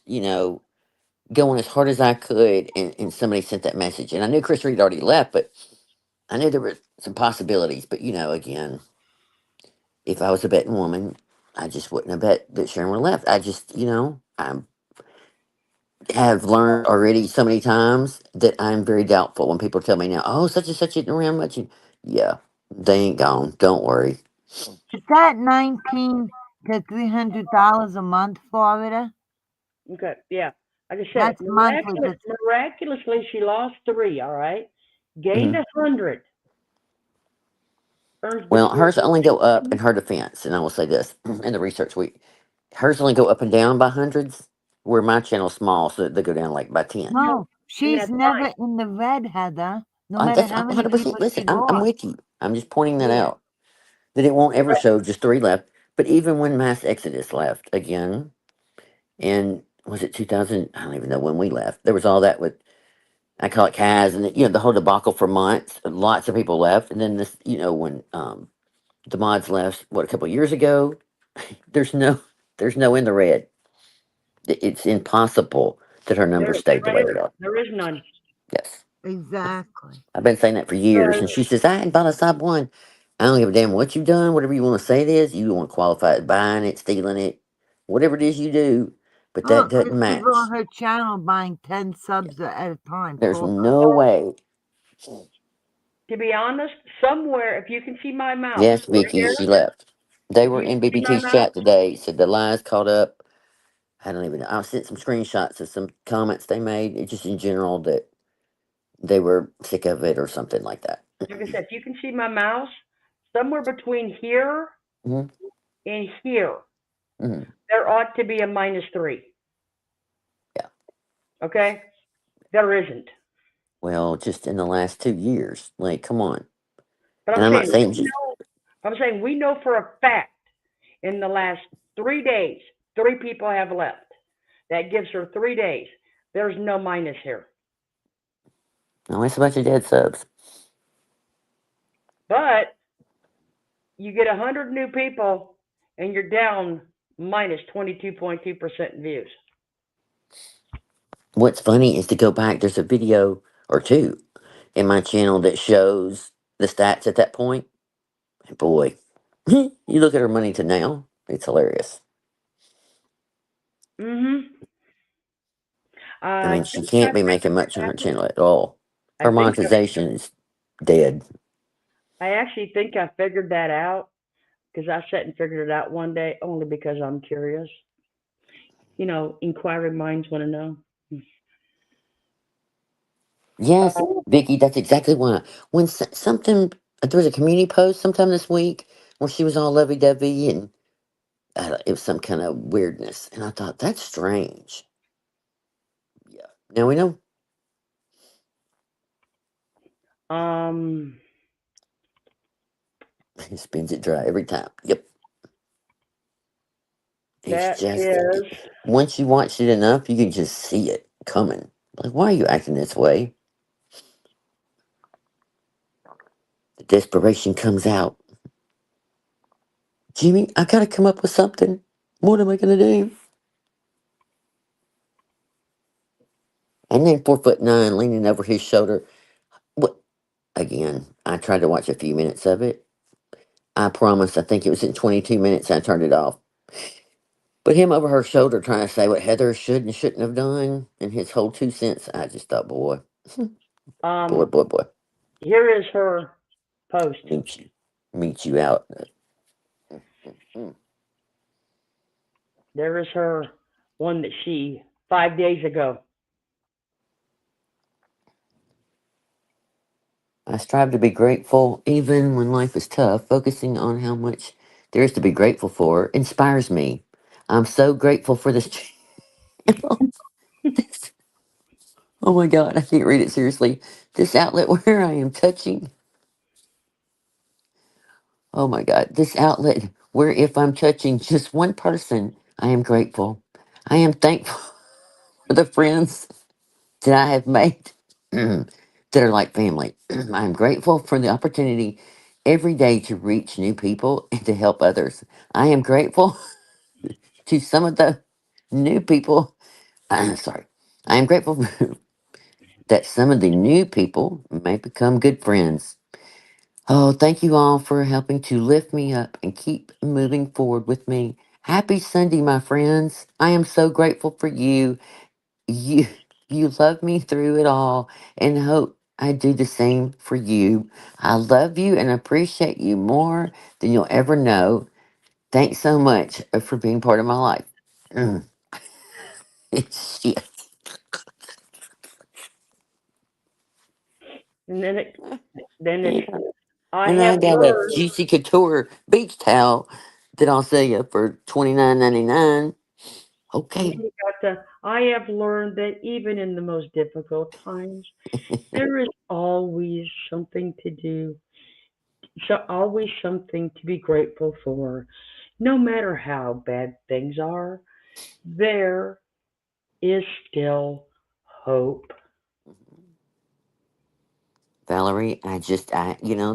going as hard as I could. And somebody sent that message. And I knew Chris Reed already left, but I knew there were some possibilities. But, again, if I was a betting woman, I just wouldn't have bet that Sharon would have left. I just, I have learned already so many times that I'm very doubtful when people tell me now, oh, such and such isn't around much. And yeah, they ain't gone. Don't worry. Is that 19 to $300 a month, Florida? okay, yeah. Like I said, That's monthly. That's miraculously, she lost three. All right, gained Hmm. 100. Earns Well, between. hers only go up in her defense. And I will say this in the research hers only go up and down by hundreds, where my channel's small, so they go down like by 10. no, And she's that's never fine. in the red, Heather. No matter That's how I'm many 100%. people Listen, she I'm lost. with you. I'm just pointing that Yeah. out. That it won't ever But show just three left. But even when mass exodus left again, and was it 2000? I don't even know when we left. There was all that with, I call it Kaz, and the whole debacle for months. Lots of people left, and then this, when the mods left, what, a couple of years ago. There's no, there's no in the red. It's impossible that her numbers stayed the way they are. there is none. Yes, Exactly. I've been saying that for years, Because and she says I ain't bought a sub one. I don't give a damn what you've done, whatever you want to say it is. You want to qualify it, buying it, stealing it, whatever it is you do, but that Oh, doesn't there's people match. on her channel buying 10 subs at a time. There's Full. no way. to be honest, somewhere, if you can see my mouse Yes, right Vicky, here, she left. They if were you in can see my BBT's mouse, chat today. Said the lies caught up. I don't even know. I sent some screenshots of some comments they made. Just in general that they were sick of it or something like that. like I said, if you can see my mouse, somewhere between here Hmm. and here, Hmm. there ought to be a -3. Yeah. Okay? There isn't. Well, just in the last 2 years, like, come on. But And I'm I'm not saying saying just. we know for a fact in the last 3 days, three people have left. That gives her 3 days. There's no minus here. No, it's a bunch of dead subs. But you get 100 new people and you're down Mine is 22.2% views. What's funny is to go back. There's a video or two in my channel that shows the stats at that point. And boy, you look at her money to now, it's hilarious. Mhm. I I mean, she think I can't be making figured much on it her out. channel at all. I Her think monetization is dead. I actually think I figured that out because I sat and figured it out one day only because I'm curious. Inquiring minds want to know. Yes, Uh, Vicky, that's exactly why. When something, there was a community post sometime this week where she was all lovey dovey and it was some kind of weirdness. And I thought, that's strange. Yeah. Now we know. um, He spins it dry every time. Yep. It's that just, is, once you watch it enough, you can just see it coming. Like, why are you acting this way? The desperation comes out. Jimmy, I gotta come up with something. What am I gonna do? And then 4'9", leaning over his shoulder. What? Again, I tried to watch a few minutes of it. I promise, I think it was in 22 minutes I turned it off. But him over her shoulder trying to say what Heather should and shouldn't have done, and his whole 2 cents, I just thought, boy, boy, um, boy, boy, here is her post. meet you, meet you out. Mm. There is her one that she 5 days ago. I strive to be grateful even when life is tough. Focusing on how much there is to be grateful for inspires me. I'm so grateful for this channel. Oh my God, I can't read it seriously. This outlet where I am touching. Oh my God, this outlet where if I'm touching just one person, I am grateful. I am thankful for the friends that I have made that are like family. I am grateful for the opportunity every day to reach new people and to help others. I am grateful to some of the new people. Sorry. I am grateful that some of the new people may become good friends. Oh, thank you all for helping to lift me up and keep moving forward with me. Happy Sunday, my friends. I am so grateful for you. You you love me through it all and hope I do the same for you. I love you and appreciate you more than you'll ever know. Thanks so much for being part of my life. Mm, shit. And then it's, I And have I got a learned, Juicy Couture beach towel that I'll sell you for $29.99. and Okay. then you got I have learned that even in the most difficult times, there is always something to do, so always something to be grateful for. No matter how bad things are, there is still hope. Valerie,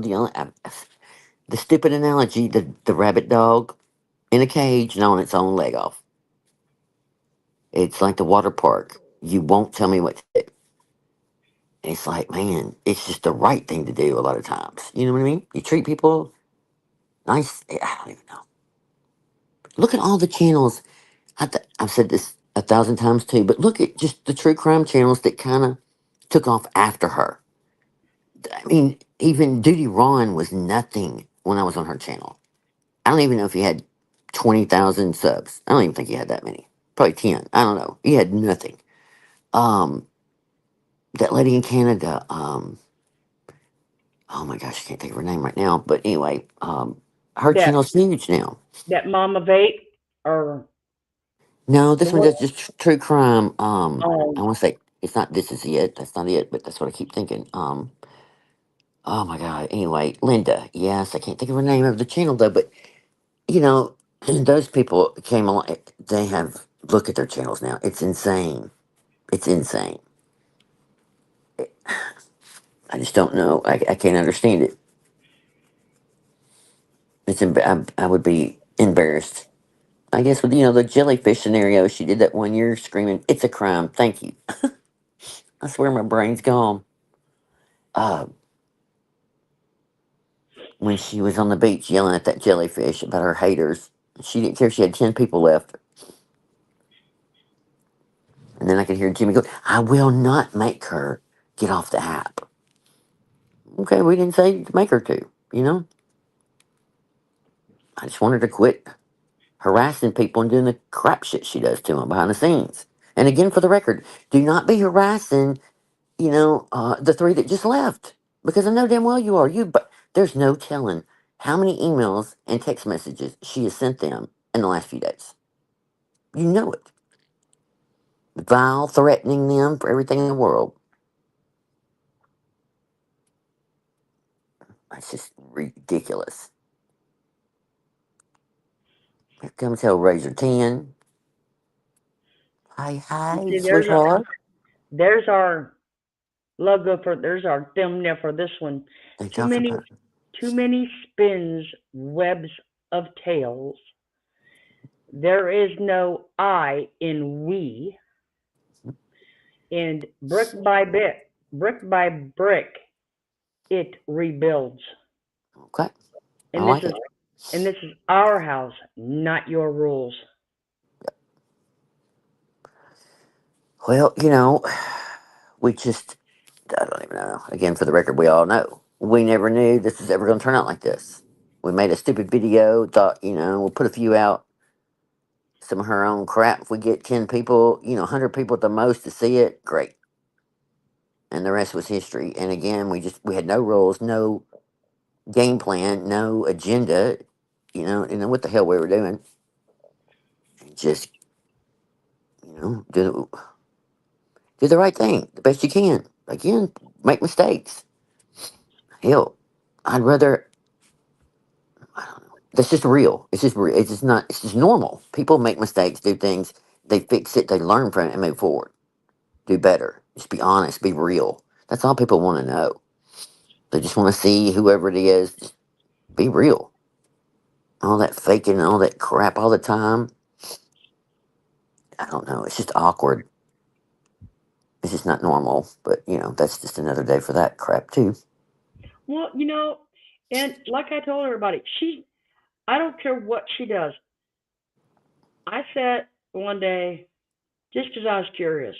the only the stupid analogy, the rabbit dog in a cage gnawing its own leg off. It's like the water park. You won't tell me what to do. It's like, man, it's just the right thing to do a lot of times. You know what I mean? You treat people nice. I don't even know. Look at all the channels. I've said this 1,000 times too, but look at just the true crime channels that kind of took off after her. I mean, even Duty Ron was nothing when I was on her channel. I don't even know if he had 20,000 subs. I don't even think he had that many. Probably 10. I don't know. He had nothing. Um, that lady in Canada, oh my gosh, I can't think of her name right now. But anyway, her That channel's huge now. that mom of eight, or No, the this one one, does just true crime. I um, want to say it's not. This is it. That's not it. But that's what I keep thinking. Oh my god. Anyway, Linda. Yes, I can't think of her name of the channel though. But you know, those people came along. They have look at their channels now. It's insane. It's insane. I just don't know. I can't understand it. I would be embarrassed. I guess with the jellyfish scenario, she did that one year screaming, "It's a crime." Thank you. I swear my brain's gone. Uh, when she was on the beach yelling at that jellyfish about her haters, she didn't care. She had 10 people left, and then I could hear Jimmy go, "I will not make her get off the app." Okay, we didn't say to make her to. I just wanted to quit harassing people and doing the crap shit she does to them behind the scenes. And again, for the record, do not be harassing, the three that just left, because I know damn well you are. But there's no telling how many emails and text messages she has sent them in the last few days. You know it. Vile, threatening them for everything in the world. It's just ridiculous. Here comes Hellraiser 10. Hi, You hi, see, sweetheart. there's our logo there's our thumbnail for this one. They Too talk many, about too many spins, webs of tails. There is no I in we, and brick by brick, it rebuilds. Okay, I And this like is it. and this is our house, not your rules. Well, we just, I don't even know. Again, for the record, we all know. We never knew this was ever going to turn out like this. We made a stupid video, thought, we'll put a few out, some of her own crap. If we get 10 people, 100 people at the most to see it, great. And the rest was history. And again, we had no rules, no game plan, no agenda, what the hell we were doing. Just, do the right thing the best you can. Again, make mistakes. Hell, I'd rather. I don't know. That's just real. It's just it's just not. It's just normal. People make mistakes, do things. They fix it. They learn from it and move forward. Do better. Just be honest. Be real. That's all people want to know. They just want to see whoever it is. Just be real. All that faking and all that crap all the time. I don't know. It's just awkward. It's just not normal. But that's just another day for that crap too. Well, and like I told everybody, I don't care what she does. I sat one day just because I was curious.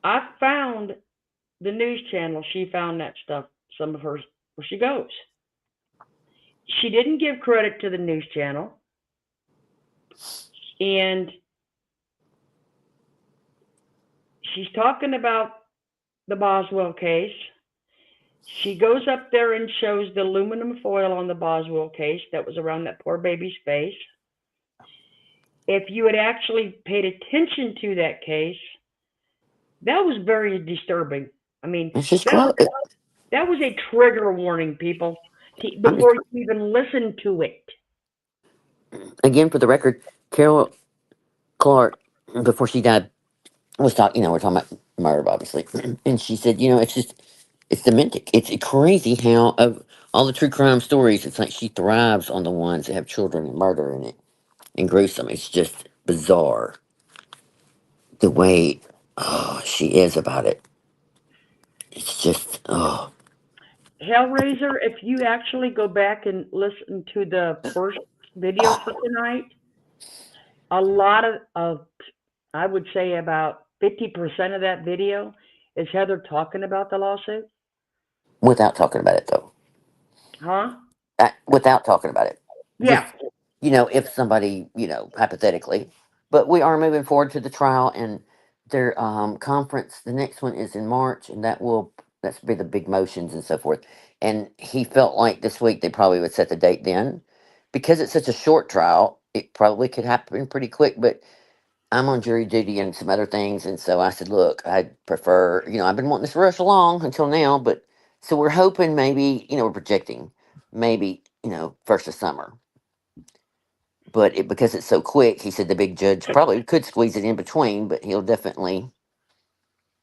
I found the news channel. She found that stuff, some of hers, where she goes. She didn't give credit to the news channel, and she's talking about the Boswell case. She goes up there and shows the aluminum foil on the Boswell case that was around that poor baby's face. If you had actually paid attention to that case, that was very disturbing. I mean, It's just that gross. was that was a trigger warning, people, I'm just before you even listen to it. again for the record. Carol Clark, before she died, was talking. We're talking about Merv, obviously, and she said, it's dementic. It's crazy how of all the true crime stories, it's like she thrives on the ones that have children and murder in it and gruesome. It's just bizarre the way she is about it. It's just Hellraiser, if you actually go back and listen to the first video for tonight, a lot of I would say about 50% of that video is Heather talking about the lawsuit. without talking about it though. Huh? Without talking about it, Yeah. just if somebody hypothetically, but we are moving forward to the trial and their conference. The next one is in March, and that's be the big motions and so forth. And he felt like this week they probably would set the date then, because it's such a short trial. It probably could happen pretty quick, but I'm on jury duty and some other things, and so I said, look, I'd prefer, I've been wanting this to rush along until now, but so we're hoping maybe, we're projecting maybe, first of summer. But because it's so quick, he said the big judge probably could squeeze it in between, but he'll definitely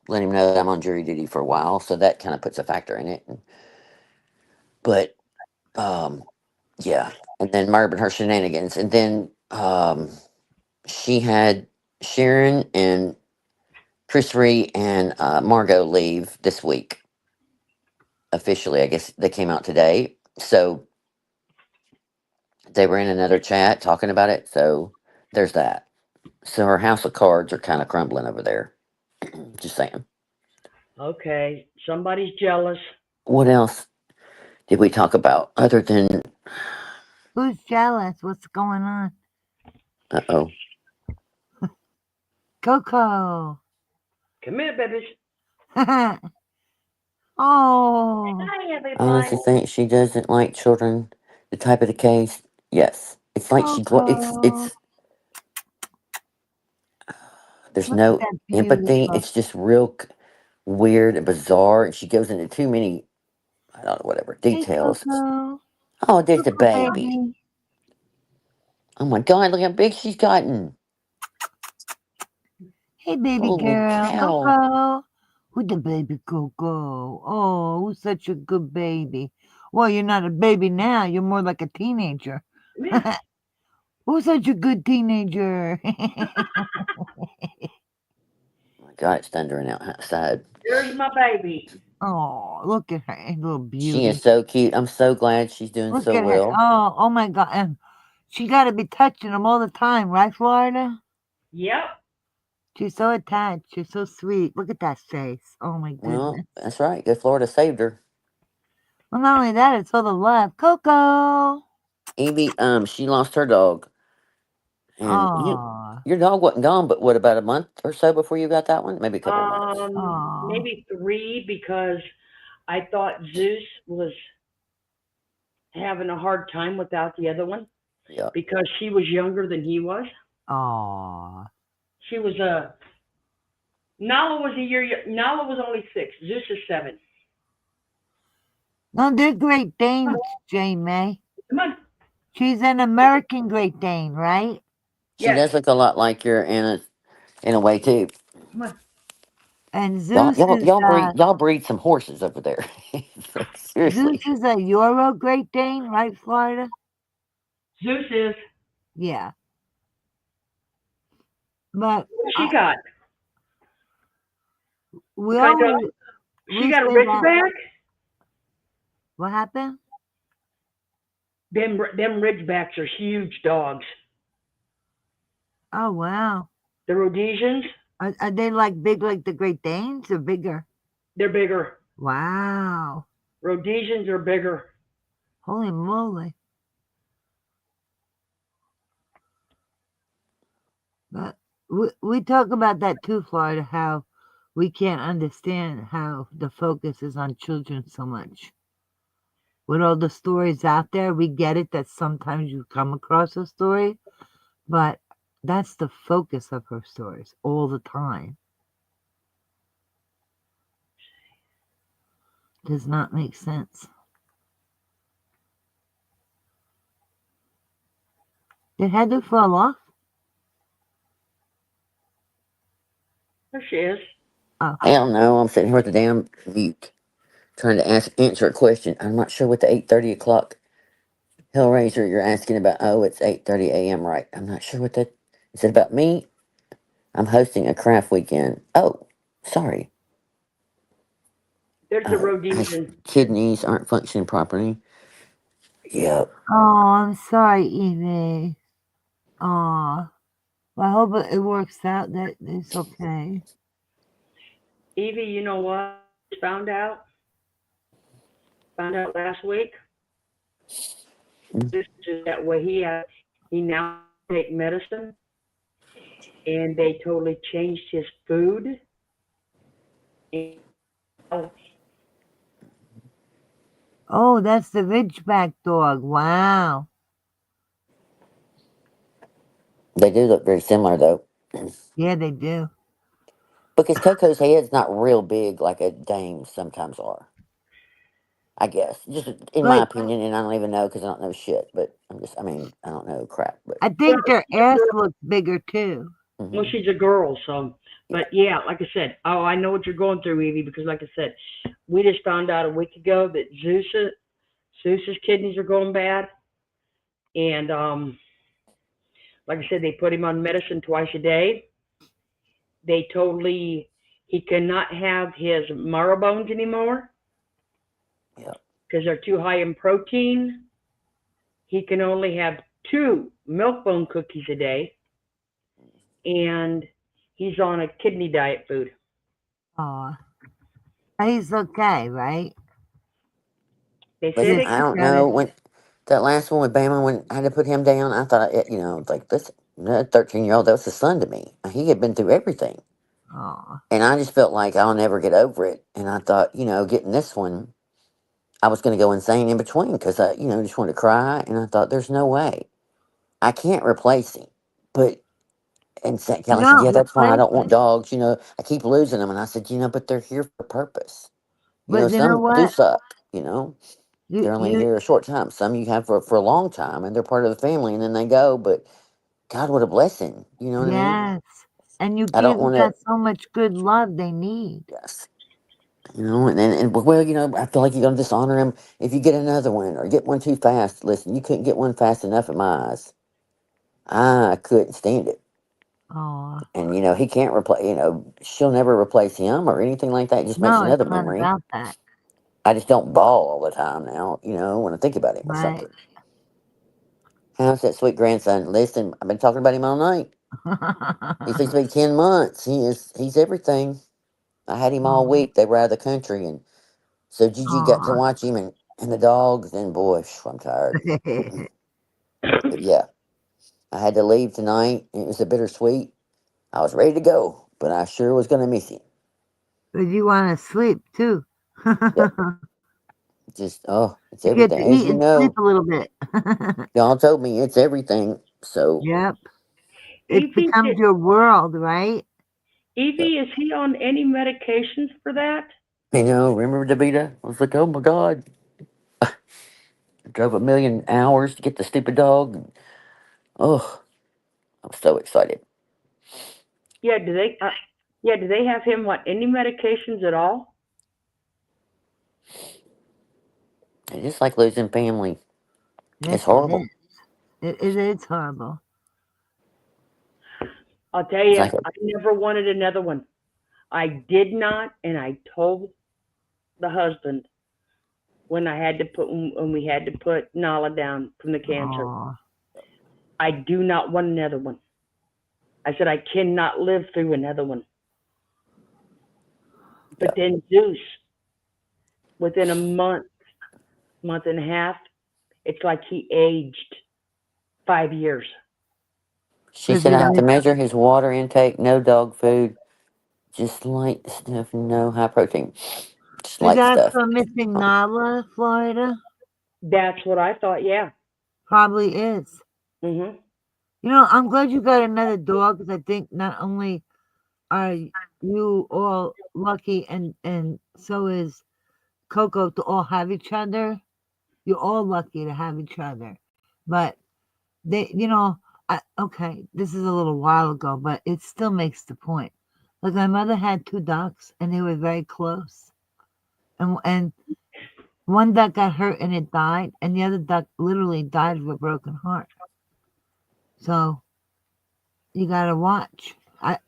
let him know that I'm on jury duty for a while, so that kind of puts a factor in it. But yeah, and then Merv and her shenanigans, and then she had Sharon and Chrissy and Margot leave this week. Officially, I guess they came out today. So they were in another chat talking about it. So there's that. So her house of cards are kind of crumbling over there. Just saying. Okay, somebody's jealous. What else did we talk about other than? Who's jealous? What's going on? Oh, Coco. Come here, babies. Oh, Hi, I everybody. honestly think she doesn't like children. The type of the case, yes. It's like Coco. there's Look at no that empathy. beautiful. It's just real weird and bizarre, and she goes into too many, I don't know, whatever Hey, details. Coco. Oh, there's the Coco, baby. baby. Oh my God, look how big she's gotten. Hey, baby Holy girl. cow. Coco. Who's the baby, Coco? Oh, who's such a good baby? Well, you're not a baby now. You're more like a teenager. Come here. Who's such a good teenager? Oh my God, it's thundering outside. There's my baby. Oh, look at her, little She is beauty. so cute. I'm so glad she's doing Look so at her. well. Oh my God. And she got to be touching him all the time, right, Florida? Yep. She's so attached. She's so sweet. Look at that face. Oh my Well, goodness. that's right. Good Florida saved her. Well, not only that, it's all the love. Coco. Evie, she lost her dog. And Oh, your dog wasn't gone, but what, about a month or so before you got that one? Maybe a couple of months. oh. Maybe 3 because I thought Zeus was having a hard time without the other one Yeah. because she was younger than he was. Oh. She was Nala was a year. Nala was only 6. Zeus is 7. No, they're Great Come Danes, on, Jane May. come on. She's an American Great Dane, right? She Yes, does look a lot like your Anna in a way too. come on. And Y'all, Zeus y'all, is y'all breed y'all breed some horses over there. Seriously. A Euro Great Dane, right, Florida? Zeus is. Yeah. But What she got? we What kind of dog? always She we got a say that. Ridgeback. What happened? Them Ridgebacks are huge dogs. Oh wow. The Rhodesians, Are they like big like the Great Danes or bigger? they're bigger. Wow. Rhodesians are bigger. Holy moly. But we talk about that too, Florida, how we can't understand how the focus is on children so much. With all the stories out there, we get it that sometimes you come across a story, but that's the focus of her stories all the time. Does not make sense. Did Heather fall off? There she is. Oh, Hell no, I'm sitting here with the damn mute trying to answer a question. I'm not sure what the 8:30 o'clock Hellraiser you're asking about. Oh, it's 8:30 a.m. right. I'm not sure what that is. It about me? I'm hosting a craft weekend. Oh, sorry. There's the Rhodesian. Kidneys aren't functioning properly. Yep. I'm sorry, Evie. Oh, well, I hope it works out. That it's okay. Evie, you know what? Found out. Found out last week. This is that way he now take medicine, and they totally changed his food. And Oh, that's the Ridgeback dog. Wow. They do look very similar though. Yeah, they do. Because Coco's head's not real big like a dame's sometimes are. I guess. Just in my But opinion, and I don't even know because I don't know shit, but I mean, I don't know crap, but. I well, think their ass looks bigger too. well, Hmm. she's a girl, so. Yeah. But yeah, like I said, oh, I know what you're going through, Evie, because like I said, we just found out a week ago that Zeus's kidneys are going bad, and Like I said, they put him on medicine twice a day. They he cannot have his marrow bones anymore Yeah. because they're too high in protein. He can only have 2 milk bone cookies a day, and he's on a kidney diet food. Oh, he's okay, right? They say Listen, they I Just don't got know it. when that last one with Bama when I had to put him down. I thought, like this, that 13-year old, that was his son to me. He had been through everything, Oh, and I just felt like I'll never get over it. And I thought, getting this one, I was going to go insane in between because I, just wanted to cry. And I thought, there's no way I can't replace him. But and Callie said, no, yeah, that's why I replace don't want it. dogs. I keep losing them, and I said, but they're here for a purpose. But you know Some do what? suck. You know. You They're only you here a short time. Some you have for a long time, and they're part of the family, and then they go. But God, what a blessing! You know what I mean? yes, and you I don't give want to. them so much good love they need. Yes, and then well, I feel like you're gonna dishonor him if you get another one or get one too fast. Listen, you couldn't get one fast enough in my eyes. I couldn't stand it, Oh, and he can't replace. She'll never replace him or anything like that. It just makes no, it's another not memory. about that, I just don't bawl all the time now. When I think about him or right? something. How's that sweet grandson? Listen, I've been talking about him all night. He's supposed to be 10 months. He's everything. I had him all Oh, week. They were out of the country, and so Gigi got to oh. watch him and the dogs. And boy, I'm tired. But yeah, I had to leave tonight. It was a bittersweet. I was ready to go, but I sure was gonna miss him. But you want to sleep too. Yep. Just it's You get everything. to As eat you and sleep know, a little bit. y'all told me it's everything. So Yep. It Evie, becomes your world, right? Evie, is he on any medications for that? remember Davita? I was like, oh my God, I drove 1,000,000 hours to get the stupid dog. Oh, I'm so excited. Yeah, do they? Yeah, do they have him on any medications at all? It's just like losing family. Yes, It's it horrible. is. It is horrible. I'll tell It's you, like I never wanted another one. I did not, and I told the husband when we had to put Nala down from the cancer. Oh, I do not want another one. I said I cannot live through another one. But yeah. then Zeus, within a month and a half, it's like he aged 5 years. She because said he I have to was. measure his water intake, no dog food, just light stuff, no high protein, just Is light that stuff. from missing Nala, Florida? That's what I thought. Yeah. Probably is. Mhm. I'm glad you got another dog because I think not only are you all lucky, and so is Coco to all have each other. You're all lucky to have each other. But okay, this is a little while ago, but it still makes the point. Like my mother had 2 ducks, and they were very close, and one duck got hurt and it died, and the other duck literally died of a broken heart. So you gotta watch. I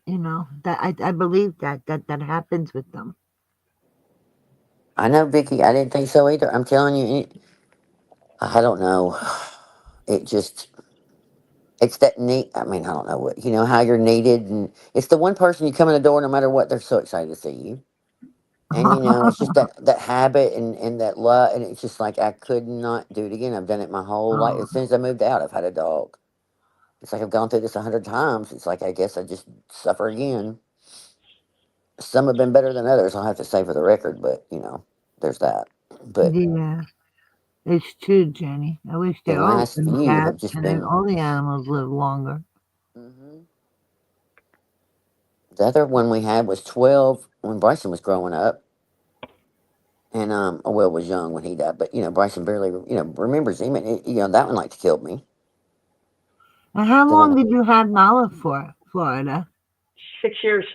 believe that happens with them. I know, Vicky. I didn't think so either. I'm telling you, I don't know. It just, it's that neat. I mean, I don't know what how you're needed, and it's the one person you come in the door, no matter what, they're so excited to see you. And it's just that habit and that love, and it's just like I could not do it again. I've done it my whole life. Oh, As soon as I moved out, I've had a dog. It's like I've gone through this 100 times. It's like I guess I just suffer again. Some have been better than others. I'll have to say for the record, but there's that. But yeah, it's true, Jenny. I wish the they all last been few have cats, just and then been. all the animals live longer. The other one we had was 12 when Bryson was growing up, and Will was young when he died. But Bryson barely remembers him, and that one like killed me. And how Then long did you have Nala for, Florida? 6 years.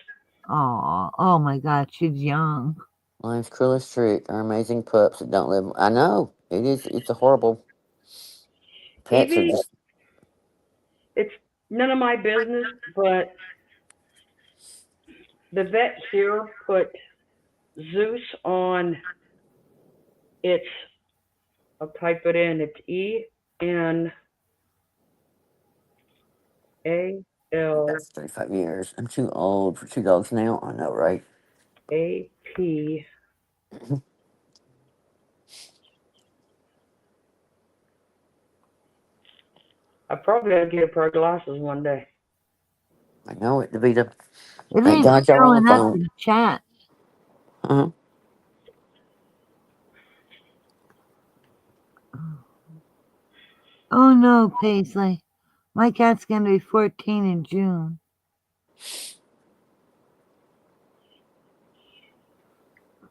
Oh my God, she's young. life's cruelest trick are amazing pups that don't live. I know it is. It's a horrible. Pets are Evie, just it's none of my business, but the vet here put Zeus on its, I'll type it in, it's That's 35 years. I'm too old for two dogs now. I know, right? ENALAP. I probably gotta get a pair of glasses one day. I know it, Davita. It Thank ain't God y'all on the showing up phone. in chat. Uh-huh. Oh no, Paisley. My cat's gonna be 14 in June.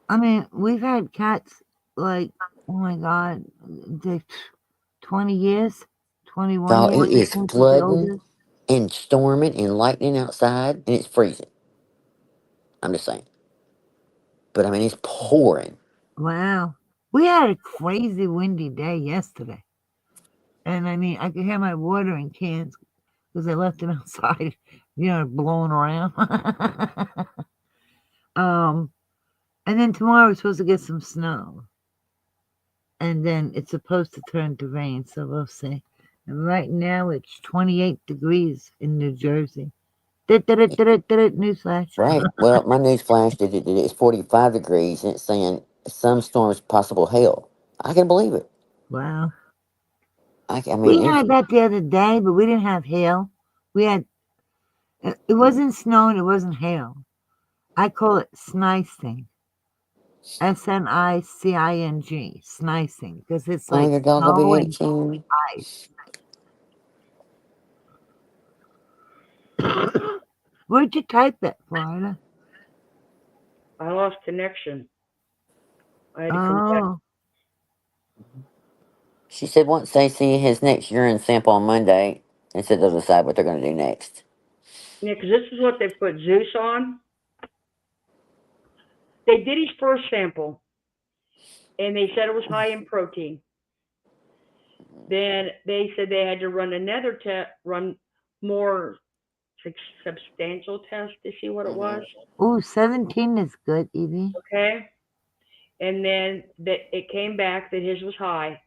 I mean, we've had cats like, oh my God, they 20 years, 21 Y'all, years, it I is think was the flooding oldest. and storming and lightning outside, and it's freezing. I'm just saying. But I mean, it's pouring. Wow. We had a crazy windy day yesterday. And I mean, I could hear my watering cans because I left them outside, blowing around. um, and then tomorrow we're supposed to get some snow. And then it's supposed to turn to rain, so we'll see. And right now it's 28 degrees in New Jersey. Newsflash. Right. Well, my news flashed it's 45 degrees, and it's saying some storms possible hail. I can believe it. Wow. I We mean, had that the other day, but we didn't have hail. We had, it wasn't snowing, it wasn't hail. I call it snicing. SNICING. Snicing. Because it's oh, like your dog will be snow and 18. ice. Where'd you type that, Florida? I lost connection. I had to come back. Oh. She said once they see his next urine sample on Monday, and said they'll decide what they're going to do next. Yeah, 'cause this is what they put Zeus on. They did his first sample, and they said it was high in protein. Then they said they had to run another test, run more substantial test to see what it Hmm. was. Ooh, 17 is good, Evie. Okay, and then it came back that his was high,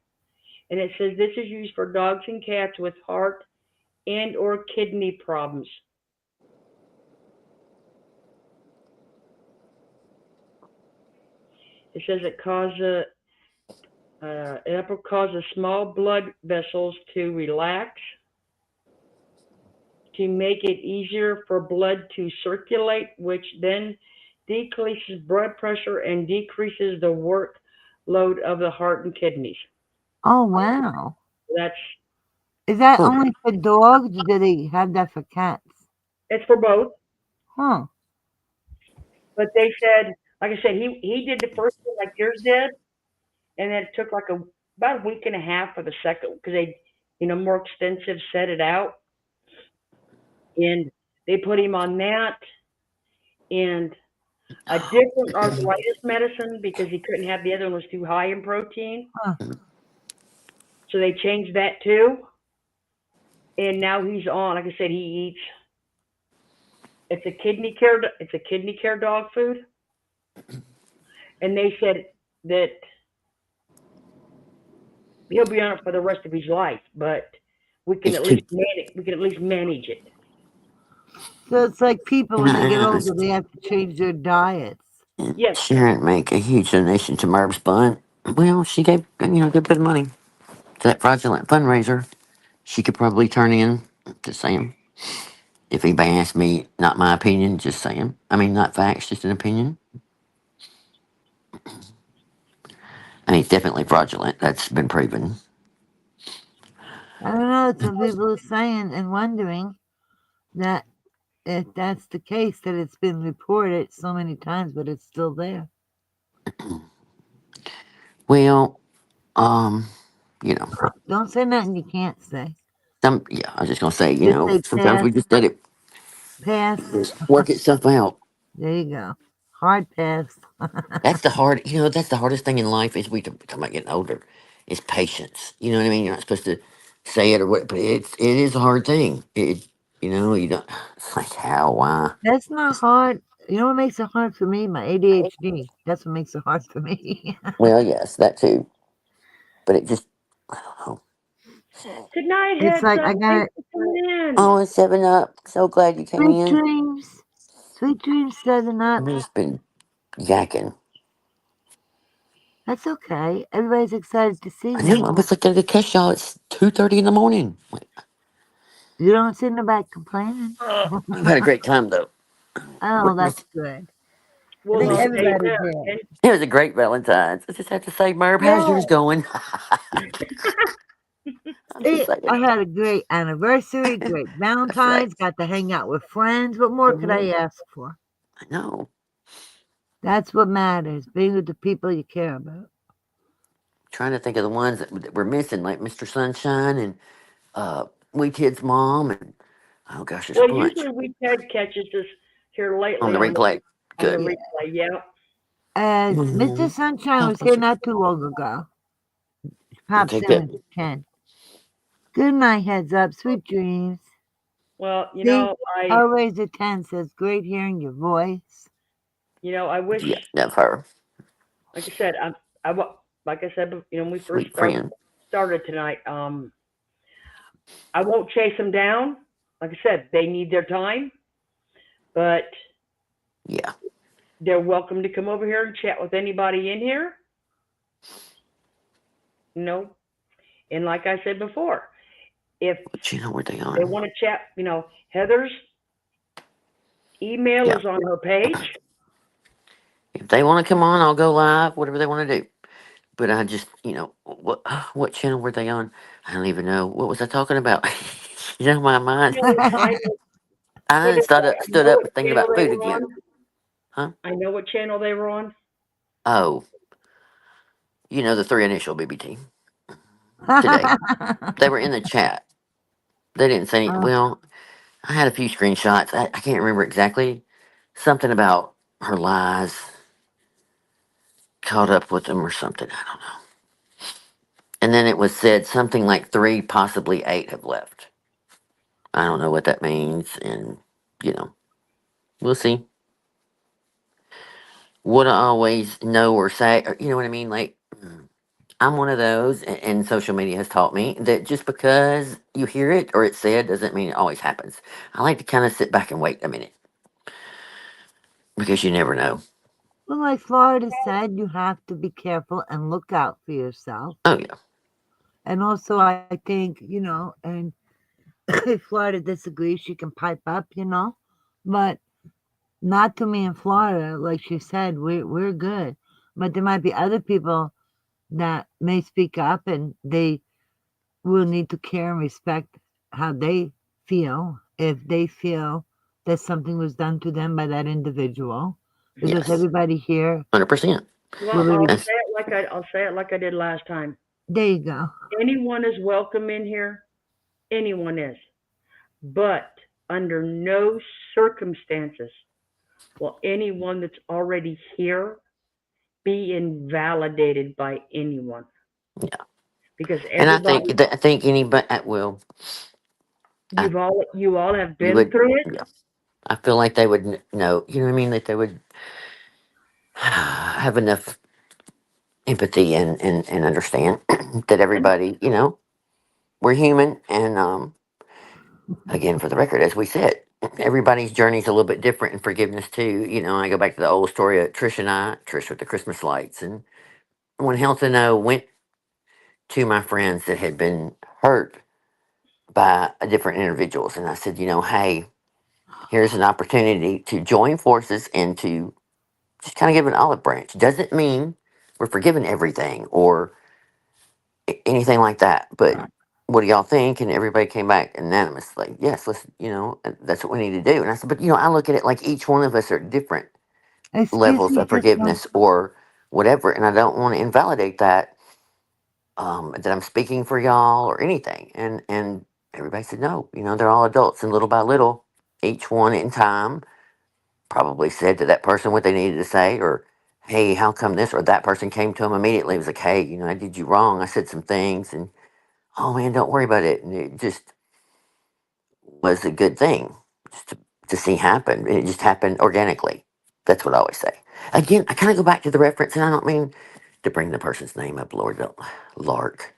and it says this is used for dogs and cats with heart and or kidney problems. It says it causes small blood vessels to relax to make it easier for blood to circulate, which then decreases blood pressure and decreases the workload of the heart and kidneys. Oh, wow. That's Is that Huh. only for dogs or do they have that for cats? it's for both. Huh. But they said, like I said, he did the first one like yours did, and then it took like about a week and a half for the second because they, more extensive set it out, and they put him on that and a different arthritis medicine because he couldn't have the other one was too high in protein. Huh. So they changed that too, and now he's on. Like I said, he eats. It's a kidney care dog food, and they said that he'll be on it for the rest of his life, but It's too. we can at least manage it. So it's like people Can when they I get older, ask? they have to change their diets. Yes, Sharon make a huge donation to Merv's Bun. Well, she gave a good bit of money to that fraudulent fundraiser. She could probably turn in. Just saying. If anybody asks me, not my opinion, just saying. I mean, not facts, just an opinion. I mean, it's definitely fraudulent. That's been proven. I don't know. Some people are saying and wondering that if that's the case, that it's been reported so many times, but it's still there. Well, um, you know, Don't say nothing you can't say. yeah, I was just gonna say, Just say sometimes pass, we just let it pass. just work itself out. There you go. Hard pass. That's the hardest thing in life is we talk about getting older. Is patience. You know what I mean? You're not supposed to say it or what, but it is a hard thing. You know, you don't. It's like how, why? That's not hard. You know what makes it hard for me? My ADHD. That's what makes it hard for me. Well, yes, that too. But it just, I don't know. Good night, It's heads like up. I got Thanks it. for coming in. Oh, it's 7 Up. So glad you came Sweet in. dreams. Sweet dreams, 7 Up. I've just been yakking. That's okay. Everybody's excited to see I know. you. I was like, I gotta catch y'all. It's 2:30 in the morning. You don't sit in the back complaining. I've had a great time though. Oh, that's good. I Well, think I'll It tell you everybody did. this. was a great Valentine's. I just have to say, Merv, how's yours No, going? I'm just I saying. had a great anniversary, great That's right. Valentine's, got to hang out with friends. What more could I ask for? I know. That's what matters, being with the people you care about. Trying to think of the ones that we're missing, like Mr. Sunshine and We Kid's mom, and oh gosh, there's a well, bunch usually we Ted catches us here on lately the replay. on the Good. Yeah. replay. Yeah. Mr. Mhm. Sunshine God was here bless you. not too long ago. Pops Okay, in good. at 10. Good night, heads up. Sweet dreams. Well, See, always at 10 says, great hearing your voice. I wish, Yeah, that's her. like I said, like I said, when we first Sweet friend. started tonight, I won't chase them down. Like I said, they need their time, but Yeah. they're welcome to come over here and chat with anybody in here. You know, and like I said before, if What channel were they they on? want to chat, Heather's email Yeah. is on her page. If they want to come on, I'll go live, whatever they want to do. But I just, what channel were they on? I don't even know. What was I talking about? My mind. I put I it. I stood know up what thinking channel about they food were again. on. Huh? I know what channel they were on. Oh, the three initial BBT today. They were in the chat. They didn't say any. Uh, Well, I had a few screenshots. I can't remember exactly. Something about her lies caught up with them or something. I don't know. And then it was said something like three, possibly eight have left. I don't know what that means. And, you know, we'll see. What I always know or say, or, you know what I mean? Like, I'm one of those, and social media has taught me that just because you hear it or it's said doesn't mean it always happens. I like to kind of sit back and wait a minute because you never know. well, like Florida said, you have to be careful and look out for yourself. Oh, yeah. And also, I think, and if Florida disagrees, she can pipe up. But not to me in Florida. Like she said, we're good. But there might be other people that may speak up and they will need to care and respect how they feel if they feel that something was done to them by that individual. Because Yes. everybody here 100%. Well, will be. That's, I'll say it like I did last time. There you go. Anyone is welcome in here. Anyone is, but under no circumstances will anyone that's already here be invalidated by anyone yeah. because And everybody, I think anybody, well, I, you all have you been would, through it. yeah. I feel like they would know, you know what I mean? That they would have enough empathy and understand that And everybody, we're human. And again, for the record, as we said, everybody's journey is a little bit different in forgiveness too. I go back to the old story of Trish with the Christmas lights. And when Health and O went to my friends that had been hurt by different individuals, and I said, hey, here's an opportunity to join forces and to just kind of give an olive branch. Doesn't mean we're forgiving everything or anything like that. But what do y'all think? And everybody came back unanimously. Yes, let's, that's what we need to do. And I said, but I look at it like each one of us are different Excuse levels me, of just one. forgiveness or whatever. And I don't want to invalidate that, that I'm speaking for y'all or anything. And everybody said, no, they're all adults. And little by little, each one in time probably said to that person what they needed to say, or hey, how come this, or that person came to him immediately. It was like, hey, I did you wrong. I said some things, and oh man, don't worry about it. And it just was a good thing just to see happen. It just happened organically. That's what I always say. Again, I kind of go back to the reference, and I don't mean to bring the person's name up, Lord Lark.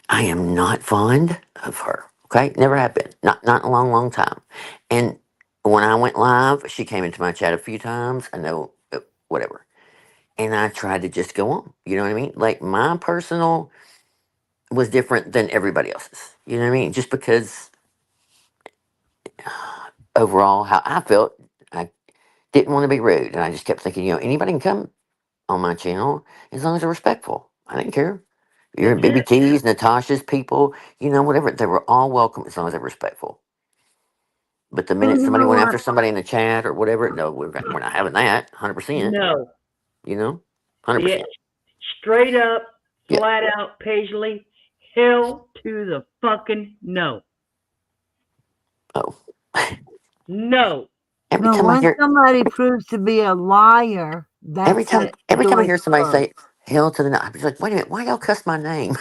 I am not fond of her. Okay, never have been. Not in a long, long time. And when I went live, she came into my chat a few times. I know, whatever. And I tried to just go on. You know what I mean? Like my personal was different than everybody else's. You know what I mean? Just because overall how I felt, I didn't want to be rude, and I just kept thinking, anybody can come on my channel as long as they're respectful. I didn't care. You're That's it. BBT's, Natasha's people, whatever. They were all welcome as long as they're respectful. But the Well, minute you somebody know went what? after somebody in the chat or whatever, no, we're not having that. 100%. No. 100%. It's straight up, Yeah. flat out, Paisley. Hell to the fucking no. Oh, No. every No, time I when hear, somebody proves to be a liar, every that's time, it. The every time I door's hear somebody closed. say "hell to the no," I'm just like, wait a minute, why y'all cuss my name?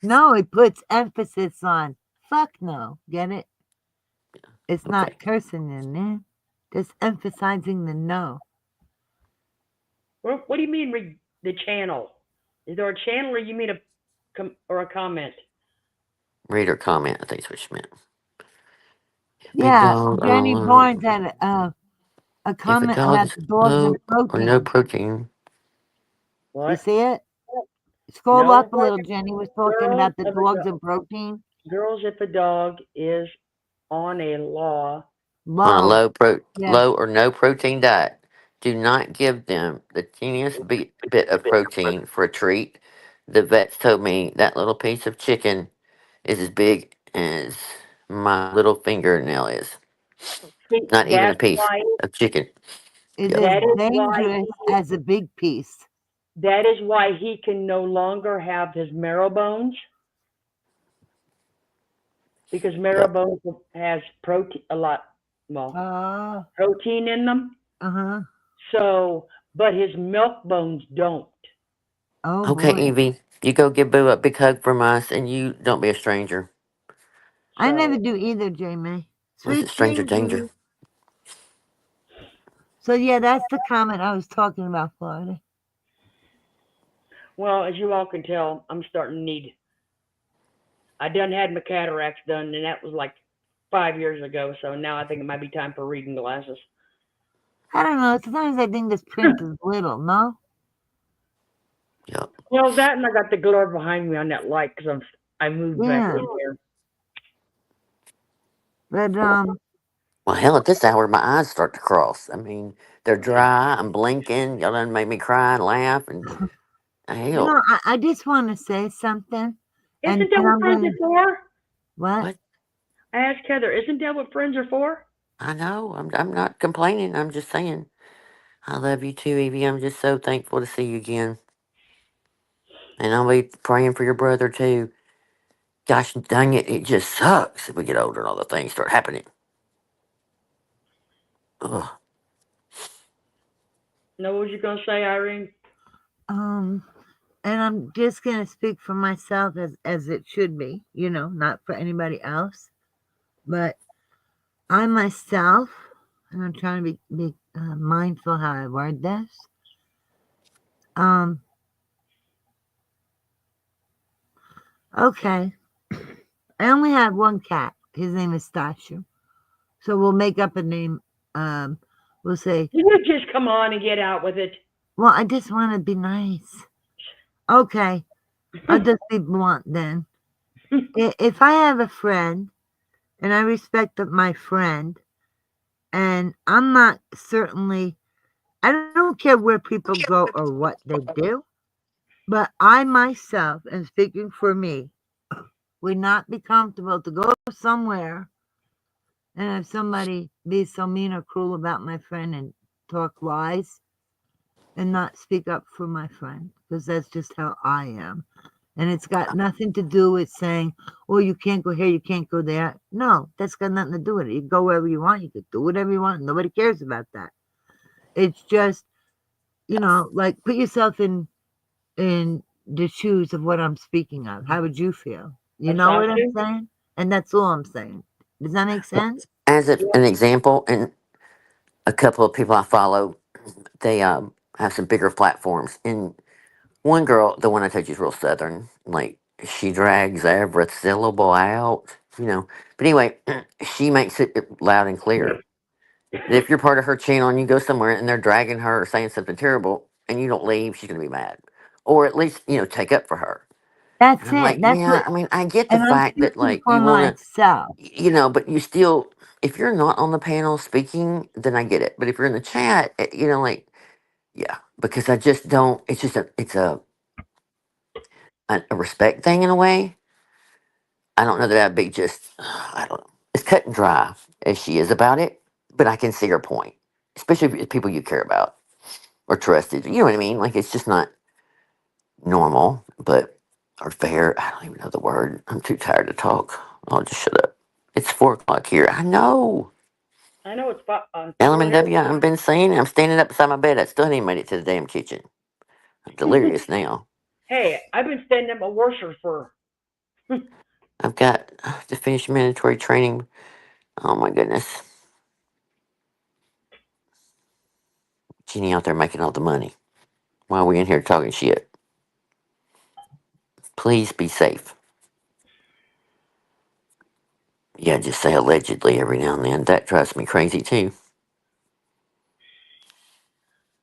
No, it puts emphasis on fuck no. Get it? It's Okay, not cursing in there. Just emphasizing the no. What do you mean the channel? Is there a channel or you mean or a comment? reader comment. I think is what she meant. Big Yeah, dog. Jenny Barnes had a If a comment dog about is the dogs and low or no protein. protein, You What? see it? Scroll No. up a little, Jenny was talking Girls about the of a dogs and protein. girls if a dog is on a law. on a Low. Yeah. low or no protein diet, do not give them the teeniest bit of protein for a treat. The vets told me that little piece of chicken is as big as my little fingernail is. See, Not even a piece why of chicken. It Yep. is that is why dangerous as a big piece. he can no longer have his marrow bones because marrow Yep. bones has protein a lot, well, Uh protein in them. huh. So, but his milk bones don't. Oh Okay, boy. Evie, you go give Boo a big hug from us, and you don't be a stranger. I never So, do either, Jamie. This is Sweet stranger dreams, danger. Evie. So yeah, that's the comment I was talking about, Florida. well, as you all can tell, I'm starting to need. I done had my cataracts done, and that was like 5 years ago. So now I think it might be time for reading glasses. I don't know. Sometimes I think this print is little, no? Yep. Well, that and I got the glare behind me on that light because I moved back Yeah. in here. But Well, hell, at this hour, my eyes start to cross. I mean, they're dry. I'm blinking. Y'all done make me cry and laugh. And hell, I just want to say something, Isn't that and what I'm friends gonna are for? what? what? I asked Heather, isn't that what friends are for? I know. I'm not complaining. I'm just saying. I love you too, Evie. I'm just so thankful to see you again. And I'll be praying for your brother too. Gosh dang it, it just sucks if we get older and all the things start happening. Ugh. No, what was you gonna say, Irene? Um, and I'm just gonna speak for myself as it should be, not for anybody else. But I myself, and I'm trying to be mindful how I word this. Um, okay. I only have one cat. His name is Stasha. So we'll make up a name. We'll say, You would just come on and get out with it. well, I just want to be nice. Okay. I'll just be blunt then. If I have a friend and I respect my friend, and I'm not certainly, I don't care where people go or what they do, but I myself, and speaking for me, would not be comfortable to go somewhere and have somebody be so mean or cruel about my friend and talk lies and not speak up for my friend because that's just how I am. And it's got nothing to do with saying, oh, you can't go here, you can't go there. No, that's got nothing to do with it. You go wherever you want, you can do whatever you want. Nobody cares about that. It's just, like put yourself in the shoes of what I'm speaking of. How would you feel? You Of know what I'm Sasha? saying? And that's all I'm saying. Does that make sense? As an example, and a couple of people I follow, they have some bigger platforms. And one girl, the one I told you is real southern, like she drags every syllable out, you know. But anyway, she makes it loud and clear that if you're part of her channel and you go somewhere and they're dragging her or saying something terrible and you don't leave, she's gonna be mad, or at least take up for her. And That's I'm like, it. That's yeah, what, I mean, I get the and I'm fact that speaking like for you want myself. to, but you still, if you're not on the panel speaking, then I get it. But if you're in the chat, like, yeah, because I just don't. It's just a respect thing in a way. I don't know that I'd be just. I don't know. It's cut and dry as she is about it, but I can see her point, especially if it's people you care about or trusted. You know what I mean? Like it's just not normal, but or fair. I don't even know the word. I'm too tired to talk. I'll just shut up. It's 4 o'clock here. I know. I know it's 4 here. LMNW, I've been saying it. I'm standing up beside my bed. I still haven't even made it to the damn kitchen. I'm delirious now. Hey, I've been standing up a washer for. I've got to finish mandatory training. Oh my goodness. Jeannie out there making all the money while we in here talking shit. Please be safe. Yeah, just say allegedly every now and then. That drives me crazy too.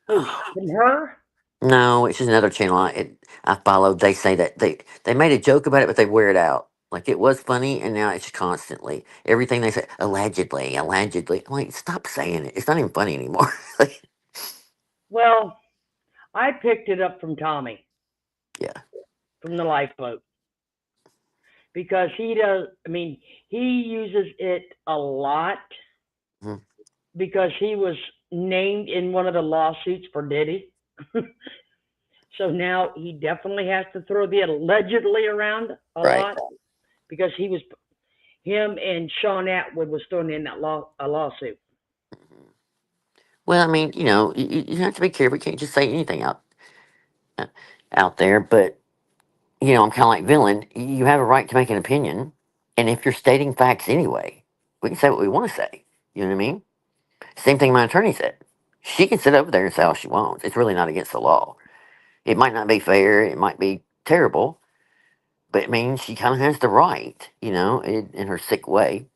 Who? From her? No, it's just another channel I followed. They say that they made a joke about it, but they wear it out. Like it was funny, and now it's just constantly everything they say allegedly, allegedly. I'm like, stop saying it. It's not even funny anymore. Like, Well, I picked it up from Tommy yeah, from the lifeboat because he does. I mean, he uses it a lot mhm, because he was named in one of the lawsuits for Diddy. So now he definitely has to throw the allegedly around a right. lot because him and Sean Atwood was thrown in that a lawsuit. Mhm. Well, I mean, you have to be careful. You can't just say anything uh, out there. But I'm kind of like villain. You have a right to make an opinion, and if you're stating facts anyway, we can say what we want to say. You know what I mean? Same thing my attorney said. She can sit over there and say all she wants. It's really not against the law. It might not be fair. It might be terrible, but I mean, she kind of has the right, in her sick way.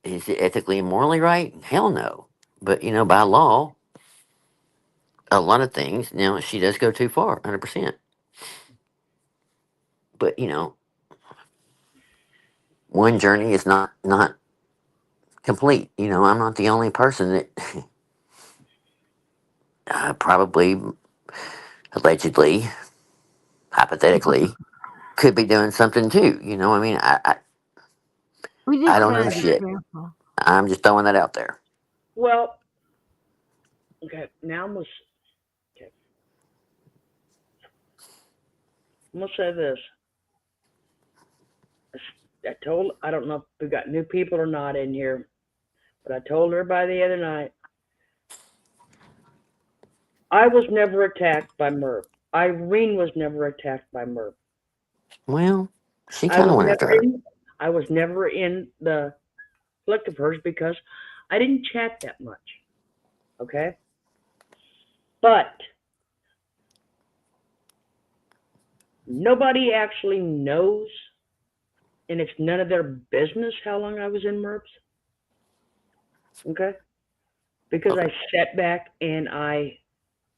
Is it ethically and morally right? Hell no. But, by law, a lot of things, now she does go too far, 100%. But, one journey is not complete. I'm not the only person that probably, allegedly, hypothetically, could be doing something too. I mean, We I just don't know gotta be shit. careful. I'm just throwing that out there. Well, okay, now okay, I'm gonna say this. I don't know if we got new people or not in here, but I told everybody the other night, I was never attacked by Merv. Irene was never attacked by Merv. Well, she I kind of was went after never her. in. I was never in the flick of hers because I didn't chat that much. Okay, but nobody actually knows, and it's none of their business how long I was in Merv's. Okay, because I Okay. sat back and I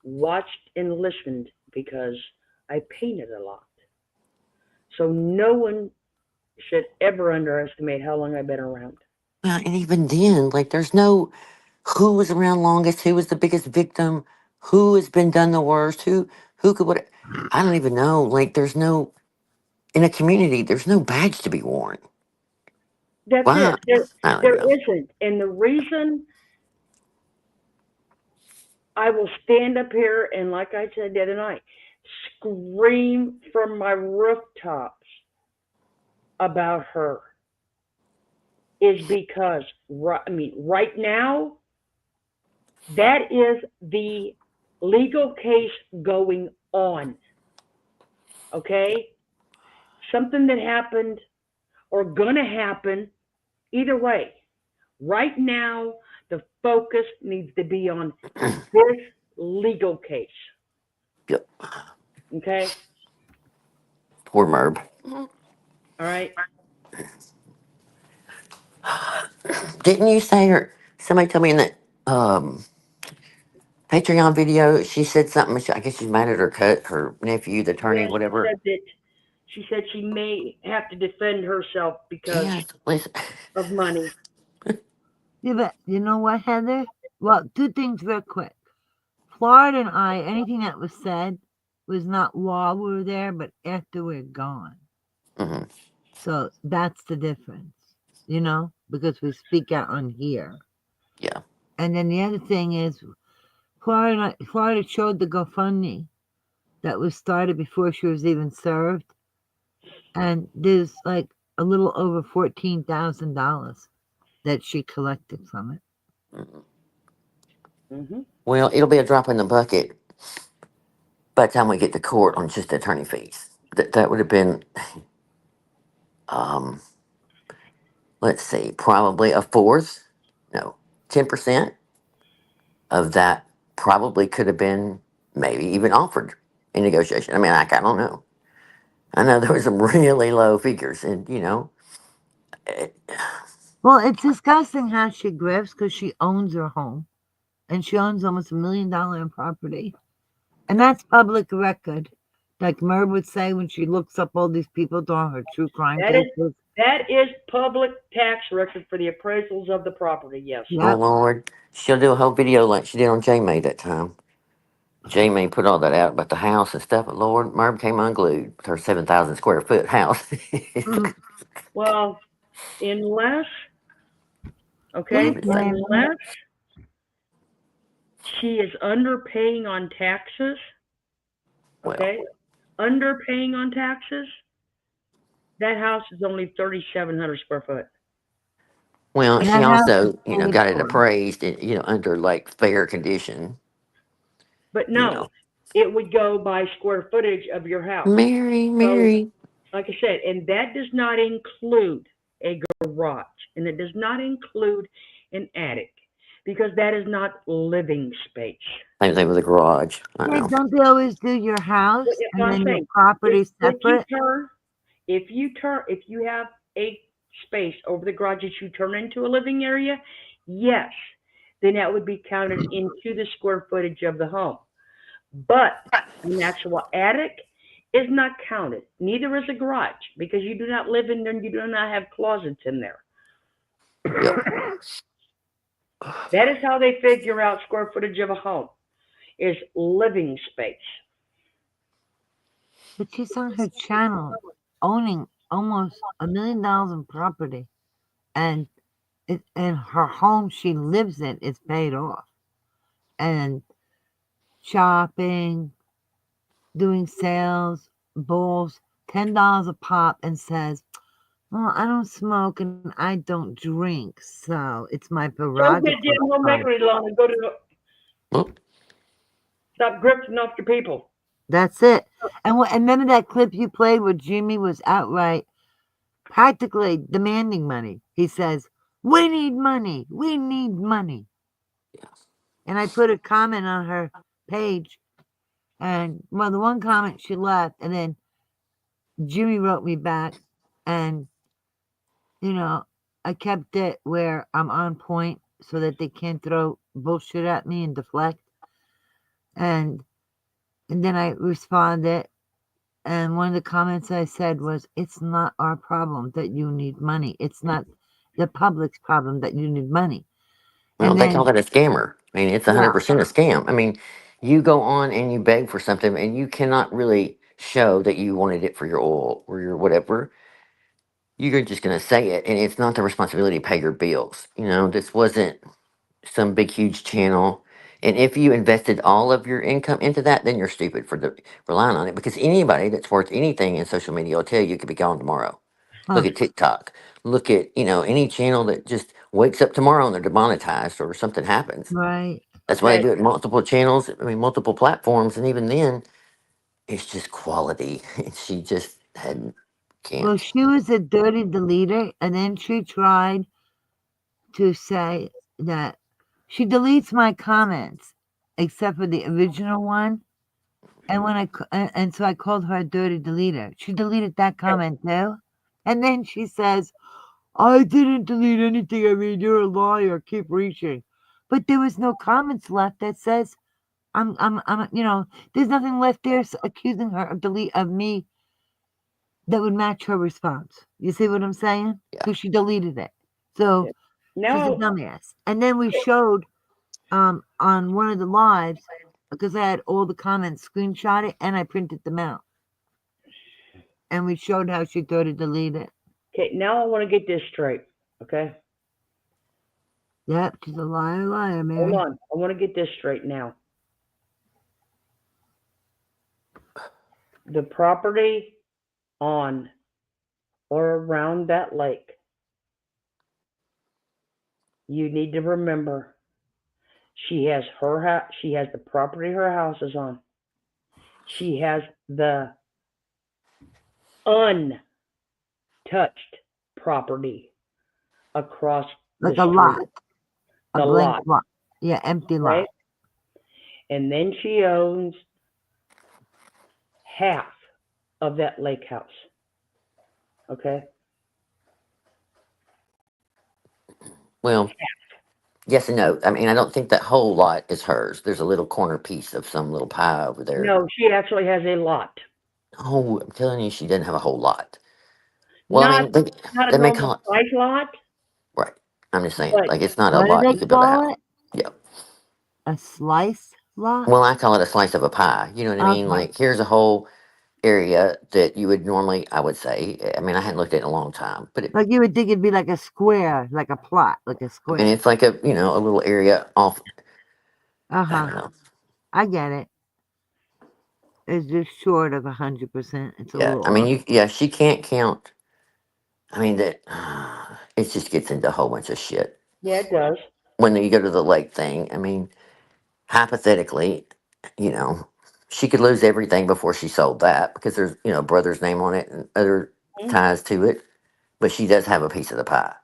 watched and listened because I painted a lot. So no one should ever underestimate how long I've been around. Well, and even then, like, there's no who was around longest, who was the biggest victim, who has been done the worst, who could what. I don't even know. Like, there's no in a community. There's no badge to be worn. That's Why? it. There, I don't there even know. isn't. And the reason I will stand up here and, like I said the other night, scream from my rooftops about her is because, I mean, right now, that is the legal case going on. Okay? Something that happened or gonna happen Either way, right now, the focus needs to be on this legal case. Yep. Okay? Poor Merb. All right? Didn't you say her? Somebody told me in that Patreon video, she said something. I guess she's mad at her nephew, the attorney, Yeah, whatever. she said she may have to defend herself because Yes, listen. of money. Yeah, but you know what, Heather? Well, two things real quick. Florida and I, anything that was said was not while we were there, but after we're gone. Hmm. So that's the difference, because we speak out on here. Yeah. And then the other thing is, Florida showed the GoFundMe that was started before she was even served, and there's like a little over $14,000 that she collected from it. Mhm. Hmm. Well, it'll be a drop in the bucket by the time we get to court on just attorney fees. That would have been, um, let's see, probably a fourth, no, 10% of that probably could have been maybe even offered in negotiation. I mean, I don't know. I know there was some really low figures, and it, Well, it's disgusting how she grifts because she owns her home and she owns almost $1 million in property. And that's public record. Like Merv would say when she looks up all these people doing her true crime That is cases. that is public tax record for the appraisals of the property. Yes. oh Yep. Lord, she'll do a whole video like she did on J May that time. J May put all that out about the house and stuff, but Lord, Merv came unglued with her 7,000 square foot house. Mhm. Well, unless Yes, okay, ma'am. unless she is underpaying on taxes, Well, okay, underpaying on taxes, that house is only 3,700 square foot. well, And she that house is also, paid got it for. appraised, under like fair condition. But You no, know, it would go by square footage of your house. Mary, So, Mary. like I said, and that does not include a garage, and it does not include an attic, because that is not living space. Same thing with the garage. I Yeah, know. don't they always do your But house that's and what I'm then your saying. property If you separate? turn, if you have a space over the garage that you turn into a living area, yes, then that would be counted into the square footage of the home. But an actual attic is not counted. Neither is a garage, because you do not live in there and you do not have closets in there. Yep. That is how they figure out square footage of a home, is living space. But she's on her channel owning almost $1 million in property. And her home she lives in is paid off. And shopping, doing sales, bowls, $10 a pop, and says, "Well, I don't smoke and I don't drink, so it's my So get a prerogative." damn home equity loan and go to Well, stop grifting off your people. That's it. And remember that clip you played where Jimmy was outright, practically demanding money. He says, "We need money. We need money." And I put a comment on her page, and well, the one comment she left, and then Jimmy wrote me back, and you know, I kept it where I'm on point so that they can't throw bullshit at me and deflect. And then I responded, and one of the comments I said was, "It's not our problem that you need money. It's not the public's problem that you need money." well, And they call then, that a scammer. I mean, it's yeah, 100% a scam. I mean, you go on and you beg for something, and you cannot really show that you wanted it for your oil or your whatever. You're just going to say it, and it's not the responsibility to pay your bills. This wasn't some big huge channel. And if you invested all of your income into that, then you're stupid for relying on it, because anybody that's worth anything in social media will tell you it could be gone tomorrow. huh, Look at TikTok. Look at, any channel that just wakes up tomorrow and they're demonetized or something happens. right. That's why they Okay. do it in multiple channels, I mean, multiple platforms. And even then, it's just quality. She just Well, can't. she was a dirty deleter, and then she tried to say that she deletes my comments except for the original one. And when and so I called her a dirty deleter. She deleted that comment too. And then she says, I didn't delete anything. I mean, you're a liar. Keep reaching. But there was no comments left that says there's nothing left there accusing her of me that would match her response. You see what I'm saying? Yeah. Because she deleted it. So she's a Now, dumbass. And then we showed on one of the lives, because I had all the comments screenshotted and I printed them out. And we showed how she thought to delete it. okay, now I want to get this straight. Okay, Yep, she's a liar, hold Mary. on. I want to get this straight now. The property on or around that lake, you need to remember, she has she has the property her house is on. She has the untouched property across Like the a street. lot. A The blank lot, lot. Yeah, empty lot. right? And then she owns half of that lake house. Okay? Well, yes and no. I mean, I don't think that whole lot is hers. There's a little corner piece of some little pie over there. No, she actually has a lot. Oh, I'm telling you, she doesn't have a whole lot. Well, I Not mean, not they a may normal call it size lot, right. I'm just saying, but like it's not a What do lot they you could build a house. call it? Yeah. A slice lot? Well, I call it a slice of a pie. You know what I mean? Okay. Like here's a whole area that you would normally, I would say. I mean, I hadn't looked at it in a long time, but Like you would think it'd be like a square, like a plot, like a I mean, square. it's like a a little area off. I Uh-huh. don't know. I get it. It's just short of 100%. It's a Yeah, little I mean, off. she can't count. I mean that it just gets into a whole bunch of shit yeah, it does. when you go to the lake thing. I mean, hypothetically, you know, she could lose everything before she sold that because there's brother's name on it and other Mhm. ties to it, but she does have a piece of the pie.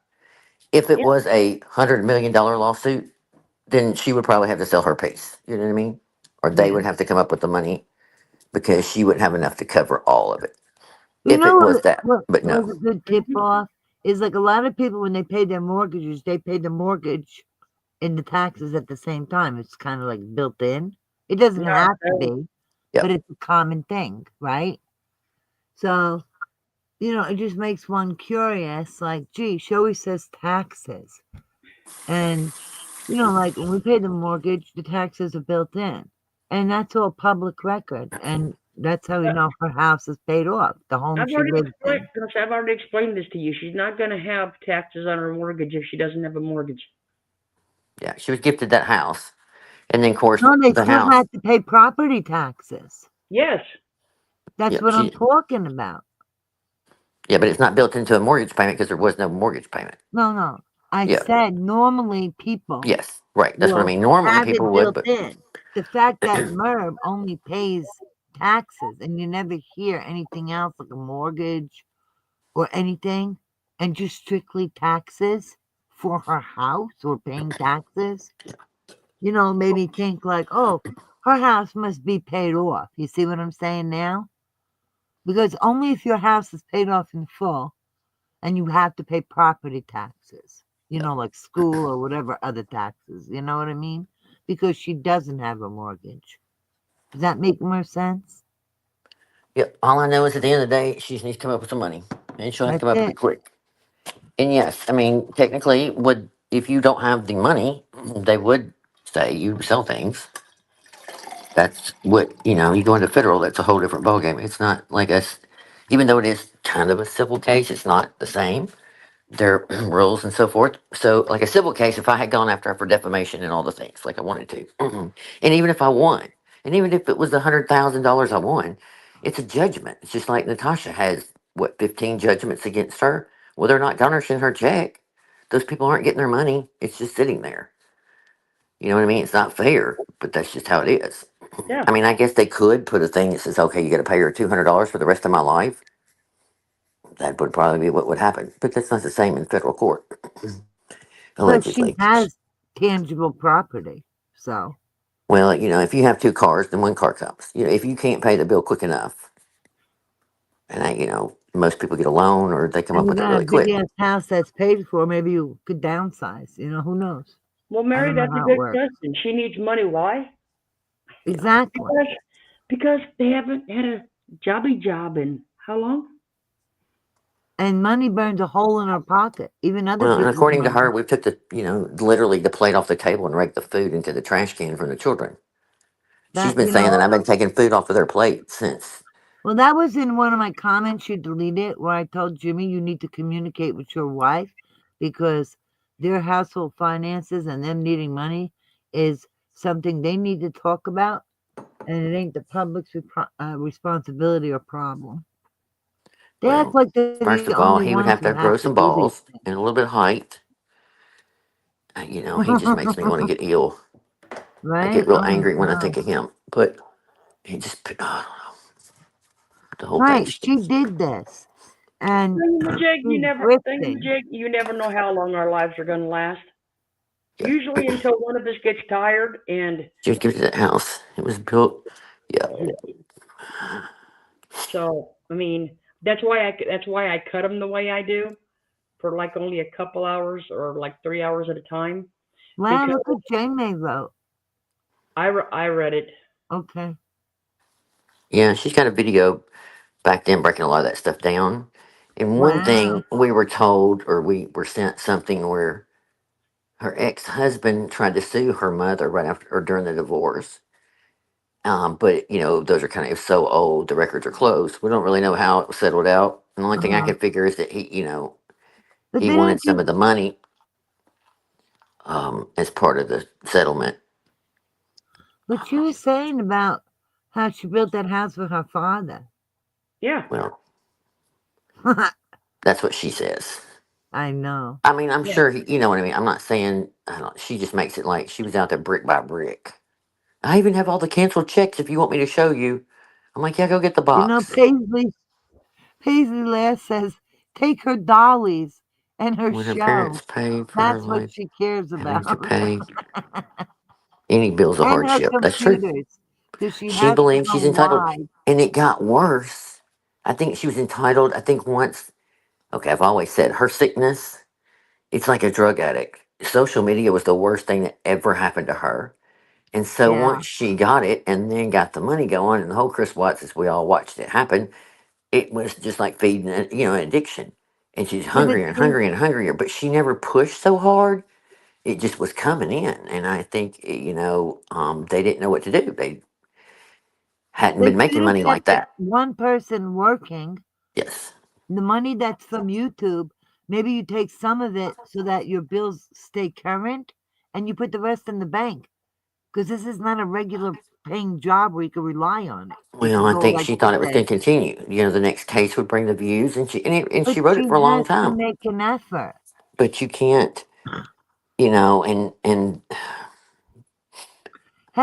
If it Yeah, was a $100 million lawsuit, then she would probably have to sell her piece. You know what I mean? Or they Yeah. would have to come up with the money because she wouldn't have enough to cover all of it. You If know it was that, what but was no. a good tip mhm. off? Is like a lot of people, when they pay their mortgages, they pay the mortgage and the taxes at the same time. It's kind of like built in. It doesn't No, have to no. be, but Yep. it's a common thing, right? So, it just makes one curious. Like, gee, she always says taxes. And, like when we pay the mortgage, the taxes are built in. And that's all public record. And that's how we know if her house is paid off, the home I've she already lives explained, in. gosh, I've already explained this to you. She's not going to have taxes on her mortgage if she doesn't have a mortgage. Yeah, she was gifted that house, and then of course No, they the still house. have to pay property taxes. Yes. That's Yep. what I'm talking about. Yeah, but it's not built into a mortgage payment because there was no mortgage payment. No. I Yeah. said normally people Yes. Right. That's what I will mean. Normally have people it would, built but in. The fact that MERB only pays taxes and you never hear anything else like a mortgage or anything, and just strictly taxes for her house or paying taxes, made me think like, oh, her house must be paid off. You see what I'm saying now? Because only if your house is paid off in full and you have to pay property taxes, like school or whatever other taxes, you know what I mean? Because she doesn't have a mortgage. Does that make more sense? yep. All I know is at the end of the day, she just needs to come up with some money, and she'll have to That's come up with it it. quick. And yes, I mean technically, would if you don't have the money, they would say you sell things. That's what You go into federal. That's a whole different ballgame. It's not like us. Even though it is kind of a civil case, it's not the same. There are rules and so forth. So, like a civil case, if I had gone after her for defamation and all the things like I wanted to, and even if I won, and even if it was $100,000 I won, it's a judgment. It's just like Natasha has 15 judgments against her. Well, they're not garnishing her check. Those people aren't getting their money. It's just sitting there. You know what I mean? It's not fair, but that's just how it is. Yeah. I mean, I guess they could put a thing that says, okay, you got to pay her $200 for the rest of my life. That would probably be what would happen, but that's not the same in federal court. But she allegedly. has tangible property. So, Well, if you have two cars, then one car comes. If you can't pay the bill quick enough, and most people get a loan or they come and up you with it got a really big quick. ass house that's paid for, maybe you could downsize. Who knows? Well, I Mary, don't know that's a how it good works. question. She needs money. Why? Yeah. Exactly. Because they haven't had a jobby job in how long? And money burns a hole in her pocket. Even other Well, and people's according to her, money. we took literally the plate off the table and raked the food into the trash can from the children. She's That been you saying that know. I've been taking food off of their plate since. Well, that was in one of my comments. You deleted it where I told Jimmy you need to communicate with your wife because their household finances and them needing money is something they need to talk about, and it ain't the public's responsibility or problem. They act Well, like they're the first of only all, he would ones have who to have grow to some do these balls and a little bit of height. He just makes me want to things. get ill. I Right? get real Oh my angry when I think God. of him. But he just, the whole thing. Right. She did this. And she's grifting. You never know how long our lives are going to last. Yeah. Usually until one of us gets tired and Just give it to that house. It was built. Yeah. so, I mean, that's why I cut them the way I do for like only a couple hours or like 3 hours at a time Wow, because look what Jamie wrote. I read it. Okay. Yeah, she's got a video back then breaking a lot of that stuff down. And one Wow. thing we were told, or we were sent something where her ex husband tried to sue her mother right after or during the divorce. But those are kind of so old, the records are closed. We don't really know how it was settled out. And the only thing I Uh-huh. could figure is that But he didn't wanted some you of the money as part of the settlement. but you were saying about how she built that house for her father. Yeah. Well, that's what she says. I know. I mean, I'm Yeah. sure you know what I mean. I'm not saying I don't, she just makes it like she was out there brick by brick. I even have all the canceled checks if you want me to show you. I'm like, yeah, go get the box. Paisley Lass says, take her dollies and her When her parents show. paid for her That's what life, she cares having to about. pay any bill's a And her hardship. That's true. computers. Because she She has to believes go she's entitled, live. and it got worse. I think she was entitled. I think once. Okay, I've always said her sickness. It's like a drug addict. Social media was the worst thing that ever happened to her. And so Yeah. once she got it and then got the money going and the whole Chris Watts, as we all watched it happen, it was just like feeding an addiction. And she's But it hungrier and seems hungrier and hungrier, but she never pushed so hard. It just was coming in. And I think, they didn't know what to do. They hadn't they been should making have money like kept it that. one person working. Yes. The money that's from YouTube, maybe you take some of it so that your bills stay current and you put the rest in the bank. Because this is not a regular paying job where you can rely on it. It Well, could I go think like she thought it was today. going to continue. The next case would bring the views, and But she wrote it she for a long has to time. make an effort. But you can't, and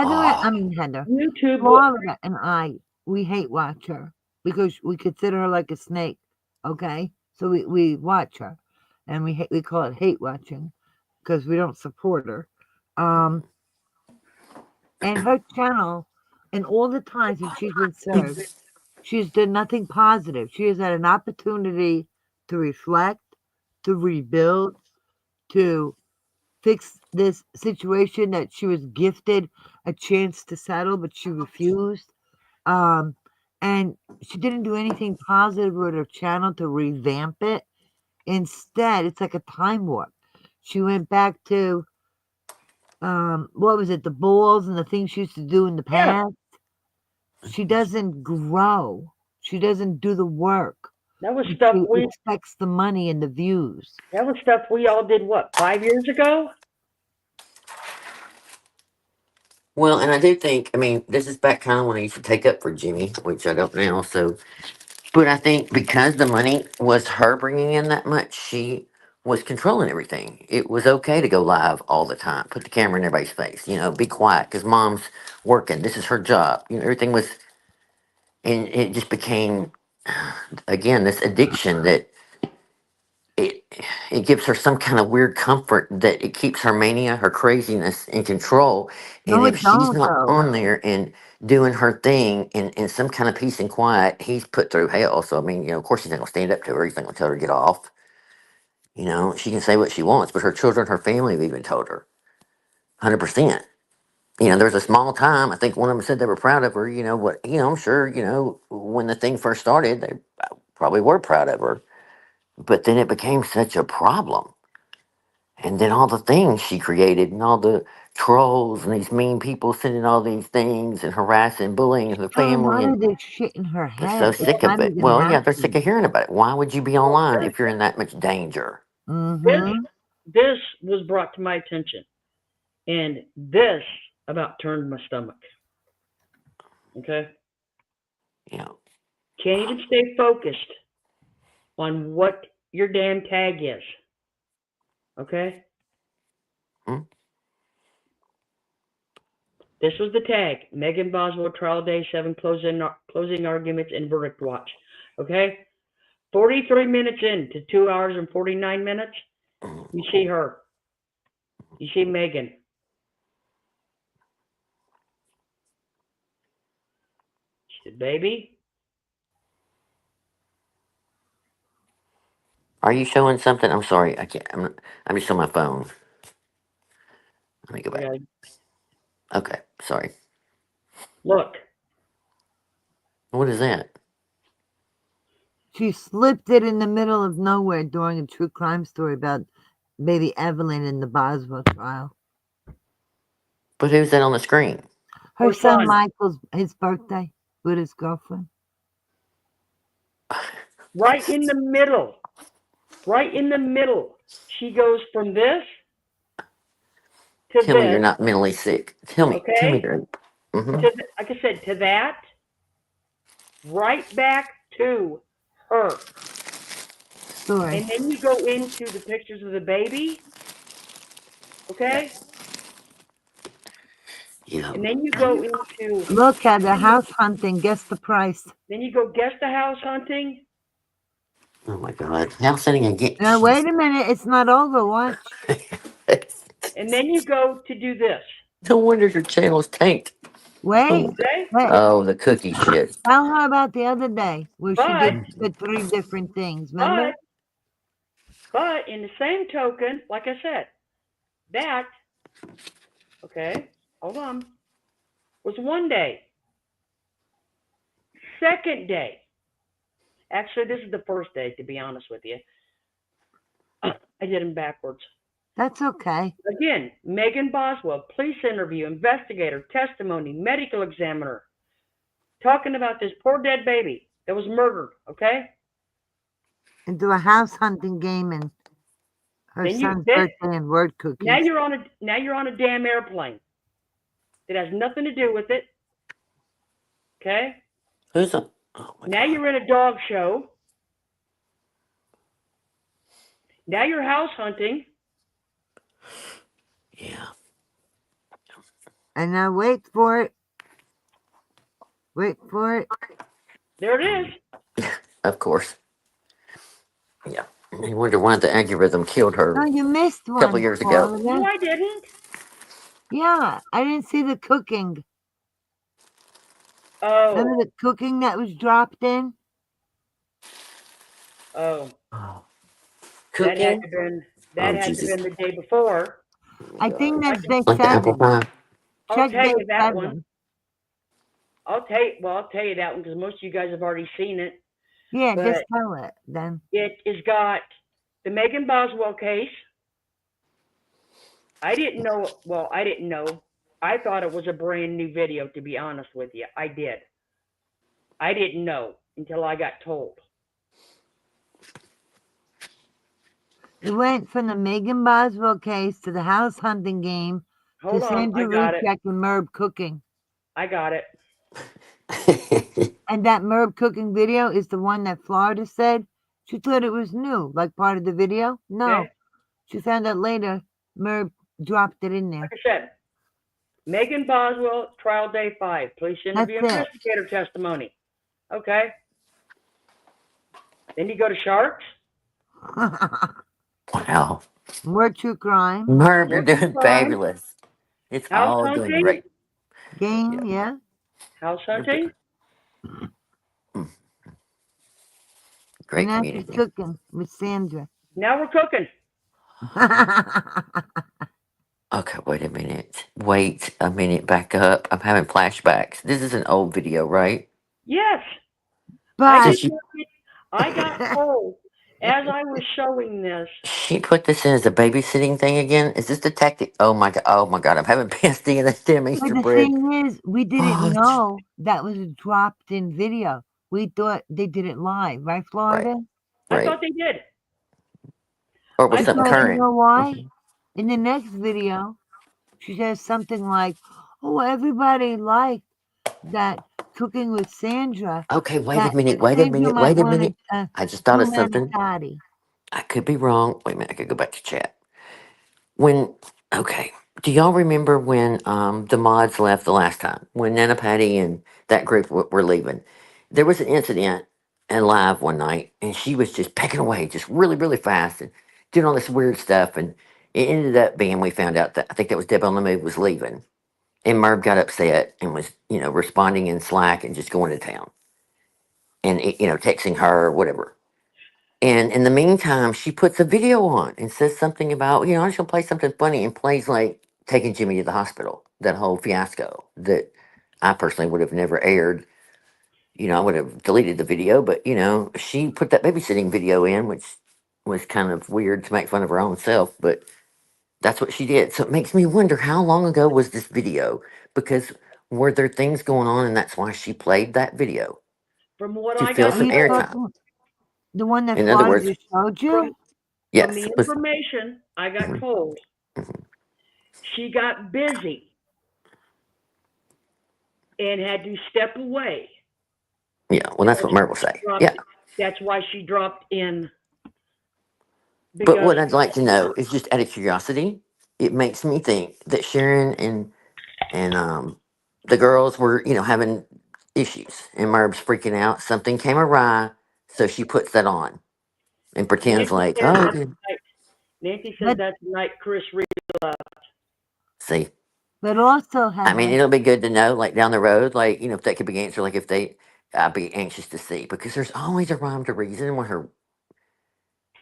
oh, Heather, YouTube will Florida and I, we hate watch her because we consider her like a snake. Okay? So we watch her and we call it hate watching because we don't support her. Um, and her channel, and all the times that she's been served, she's done nothing positive. She has had an opportunity to reflect, to rebuild, to fix this situation that she was gifted a chance to settle, but she refused. Um, and she didn't do anything positive with her channel to revamp it. Instead, it's like a time warp. She went back to what was it, the balls and the things she used to do in the yeah, past. She doesn't grow. She doesn't do the work. that was But stuff she we expects the money and the views. that was stuff we all did what, 5 years ago? well, and I do think, I mean, this is back kind of when I used to take up for Jimmy, which I don't now. So, but I think because the money was her bringing in that much, she was controlling everything. It was okay to go live all the time, put the camera in everybody's face, be quiet because mom's working. This is her job. Everything was, and it just became, again, this addiction that it it gives her some kind of weird comfort that it keeps her mania, her craziness in control. And No, if it she's don't not though. on there and doing her thing in some kind of peace and quiet, he's put through hell. So I mean, of course he's not gonna stand up to her. He's not gonna tell her to get off. She can say what she wants, but her children, her family have even told her, 100%. There's a small time. I think one of them said they were proud of her. I'm sure. When the thing first started, they probably were proud of her. But then it became such a problem. And then all the things she created and all the trolls and these mean people sending all these things and harassing, bullying the Oh, family. lot And of this shit in her they're head. so It's sick of not it. even Well, yeah, they're sick happy. of hearing about it. Why would you be Well, online if you're in that much danger? this Mm-hmm. this was brought to my attention, and this about turned my stomach. Okay, You know, can't even stay focused on what your damn tag is. Okay, hmm? this was the tag: Megan Boswell trial day 7 closing arguments and verdict watch. Okay, 43 minutes into 2 hours and 49 minutes, you see her. You see Megan. She said, "Baby, Are you showing something? I'm sorry. I can't. I'm just on my phone. Let me go I back. gotta Okay. Sorry. look." What is that? She slipped it in the middle of nowhere during a true crime story about baby Evelyn in the Boswell trial. But who's that on the screen? Her Her son son, Michael's his birthday with his girlfriend. right in the middle, right in the middle. She goes from this to Tell me you're this, not mentally sick. Tell me okay? you're. Mm-hmm. Like I said, to that, right back to her. Story. And then you go into the pictures of the baby, okay? Yeah. And then you go into, Look at the house hunting. Guess the price. then you go guess the house hunting, Oh my God. House sitting again. Now wait a minute. It's not over. Watch. and then you go to do this, No wonder your channel's tanked. Oh Wait. my God. okay? Wait. Oh, the cookie shit. Tell her about the other day where she But, did the 3 different things. Remember? but, but in the same token, like I said, that, okay, hold on, was one day. Second day, actually, this is the first day, to be honest with you. I did them backwards. That's okay. Again, Megan Boswell, police interview, investigator, testimony, medical examiner, talking about this poor dead baby that was murdered, okay? And do a house hunting game and her Then you son's then birthday and word now cookies. you're on a damn airplane. It has nothing to do with it, okay? Who's a? Oh my Now God. you're in a dog show. Now you're house hunting. Yeah. And now wait for it. Wait for it. There it is. Of course. Yeah. I wonder why the algorithm killed her No, you missed a couple one, years ago. No, Florida. I didn't. Yeah, I didn't see the cooking. Oh, Remember the cooking that was dropped in? oh. Oh. That had Cooking? to been Oh that had to Jesus. been the day before. Oh my I think God. I that's can, day Like the apple 7. pie. I'll Check tell day you that one. 7. I'll tell you that one because most of you guys have already seen it. Yeah, But just tell it then. it has got the Megan Boswell case. I didn't know. Well, I didn't know. I thought it was a brand new video. To be honest with you, I did. I didn't know until I got told. It went from the Megan Boswell case to the house hunting game to Hold on, I Sandra got it. Ruchek and Merb cooking. I got it. And that Merb cooking video is the one that Florida said she thought it was new, like part of the video. No, Okay. she found out later Merb dropped it in there. Like I said, Megan Boswell, trial day 5, police interview, That's it. investigator testimony. Okay. Then you go to sharks. Wow. More true crime. Merv, you're More true doing crime. fabulous. It's House all doing hunting. great. Yeah, Game, yeah. House you're hunting. good. Mm, And great now she's community. cooking with Sandra. Now we're cooking. Okay, wait a minute. Wait a minute, back up. I'm having flashbacks. This is an old video, right? Yes, I but did Since you not get, I got told as I was showing this she put this in as a babysitting thing again. Is this the tactic? Oh my god, I'm having PSD and that damn Easter the bread. thing is, we didn't Oh, know that was a dropped in video. We thought they did it live, right, right, Florida? I right. thought they did. Or it was I something thought Because they you current. know why? Mhm. In the next video, she says something like, "Oh, everybody liked that cooking with Sandra. Okay, wait a That minute, wait a Sandra minute, might wait a want minute. to I just thought do of something. manicotti." I could be wrong. Wait a minute, I could go back to chat. When okay, do y'all remember when the mods left the last time? When Nana Patty and that group were leaving, there was an incident in live one night, and she was just pecking away, just really, really fast, and doing all this weird stuff. And it ended up being we found out that I think that was Deb on the Move was leaving, and Merv got upset and was responding in Slack and just going to town and texting her or whatever. And in the meantime, she puts a video on and says something about, I'm just gonna play something funny and plays like taking Jimmy to the hospital, that whole fiasco that I personally would have never aired. I would have deleted the video, but she put that babysitting video in, which was kind of weird to make fun of her own self, but that's what she did. So it makes me wonder how long ago was this video? Because were there things going on and that's why she played that video from what to I fill got Are some you told airtime? talking the one that In other Florida words, just showed from you? the yes, was information I got mhm, told, mhm. she got busy and had to step away. Yeah, well, And that's what Mert will say. dropped, Yeah. that's why she dropped in But because what I'd like to know is just out of curiosity, it makes me think that Sharon and the girls were, having issues and Merb's freaking out. Something came awry, so she puts that on and pretends Nancy like, says oh, that's okay. the night. Nancy says But that's the night Chris Reed left. See, but also, I mean, Heather, it'll be good to know, like down the road, like if that could be answered, like if they, I'd be anxious to see because there's always a rhyme to reason with her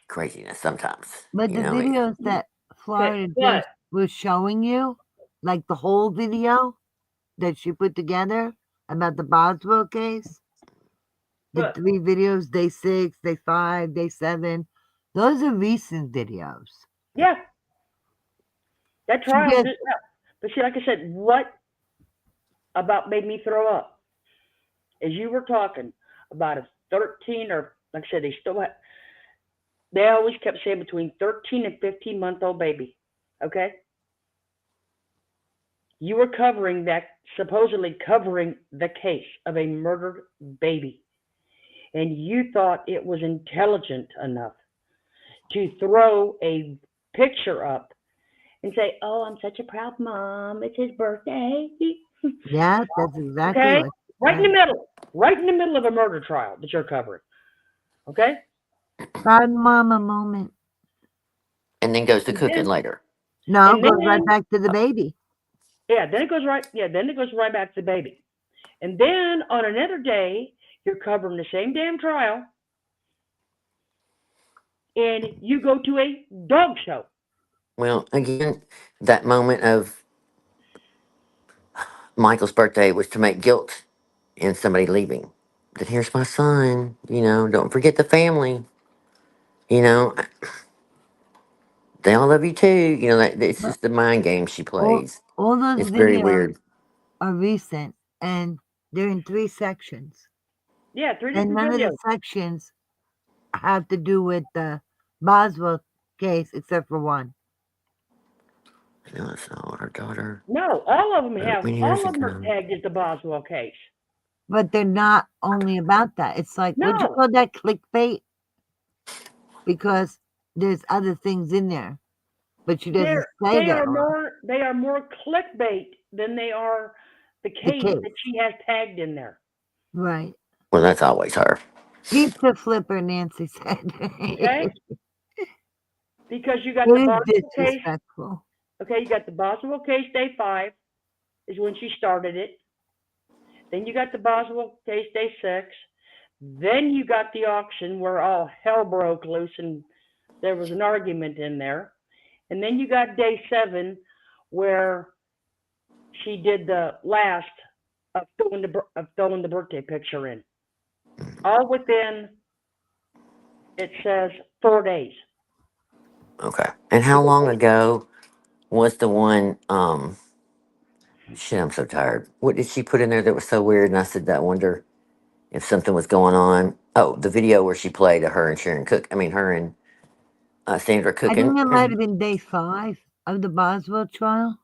craziness. Sometimes, but the like, videos that Okay, Florida but just was showing you, like the whole video that she put together about the Boswell case, the but 3 videos, day 6, day 5, day 7, those are recent videos. yeah, that She trial just, did. Yeah. But see, like I said, what about made me throw up? As you were talking about a 13 or like I said, they always kept saying between 13 and 15-month-old baby. Okay, you were covering that, supposedly covering the case of a murdered baby, and you thought it was intelligent enough to throw a picture up and say, "Oh, I'm such a proud mom. It's his birthday." yeah, that's exactly Okay, what she right in the said. middle, right in the middle of a murder trial that you're covering. Okay, Proud mama moment. and then goes to and cooking then later. No, and goes right then back to the Uh, baby. yeah, then it goes right. Yeah, then it goes right back to the baby. And then on another day, you're covering the same damn trial, and you go to a dog show. Well, again, that moment of Michael's birthday was to make guilt in somebody leaving. That here's my son, don't forget the family, you know, they all love you too. That it's But just the mind game she all, plays. all those It's very videos weird. are recent and they're in 3 sections. Yeah, three And different none of the videos. sections have to do with the Boswell case except for one. So her daughter No, all of them wrote have. me years All of them are ago. tagged as the Boswell case. But they're not only about that. It's like, would you No, call that clickbait? Because there's other things in there, but she doesn't they're say they they are are. more clickbait than they are the The case case. that she has tagged in there. Right. Well, that's always her. Pizza flipper, Nancy said. Okay, because you got It the is Boswell case. disrespectful. Okay, you got the Boswell case day 5 is when she started it. Then you got the Boswell case day 6. Then you got the auction where all hell broke loose and there was an argument in there. And then you got day 7 where she did the last of throwing the birthday picture in. All within, it says 4 days. Okay. And how long ago was the one? Shit, I'm so tired. What did she put in there that was so weird? And I said, I wonder if something was going on. Oh, the video where she played of her and Sharon Cook. I mean, her and Sandra I think cooking. it might have been day 5 of the Boswell trial.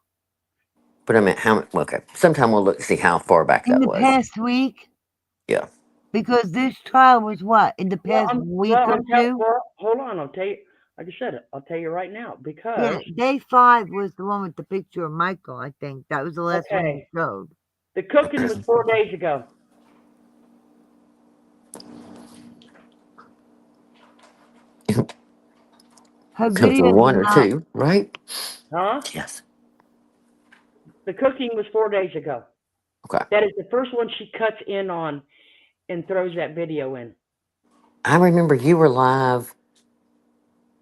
But I meant how? Okay, sometime we'll look to see how far back In that the was. past week, Yeah. because this trial was what? In the Well, past week or two? well, hold on. I'll tell you. Like I said, I'll tell you right now Yeah, because day 5 was the one with the picture of Michael, I think. That was the last one you okay, showed. the cooking was 4 days ago. Her So it's a videos one are or not. two, right? Huh? Yes. The cooking was 4 days ago. Okay. That is the first one she cuts in on and throws that video in. I remember you were live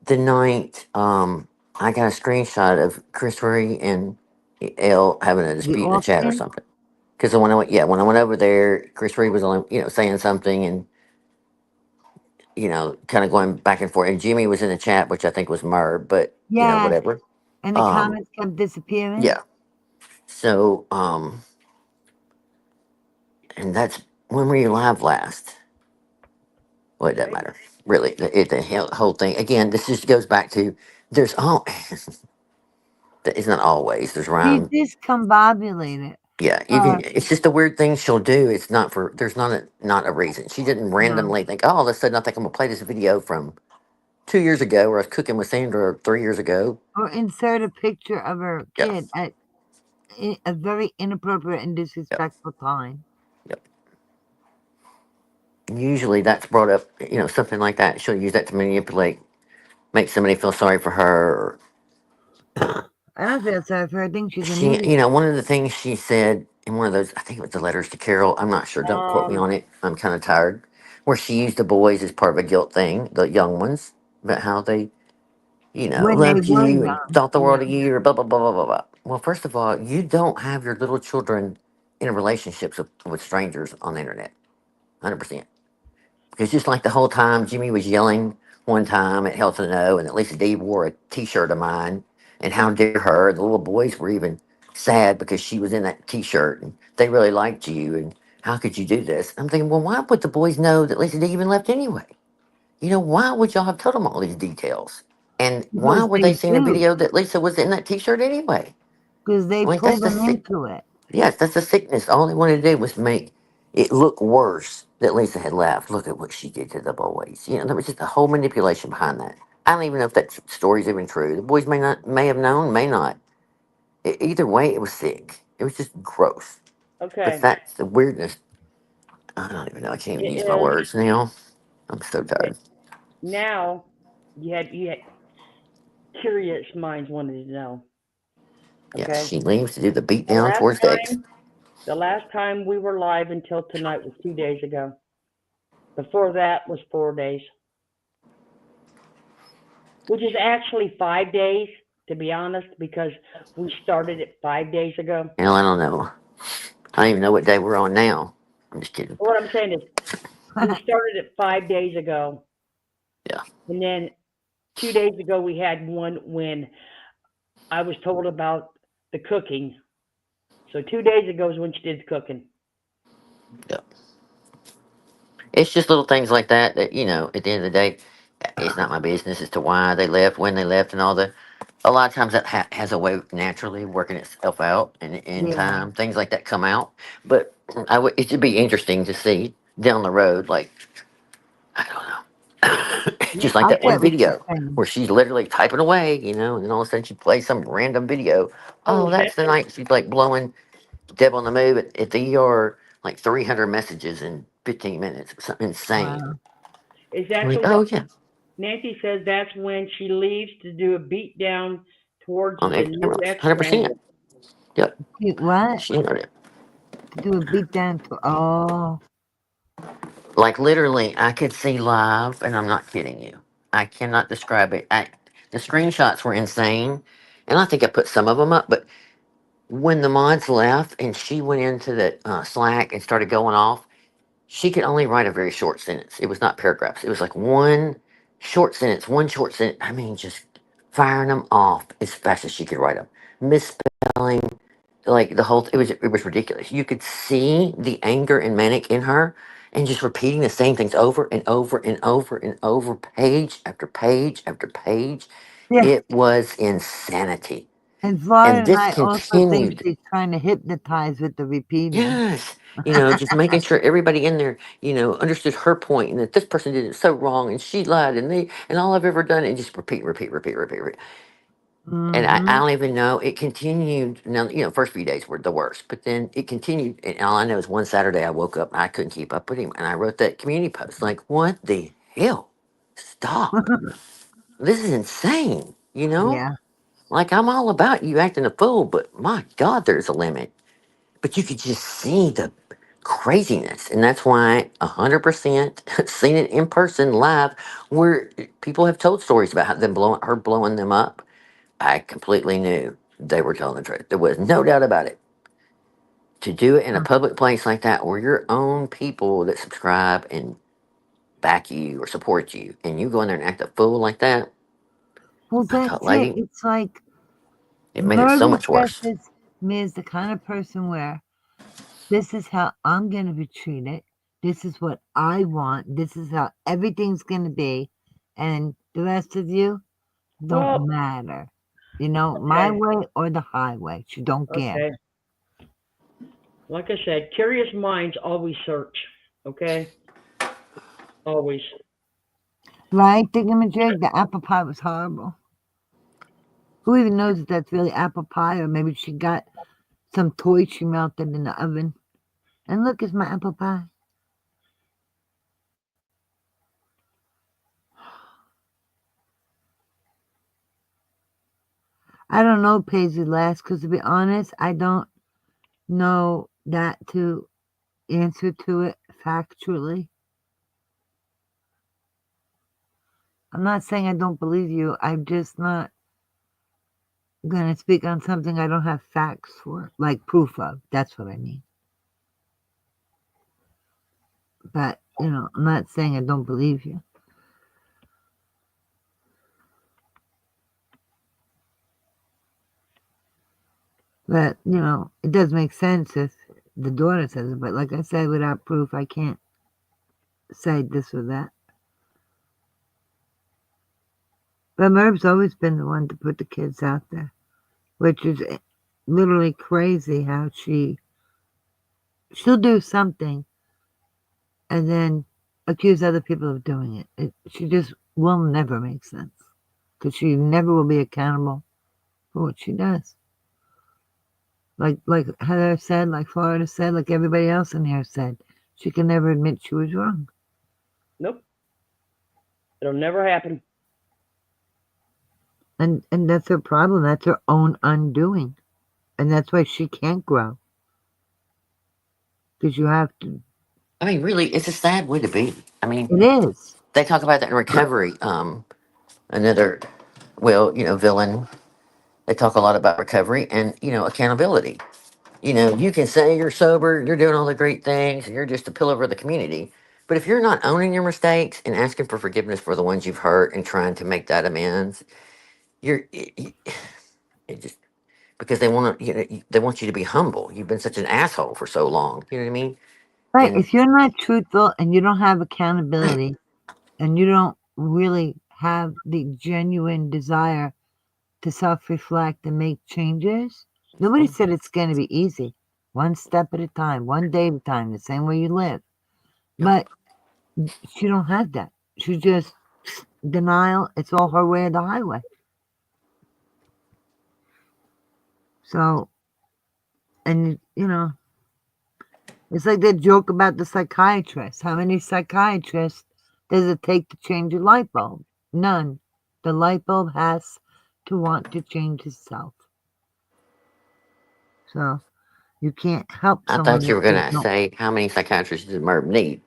the night. I got a screenshot of Chris Ray and Elle having a The dispute in the chat or auction? something. Because when I went, yeah, when I went over there, Chris Ray was on, saying something and kind of going back and forth. And Jimmy was in the chat, which I think was Merv, but Yes. whatever. And the Um, comments kept disappearing? yeah. So, and that's when were you live last? Well, it doesn't Right? matter. Really, whole thing. Again, this just goes back to there's all. It's not always. There's She's rhyme. discombobulated. Yeah, you Uh, can. It's just a weird thing she'll do. It's not for. There's not a reason. She didn't no. randomly think, oh, all of a sudden I think I'm gonna play this video from 2 years ago where I was cooking with Sandra 3 years ago. Or insert a picture of her Yeah. kid at a very inappropriate and Yep. disrespectful time. Yep. Usually that's brought up. Something like that. She'll use that to manipulate, make somebody feel sorry for her. I don't feel sorry for her. I think she's an She, idiot. one of the things she said in one of those, I think it was the letters to Carol. I'm not sure. Don't quote me Um, on it. I'm kind of tired. Where she used the boys as part of a guilt thing, the young ones, about how they, When they loved were you and young. thought the Yeah. world of you, or blah blah blah blah blah blah. Well, first of all, you don't have your little children in relationships with strangers on the internet. 100%. Because just like the whole time Jimmy was yelling one time at Health to Know, and that Lisa D wore a T-shirt of mine, and how dare her? The little boys were even sad because she was in that T-shirt, and they really liked you, and how could you do this? I'm thinking, well, why would the boys know that Lisa D even left anyway? Why would y'all have told them all these details? And why Because were they they seeing a do. video that Lisa was in that T-shirt anyway? Because they Like pull that's the them sick. into it. Yes, that's a sickness. All they wanted to do was make it look worse that Lisa had left. Look at what she did to the boys. There was just a whole manipulation behind that. I don't even know if that story's even true. The boys may have known, may not. Either way, it was sick. It was just gross. But okay. that's the weirdness. I don't even know. I can't even use my It is words now. I'm so okay. tired. Now you had curious minds wanted to know. Yeah, Okay. she leaves to do the beat The down last towards the X. time the last time we were live until tonight was 2 days ago. Before that was 4 days, which is actually 5 days, to be honest, because we started it 5 days ago. Hell, I don't know. I don't even know what day we're on now. I'm just kidding. What I'm saying is, we started it 5 days ago, Yeah. and then 2 days ago we had one when I was told about the cooking. So 2 days ago is when she did the cooking. Yeah. It's just little things like that that, at the end of the day, it's not my business as to why they left, when they left, and all the. A lot of times that has a way of naturally working itself out, and in Yeah. time, things like that come out. But it should be interesting to see down the road, like, I don't know, Yeah, just like I that one get what you're video saying. where she's literally typing away, and then all of a sudden she plays some random video. oh, Oh, that's the night she's like blowing Deb on the Move at the ER, like 300 messages in 15 minutes. Something insane. Wow. it's I'm like, actually the oh yeah. Nancy says that's when she leaves to do a beat down towards On the new 100%. ex-landlord. Yep. What? She know it. To do a beat down to, oh, Like literally, I could see live, and I'm not kidding you. I cannot describe it. The screenshots were insane, and I think I put some of them up. But when the mods left and she went into the Slack and started going off, she could only write a very short sentence. It was not paragraphs. It was like one short sentence. I mean, just firing them off as fast as she could write them, misspelling, like it was ridiculous. You could see the anger and manic in her, and just repeating the same things over and over and over and over, page after page after page. yeah. It was insanity, And Florida and and this I also think continued. she's trying to hypnotize with the repeating. Yes, just making sure everybody in there, understood her point, and that this person did it so wrong, and she lied, and all I've ever done, and just repeat, repeat, repeat, repeat, repeat. And I Mm-hmm. don't even know. It continued. Now, first few days were the worst, but then it continued. And all I know is one Saturday I woke up and I couldn't keep up with him, and I wrote that community post like, "What the hell? Stop! This is insane." Yeah. Like I'm all about you acting a fool, but my God, there's a limit. But you could just see the craziness, and that's why 100% seen it in person live, where people have told stories about how her blowing them up. I completely knew they were telling the truth. There was no doubt about it. To do it in a public place like that, where your own people that subscribe and back you or support you, and you go in there and act a fool like that, Well, my God, that's it. lady, It's like it made it so Murray much worse. is me is the kind of person where this is how I'm going to be treated. This is what I want. This is how everything's going to be. And the rest of you Well, don't matter. My okay, way or the highway. She don't care. okay. Like I said, curious minds always search. Okay, always. Right, thingamajig? The apple pie was horrible. Who even knows if that's really apple pie or maybe she got some toy she melted in the oven. And look, it's my apple pie. I don't know Paisley last because to be honest, I don't know that to answer to it factually. I'm not saying I don't believe you. I'm just not going to speak on something I don't have facts for, like proof of. That's what I mean. But, I'm not saying I don't believe you. But, it does make sense if the daughter says it. But like I said, without proof, I can't say this or that. But Merv's always been the one to put the kids out there, which is literally crazy how she'll do something and then accuse other people of doing it. She just will never make sense because she never will be accountable for what she does. Like Heather said, like Florida said, like everybody else in here said, she can never admit she was wrong. Nope, it'll never happen. And that's her problem. That's her own undoing. And that's why she can't grow. Because you have to. I mean, really, it's a sad way to be. I mean, It is. they talk about that in recovery. Another, well, villain. They talk a lot about recovery and accountability. You can say you're sober, you're doing all the great things, and you're just a pillar of the community. But if you're not owning your mistakes and asking for forgiveness for the ones you've hurt and trying to make that amends, it just because they want to, they want you to be humble. You've been such an asshole for so long. You know what I mean? Right. And If you're not truthful and you don't have right, accountability and you don't really have the genuine desire to self reflect and make changes, nobody said it's going to be easy. One step at a time, one day at a time, the same way you live. yep. But she don't have that. She just denial. It's all her way or the highway. So, and it's like that joke about the psychiatrist. How many psychiatrists does it take to change a light bulb? None. The light bulb has to want to change itself. So you can't help I someone thought you that were they gonna don't. say how many psychiatrists does Merv need,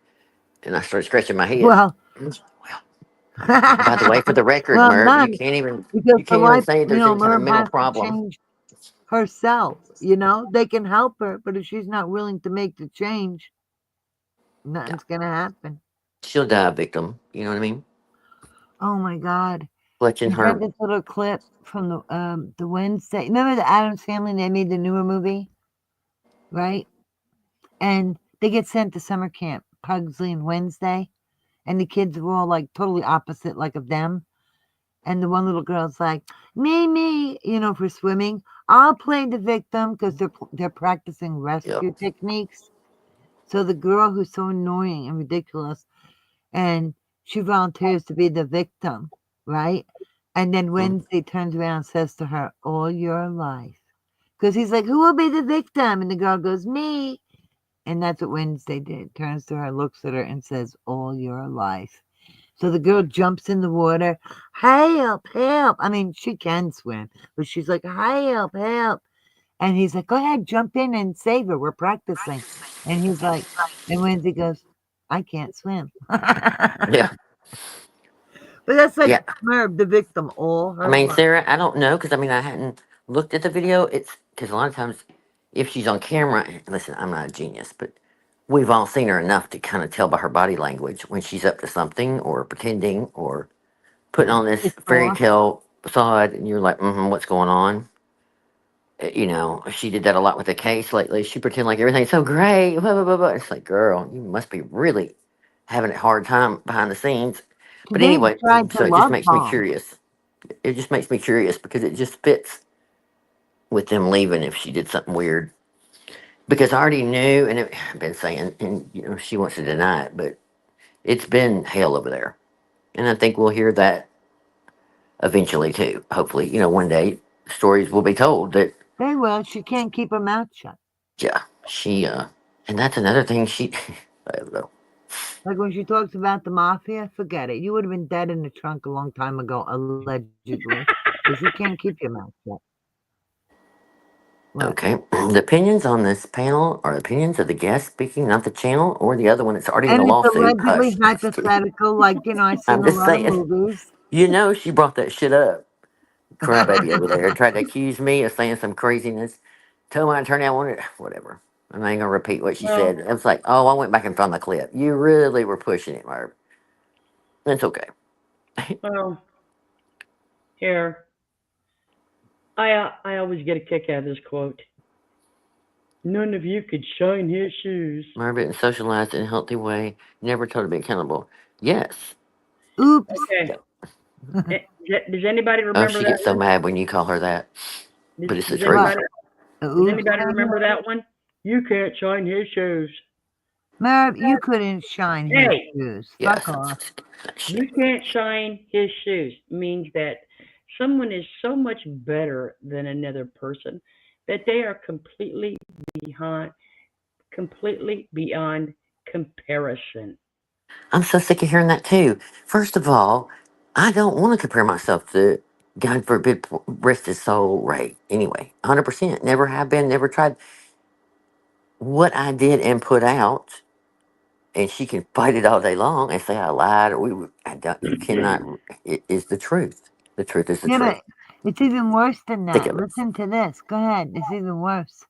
and I started scratching my head. Well, Well, by the way, for the record, well, Merv, none you because the can't even light, say there's any kind of Merv mental has to problem. change herself. They can help her, but if she's not willing to make the change, Yeah, nothing's gonna happen. she'll die a victim. You know what I mean? Oh my God! Clutching You heard her. this little clip from the Wednesday. Remember the Adams Family? They made the newer movie, right? And they get sent to summer camp, Pugsley and Wednesday, and the kids were all like totally opposite, like of them. And the one little girl's like, me, for swimming. I'll play the victim because they're practicing Yep. rescue techniques. So the girl who's so annoying and ridiculous, and she volunteers to be the victim, right? And then Mm. Wednesday turns around and says to her, all your life. Because he's like, who will be the victim? And the girl goes, me. And that's what Wednesday did. Turns to her, looks at her, and says, all your life. So the girl jumps in the water. Help, help. I mean, she can swim, but she's like, help, help. And he's like, go ahead, jump in and save her. We're practicing. And he's like, and Wednesday goes, I can't swim. Yeah. But that's like Yeah. Merv, the victim, all I her mean, life. Sarah, I don't know because I mean I hadn't looked at the video. It's because a lot of times, if she's on camera, listen, I'm not a genius, but we've all seen her enough to kind of tell by her body language when she's up to something or pretending or putting on this It's fairy off. tale facade, and you're like, what's going on? She did that a lot with the case lately. She pretend like everything's so great. Blah, blah, blah, blah. It's like, girl, you must be really having a hard time behind the scenes. But They anyway, tried to so it just love makes me bomb. curious. It just makes me curious because it just fits with them leaving if she did something weird. Because I already knew, and I've been saying, and she wants to deny it, but it's been hell over there, and I think we'll hear that eventually too. Hopefully, one day stories will be told that They will. She can't keep her mouth shut. yeah, she and that's another thing she. I don't know. Like when she talks about the mafia, forget it. You would have been dead in the trunk a long time ago, allegedly. Because you can't keep your mouth shut. What? Okay, the opinions on this panel are opinions of the guest speaking, not the channel or the other one that's already in And a it's lawsuit. allegedly Hush. Just kidding. hypothetical. Like, I've seen I'm a just lot of saying. movies. She brought that shit up. Crybaby over there tried to accuse me of saying some craziness. Told my attorney I wanted whatever. And I ain't gonna repeat what she Well, said. It was like, oh, I went back and found the clip. You really were pushing it, Marv. It's okay. well, here. I always get a kick out of this quote. None of you could shine his shoes. Marv didn't socialize in a healthy way. Never told her to be accountable. Yes. Oops. Okay. Yeah. Does anybody Oh, remember she that gets so one? mad when you call her that. Does, But it's the does truth. What? anybody does Oops. anybody remember that one? You can't shine his shoes. Merv, you couldn't shine his Hey, shoes. Yes. Fuck off. you can't shine his shoes means that someone is so much better than another person that they are behind completely beyond comparison. I'm so sick of hearing that too. First of all, I don't want to compare myself to, God forbid, rest his soul, Ray. Anyway, 100%. Never have been, never tried. What I did and put out, and she can fight it all day long and say I lied or I don't, you cannot, it is the truth. The truth is the Yeah, truth. but it's even worse than Think that. of it. Listen to this. Go ahead. It's even worse.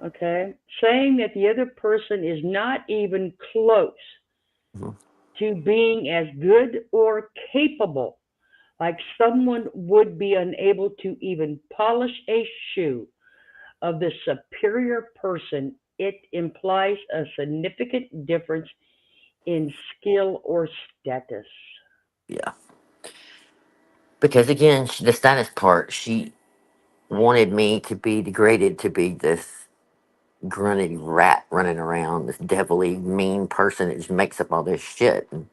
Okay? Saying that the other person is not even close Mhm. to being as good or capable, like someone would be unable to even polish a shoe of the superior person, it implies a significant difference in skill or status. Yeah. Because again, the status part, she wanted me to be degraded to be this grunty rat running around, this devilly mean person that just makes up all this shit. And,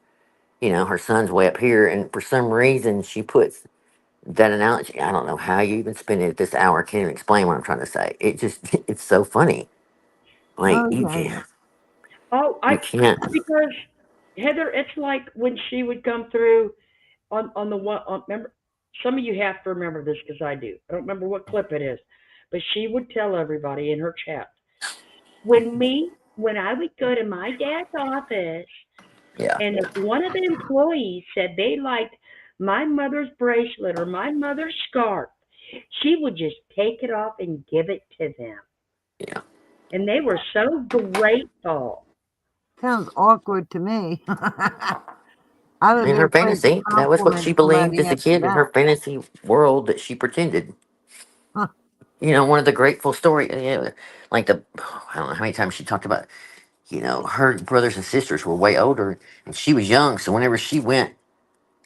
her son's way up here, and for some reason she puts that analogy. I don't know how you even spend it this hour. I can't even explain what I'm trying to say. It just it's so funny. Like you Okay. can't, Oh, you can't. because Heather, it's like when she would come through. on the one remember, some of you have to remember this because I do. I don't remember what clip it is, but she would tell everybody in her chat when I would go to my dad's office, Yeah, and if one of the employees said they liked my mother's bracelet or my mother's scarf, she would just take it off and give it to them. yeah. And they were so grateful. Sounds awkward to me. I would In be her afraid to fantasy, that was what compliment she believed somebody as a after kid in that. her fantasy world that she pretended. Huh. One of the grateful story, like I don't know how many times she talked about, her brothers and sisters were way older and she was young. So whenever she went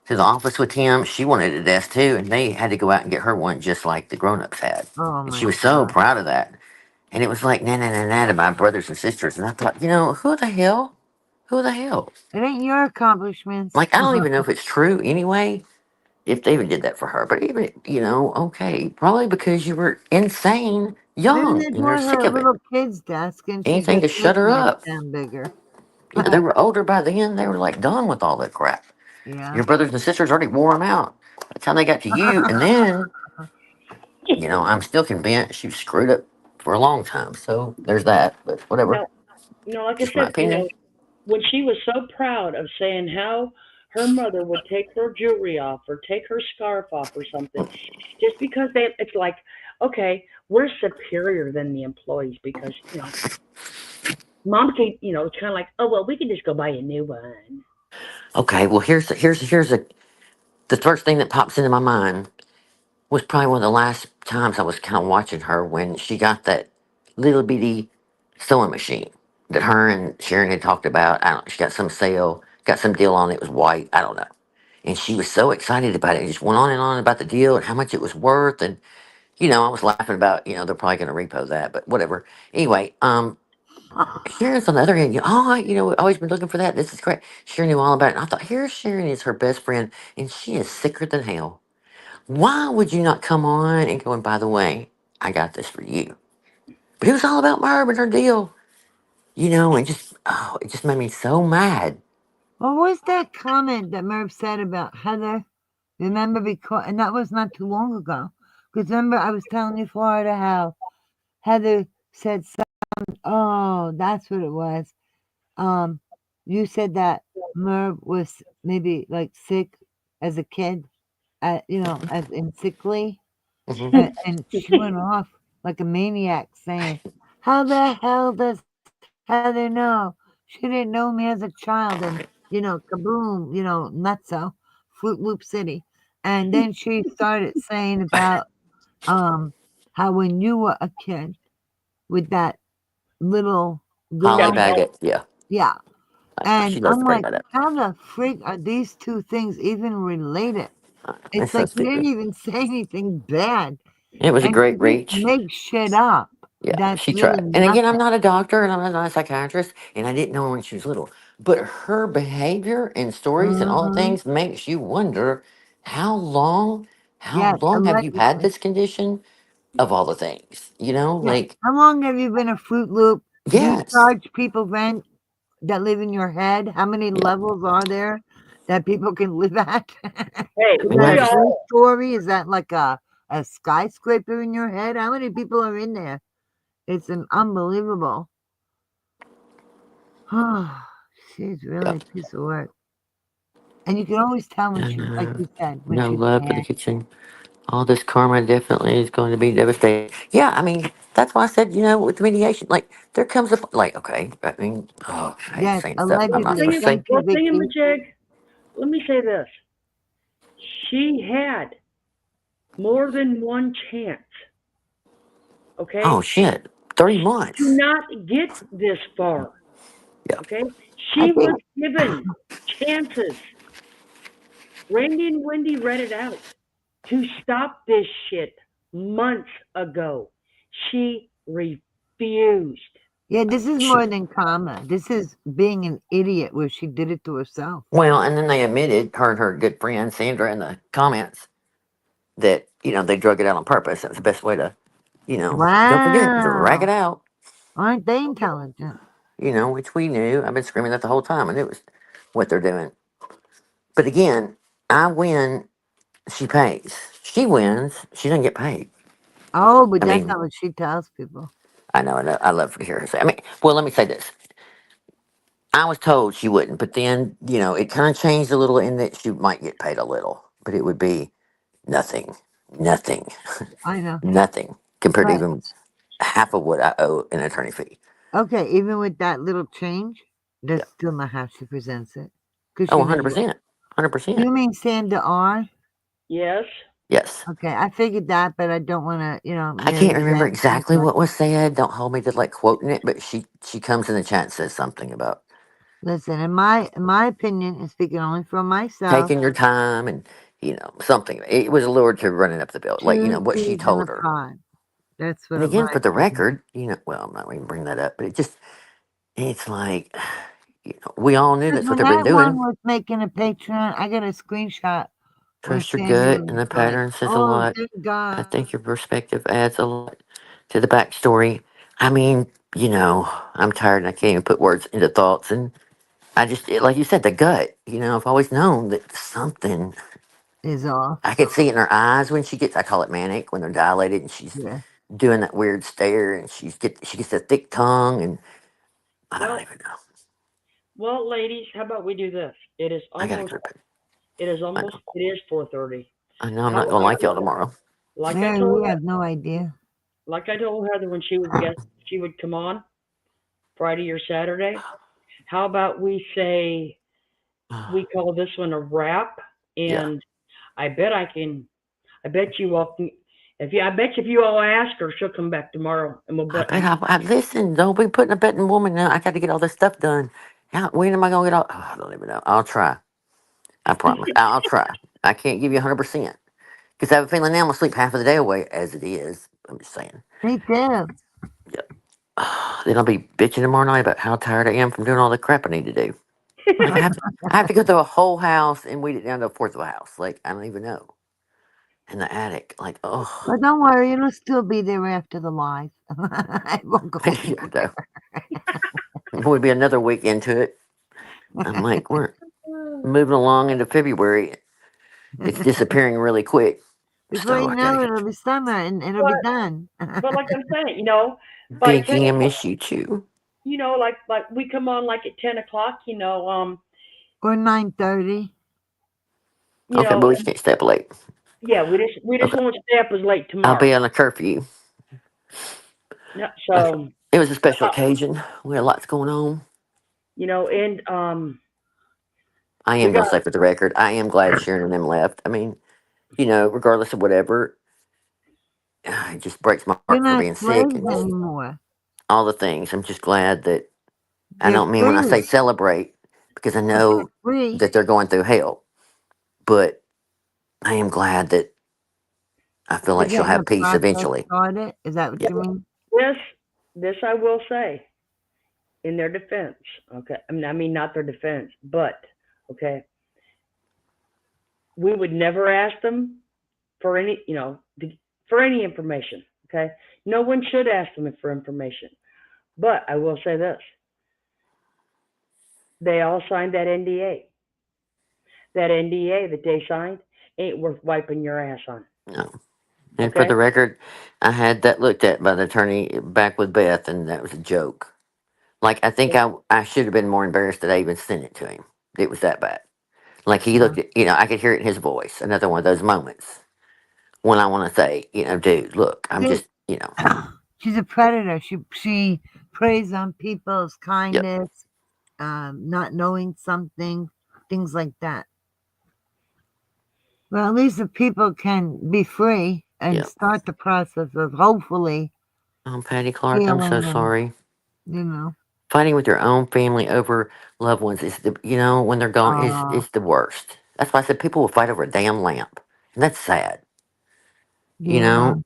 to the office with him, she wanted a desk too, and they had to go out and get her one just like the grown ups had. Oh And she my was so God. proud of that. And it was like, na na na na to my brothers and sisters. And I thought, who the hell? Who the hell? It ain't your accomplishments. Like, I don't even know if it's true anyway, if they even did that for her. But even, okay, probably because you were insane Maybe young they and they're bought sick her a of it. little kid's desk and she Anything just to shut lives her next up. time bigger. Yeah, they were older by then. They were like done with all that crap. Yeah. Your brothers and sisters already wore them out. By the time they got to you, and then, I'm still convinced she was screwed up for a long time. So there's that. But whatever. No, like I Just my said, opinion. when she was so proud of saying how her mother would take her jewelry off or take her scarf off or something, just because it's like, okay, we're superior than the employees because, mom can, it's kind of like, oh, well, we can just go buy a new one. Okay, well here's the first thing that pops into my mind was probably one of the last times I was kind of watching her when she got that little bitty sewing machine that her and Sharon had talked about. I don't. She got some sale, got some deal on it. It was white. I don't know. And she was so excited about it. And just went on and on about the deal and how much it was worth. And I was laughing about they're probably going to repo that, but whatever. Anyway, Sharon's on the other hand. We've always been looking for that. This is great. Sharon knew all about it. And I thought, here's Sharon is her best friend, and she is sicker than hell. Why would you not come on and go, and by the way, I got this for you? But it was all about Barb and her deal, and it just made me so mad. What was that comment that Merv said about Heather? Remember, because, and that was not too long ago. Because remember, I was telling you, Florida, how Heather said something. Oh, that's what it was. Um, you said that Merv was maybe like sick as a kid, as in sickly, Hmm. and she went off like a maniac saying, "How the hell does Heather know? She didn't know me as a child." And kaboom, nutso, Fruit Loop City. And then she started saying about how when you were a kid with that little Holly Got girl, help. Baggett, yeah, yeah. she And loves I'm to bring like, that up. how the frig are these two things even related? It's It's so like you didn't stupid. even say anything bad. It was a And to great just reach. make shit up, Yeah, that's she really tried. And again, I'm nothing. not a doctor and I'm not a psychiatrist, and I didn't know her when she was little. But her behavior and stories and all Hmm. things makes you wonder how long, how Yes, long have you had allegedly. this condition of all the things? Yes. Like, How long have you been a Fruit Loop? Do you yes, charge people rent that live in your head? How many yeah. levels are there that people can live at? Hey, Is that we a Whenever, three all, story? Is that like a skyscraper in your head? How many people are in there? It's an unbelievable. She's yeah. really a piece of work. And you can always tell when she, like And, you said, when no she's love for the mad. kitchen. All this karma definitely is going to be devastating. Yeah, I mean, that's why I said, with the mediation, like, there comes a, like, okay, I mean, oh, I hate Yes, saying stuff I'm not allegedly. supposed to say. Thank you, Vicky. thingamajig, let me say this. She had more than one chance, Oh, okay, shit. 30 to months. not get this far, Yeah. okay? I She was think, given chances. Randy and Wendy read it out to stop this shit months ago. She refused. yeah, this is She, more than karma. This is being an idiot where she did it to herself. well, and then they admitted, her and her good friend Sandra in the comments, that, they drug it out on purpose. That was the best way to, don't forget, drag it Wow. out, Aren't they intelligent? which we knew. I've been screaming that the whole time. I knew it was what they're doing. But again, I win, she pays. She wins, she doesn't get paid. Oh, but I that's mean, not what she tells people. I know. I love to hear her say. I mean, well, let me say this. I was told she wouldn't, but then it kind of changed a little in that she might get paid a little, but it would be nothing, nothing, I know. nothing compared to But even half of what I owe an attorney fee. okay, even with that little change, Yeah. that's still not how she presents it. Because Oh, she 100%. never. 100%. You mean Sandra R? Yes. Yes. Okay, I figured that, but I don't want to, I can't Mary remember Beth. exactly what was said. Don't hold me to like quoting it, but she comes in the chat and says something about Listen, in my opinion, and speaking only for myself, taking your time and something. It was a lure to running up the bill, like 2 what she peas in a told her. pod. That's And what again, my for the opinion. record, well, I'm not going to bring that up, but it's like, we all knew Because that's what when they've been that one doing. was making a Patreon, I got a screenshot where Trust your Sandra gut, and was the like, pattern says a "Oh, lot. thank I God." think your perspective adds a lot to the backstory. I mean, I'm tired and I can't even put words into thoughts. And like you said, the gut, I've always known that something, Is off. I could see it in her eyes when I call it manic, when they're dilated and she's Yeah. doing that weird stare and she gets a thick tongue and I don't Well, even know. well, ladies, how about we do this? I gotta go to bed. I know. It is 4:30. I know I'm not gonna like y'all However, tomorrow. like I Mary, told we have no idea. like I told Heather when she would come on Friday or Saturday. How about we say we call this one a wrap? Yeah. And I bet I can. I bet you all can. I bet you if you all ask her, she'll come back tomorrow, and we'll I bet. bet I listen. Don't be putting a betting woman now. I got to get all this stuff done. When am I gonna get all? Oh, I don't even know. I'll try. I promise. I'll try. I can't give you 100% because I have a feeling now I'm gonna sleep half of the day away as it is. I'm just saying. Me too. Yep. Then I'll be bitching tomorrow night about how tired I am from doing all the crap I need to do. Like I have to go through a whole house and weed it down to a fourth of a house. Like I don't even know. In the attic. Like oh, But don't worry, it'll still be there after the live. It won't go yeah, though. Would be another week into it. I'm like we're moving along into February. It's anywhere. disappearing really quick. Before So you I gotta know it, get it'll be summer and it'll be But done. but like I'm saying, by ten Binky, I o'clock, miss you too. like we come on like at 10 o'clock, Or 9:30. you Okay, but know, we can't stay up late. yeah, we just Okay. won't stay up as late I'll tomorrow. be on a curfew. No, That's, so it was a special uh, occasion. We had lots going on. and I we am got gonna say for the record, I am glad Sharon and them left. I mean, regardless of whatever, it just breaks my They're heart for not being sick slaves and anymore. all the things. I'm just glad that I They're don't mean when I say free. celebrate because I They're know free. that they're going through hell, but I am glad that I feel They're like she'll getting the have peace process eventually. started. Is that what Yeah. you mean? this this I will say in their defense. Okay, I mean not their defense, but okay, we would never ask them for for any information. Okay, no one should ask them for information. But I will say this: they all signed that NDA. That NDA that they signed ain't worth wiping your ass on. No. And for Okay? the record, I had that looked at by the attorney back with Beth, and that was a joke. Like I think I should have been more embarrassed that I even sent it to him. It was that bad. Like he Yeah. looked at, I could hear it in his voice. Another one of those moments when I want to say, dude, look, I'm See, just, she's a predator. She preys on people's yep, kindness, not knowing something, things like that. Well, at least the people can be free and yep. start the process of hopefully Patty Clark, I'm so healing and sorry. you know. Fighting with your own family over loved ones is when they're gone Uh, is the worst. That's why I said people will fight over a damn lamp, and that's sad. You yeah, know.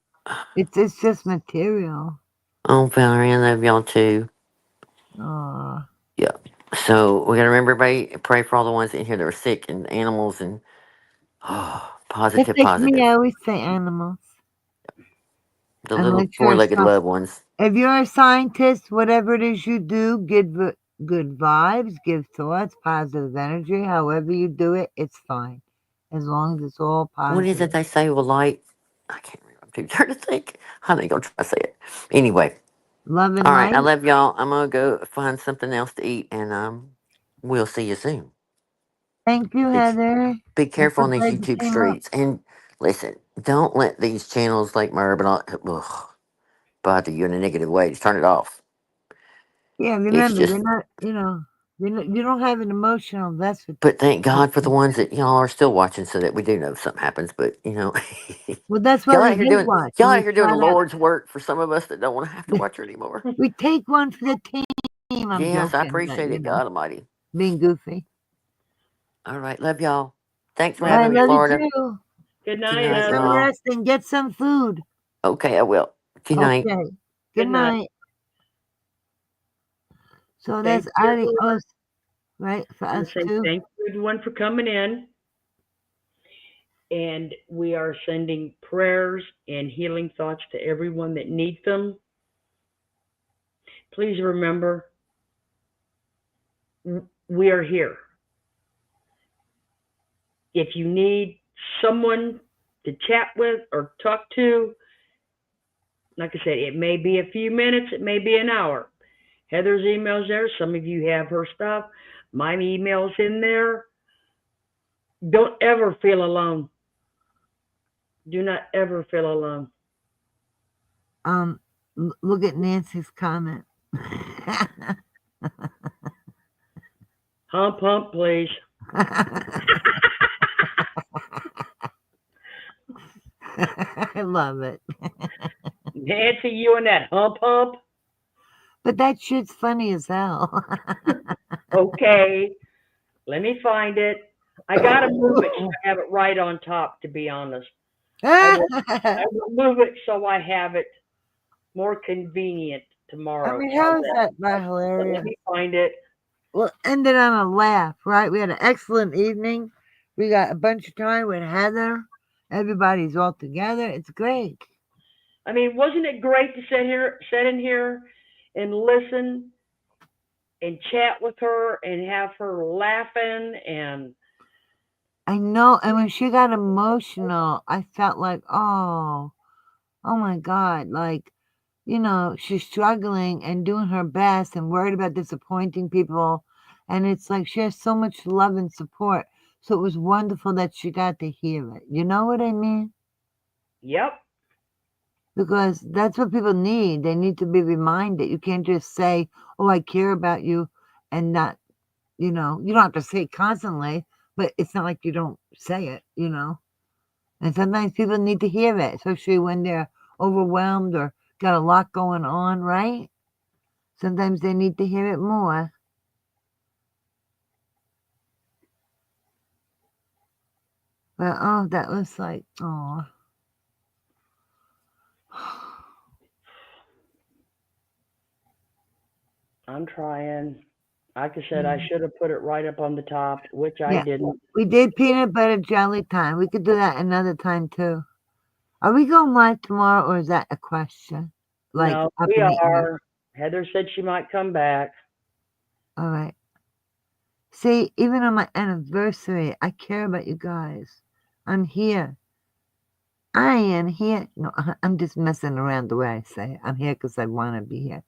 it's just material. Oh, Valerie, I love y'all too. Uh, Yeah. So we gotta remember, everybody, pray for all the ones in here that are sick and animals and it's positive, like me. positive. I always say animals. The little Unless you're four-legged loved ones. if you're a scientist, whatever it is you do, give good vibes, give thoughts, positive energy. However you do it, it's fine. as long as it's all What is it positive. they say with light? I can't remember. I'm too tired to think. I think I'll try to say it. Anyway, Love and all right. I light. love y'all. I'm gonna go find something else to eat, and we'll see you soon. Thank you, Be, Heather. be I'm careful so on these glad you YouTube came up. streets, and listen. Don't let these channels like Merb and all bother you in a negative way. Just turn it off. Yeah, It's remember, you're just. not, you don't have an emotional investment. But thank God for the ones that y'all are still watching, so that we do know if something happens. But Well, that's why y'all we out here hate doing watch. y'all And out we here doing try the Lord's work for some of us that don't want to have to watch her anymore. we take one for the team. I'm Yes, I joking, but appreciate it. God Almighty. being goofy. All right, love y'all. Thanks for Love I having me, love you. you Florida. too. Good Good night, Get night, some Heather. y'all. rest and get some food. Okay, I will. Good night. Okay. Good Good night. night. So Thank that's you, everyone. adios, right? For I us say too. thank you, everyone, for coming in. And we are sending prayers and healing thoughts to everyone that needs them. Please remember, we are here. If you need someone to chat with or talk to, like I said, it may be a few minutes, it may be an hour. Heather's email's there. Some of you have her stuff. My email's in there. Don't ever feel alone. Do not ever feel alone. Look at Nancy's comment. Hump, hump, please. I love it. Nancy, you and that hump, hump. But that shit's funny as hell. Okay, let me find it. I gotta move it so I have it right on top, to be honest. I will move it so I have it more convenient I tomorrow. mean, How's how is that? that not But hilarious? let me find it. Well, ended on a laugh, right? We had an excellent evening. We got a bunch of time with Heather. Everybody's all together. It's great. I mean, wasn't it great to sit in here and listen and chat with her and have her laughing and I know. And when she got emotional, I felt like, oh my God. Like, she's struggling and doing her best and worried about disappointing people. And it's like she has so much love and support. So it was wonderful that she got to hear it. You know what I mean? yep, Because that's what people need. They need to be reminded. You can't just say, oh, I care about you, and not, you don't have to say it constantly, but it's not like you don't say it. And sometimes people need to hear it, especially when they're overwhelmed or got a lot going on, right? Sometimes they need to hear it more. But oh, that was like, oh. I'm trying. Like I said, I should have put it right up on the top, which I Yeah, didn't. we did peanut butter jelly time. We could do that another time too. Are we going live tomorrow, or is that a question? Like No, up we in the air? are. Heather said she might come back. All right. See, even on my anniversary, I care about you guys. I'm here. I am here. No, I'm just messing around the way I say it. I'm here because I want to be here.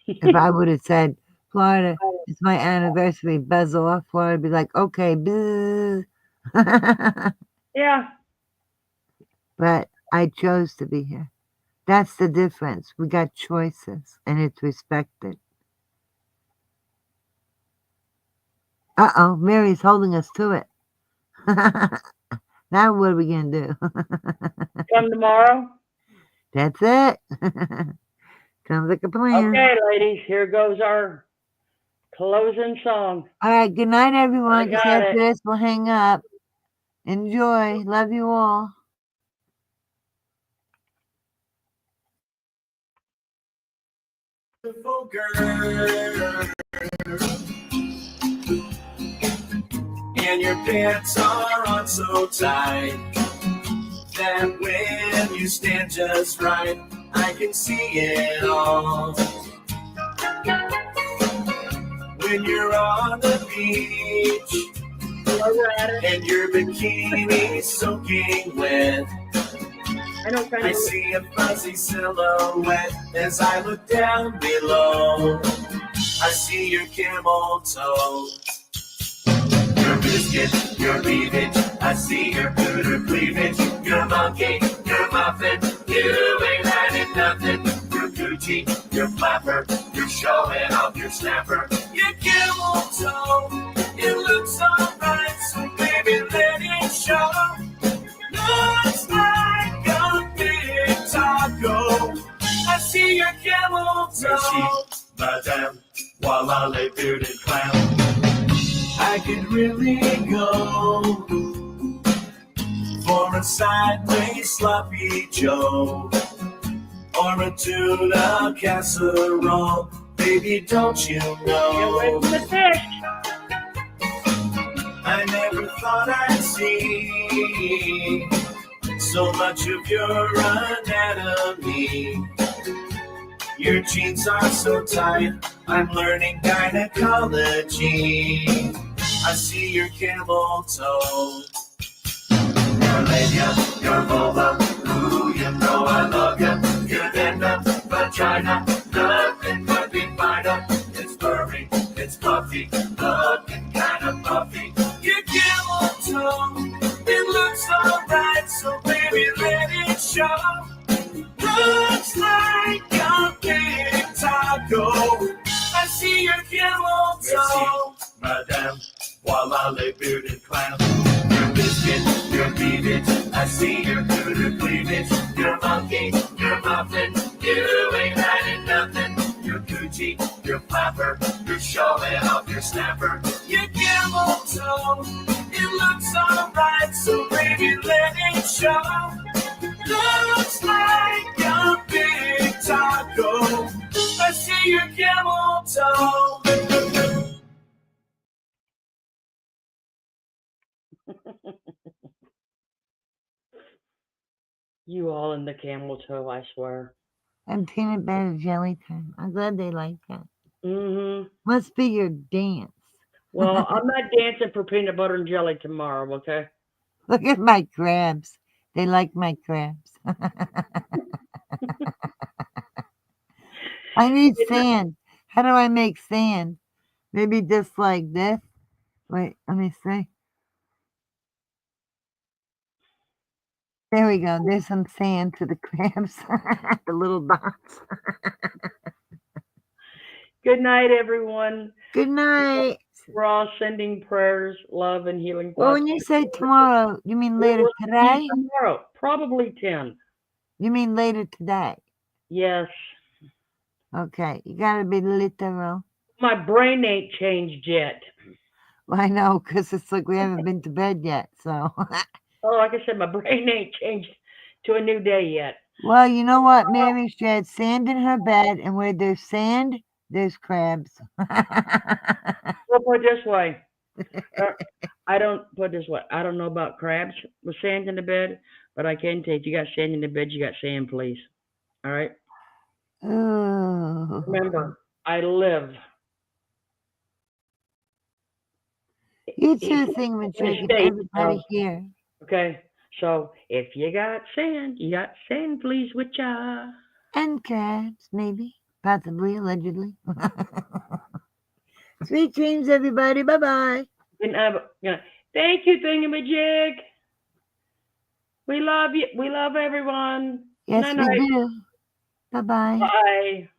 If I would have said, Florida, it's my anniversary, buzz off, Florida would be like, okay, boo. Yeah. But I chose to be here. That's the difference. We got choices, and it's respected. Uh-oh, Mary's holding us to it. Now what are we going to do? Come tomorrow? That's it. Sounds like a plan. Okay, ladies, here goes our closing song. All right, good night, everyone. I Just got after it. this, we'll hang up. Enjoy. Love you all. Beautiful girl, and your pants are on so tight that when you stand just right, I can see it all. When you're on the beach, while we're at it, and your bikini soaking wet. I know kind I of. see a fuzzy silhouette as I look down below. I see your camel toe, your biscuit, your cleavage. I see your cooter cleavage, your monkey, your muffin. You ain't hiding nothing. Your Gucci, your flapper, you're showing off your snapper. Your camel toe, it looks alright, so baby let it show. Looks like a big taco. I see your camel toe. Madame, voila, les bearded clown. I could really go for a sideways sloppy Joe or a tuna casserole. Baby, don't you Get away know? from the fish. I never thought I'd see so much of your anatomy. Your jeans are so tight, I'm learning gynecology. I see your camel toe, your labia, your vulva. Ooh, you know I love ya. Your venda, vagina, nothing could be finer. It's furry, it's puffy, looking kinda puffy. Your camel toe, it looks alright, so baby let it show. Looks like a big taco. I see your camel toe. Madame, voila, les bearded clown. Your biscuit, your cleavage. I see your cooter cleavage. Your monkey, your muffin. You ain't hiding nothing. Your Gucci, your flapper. You're showing off your snapper. Your camel toe, it looks alright, so baby let it show. Looks like a big taco. I see your camel toe. You all in the camel toe, I swear. And peanut butter jelly time. I'm glad they like that. Mm-hmm. Must be your dance. Well, I'm not dancing for peanut butter and jelly tomorrow, okay? Look at my crabs. They like my crabs. I need sand. How do I make sand? Maybe just like this. Wait, let me see. There we go. There's some sand to the crabs. The little dots. Good night, everyone. Good night. We're all sending prayers, love, and healing Well, thoughts. when you say tomorrow, you mean We later will see you today? tomorrow, probably 10. You mean later today? Yes. Okay, you gotta be literal. My brain ain't changed yet. Well, I know, 'cause it's like we haven't been to bed yet, so. Oh, like I said, my brain ain't changed to a new day yet. Well, you know what, Mary? She had sand in her bed, and where there's sand, there's crabs. We'll put it this way. I don't put it this way. I don't know about crabs with sand in the bed, but I can tell you, if you got sand in the bed, you got sand, please. All right? Ooh. Remember, I live. You If too, you're Thingamajig, in a and state everybody of, here. okay, so if you got sand, please, with ya. And crabs, maybe, possibly, allegedly. Sweet dreams, everybody. Bye-bye. And thank you, Thingamajig. We love you. We love everyone. Yes, Night we night. do. Bye-bye. Bye.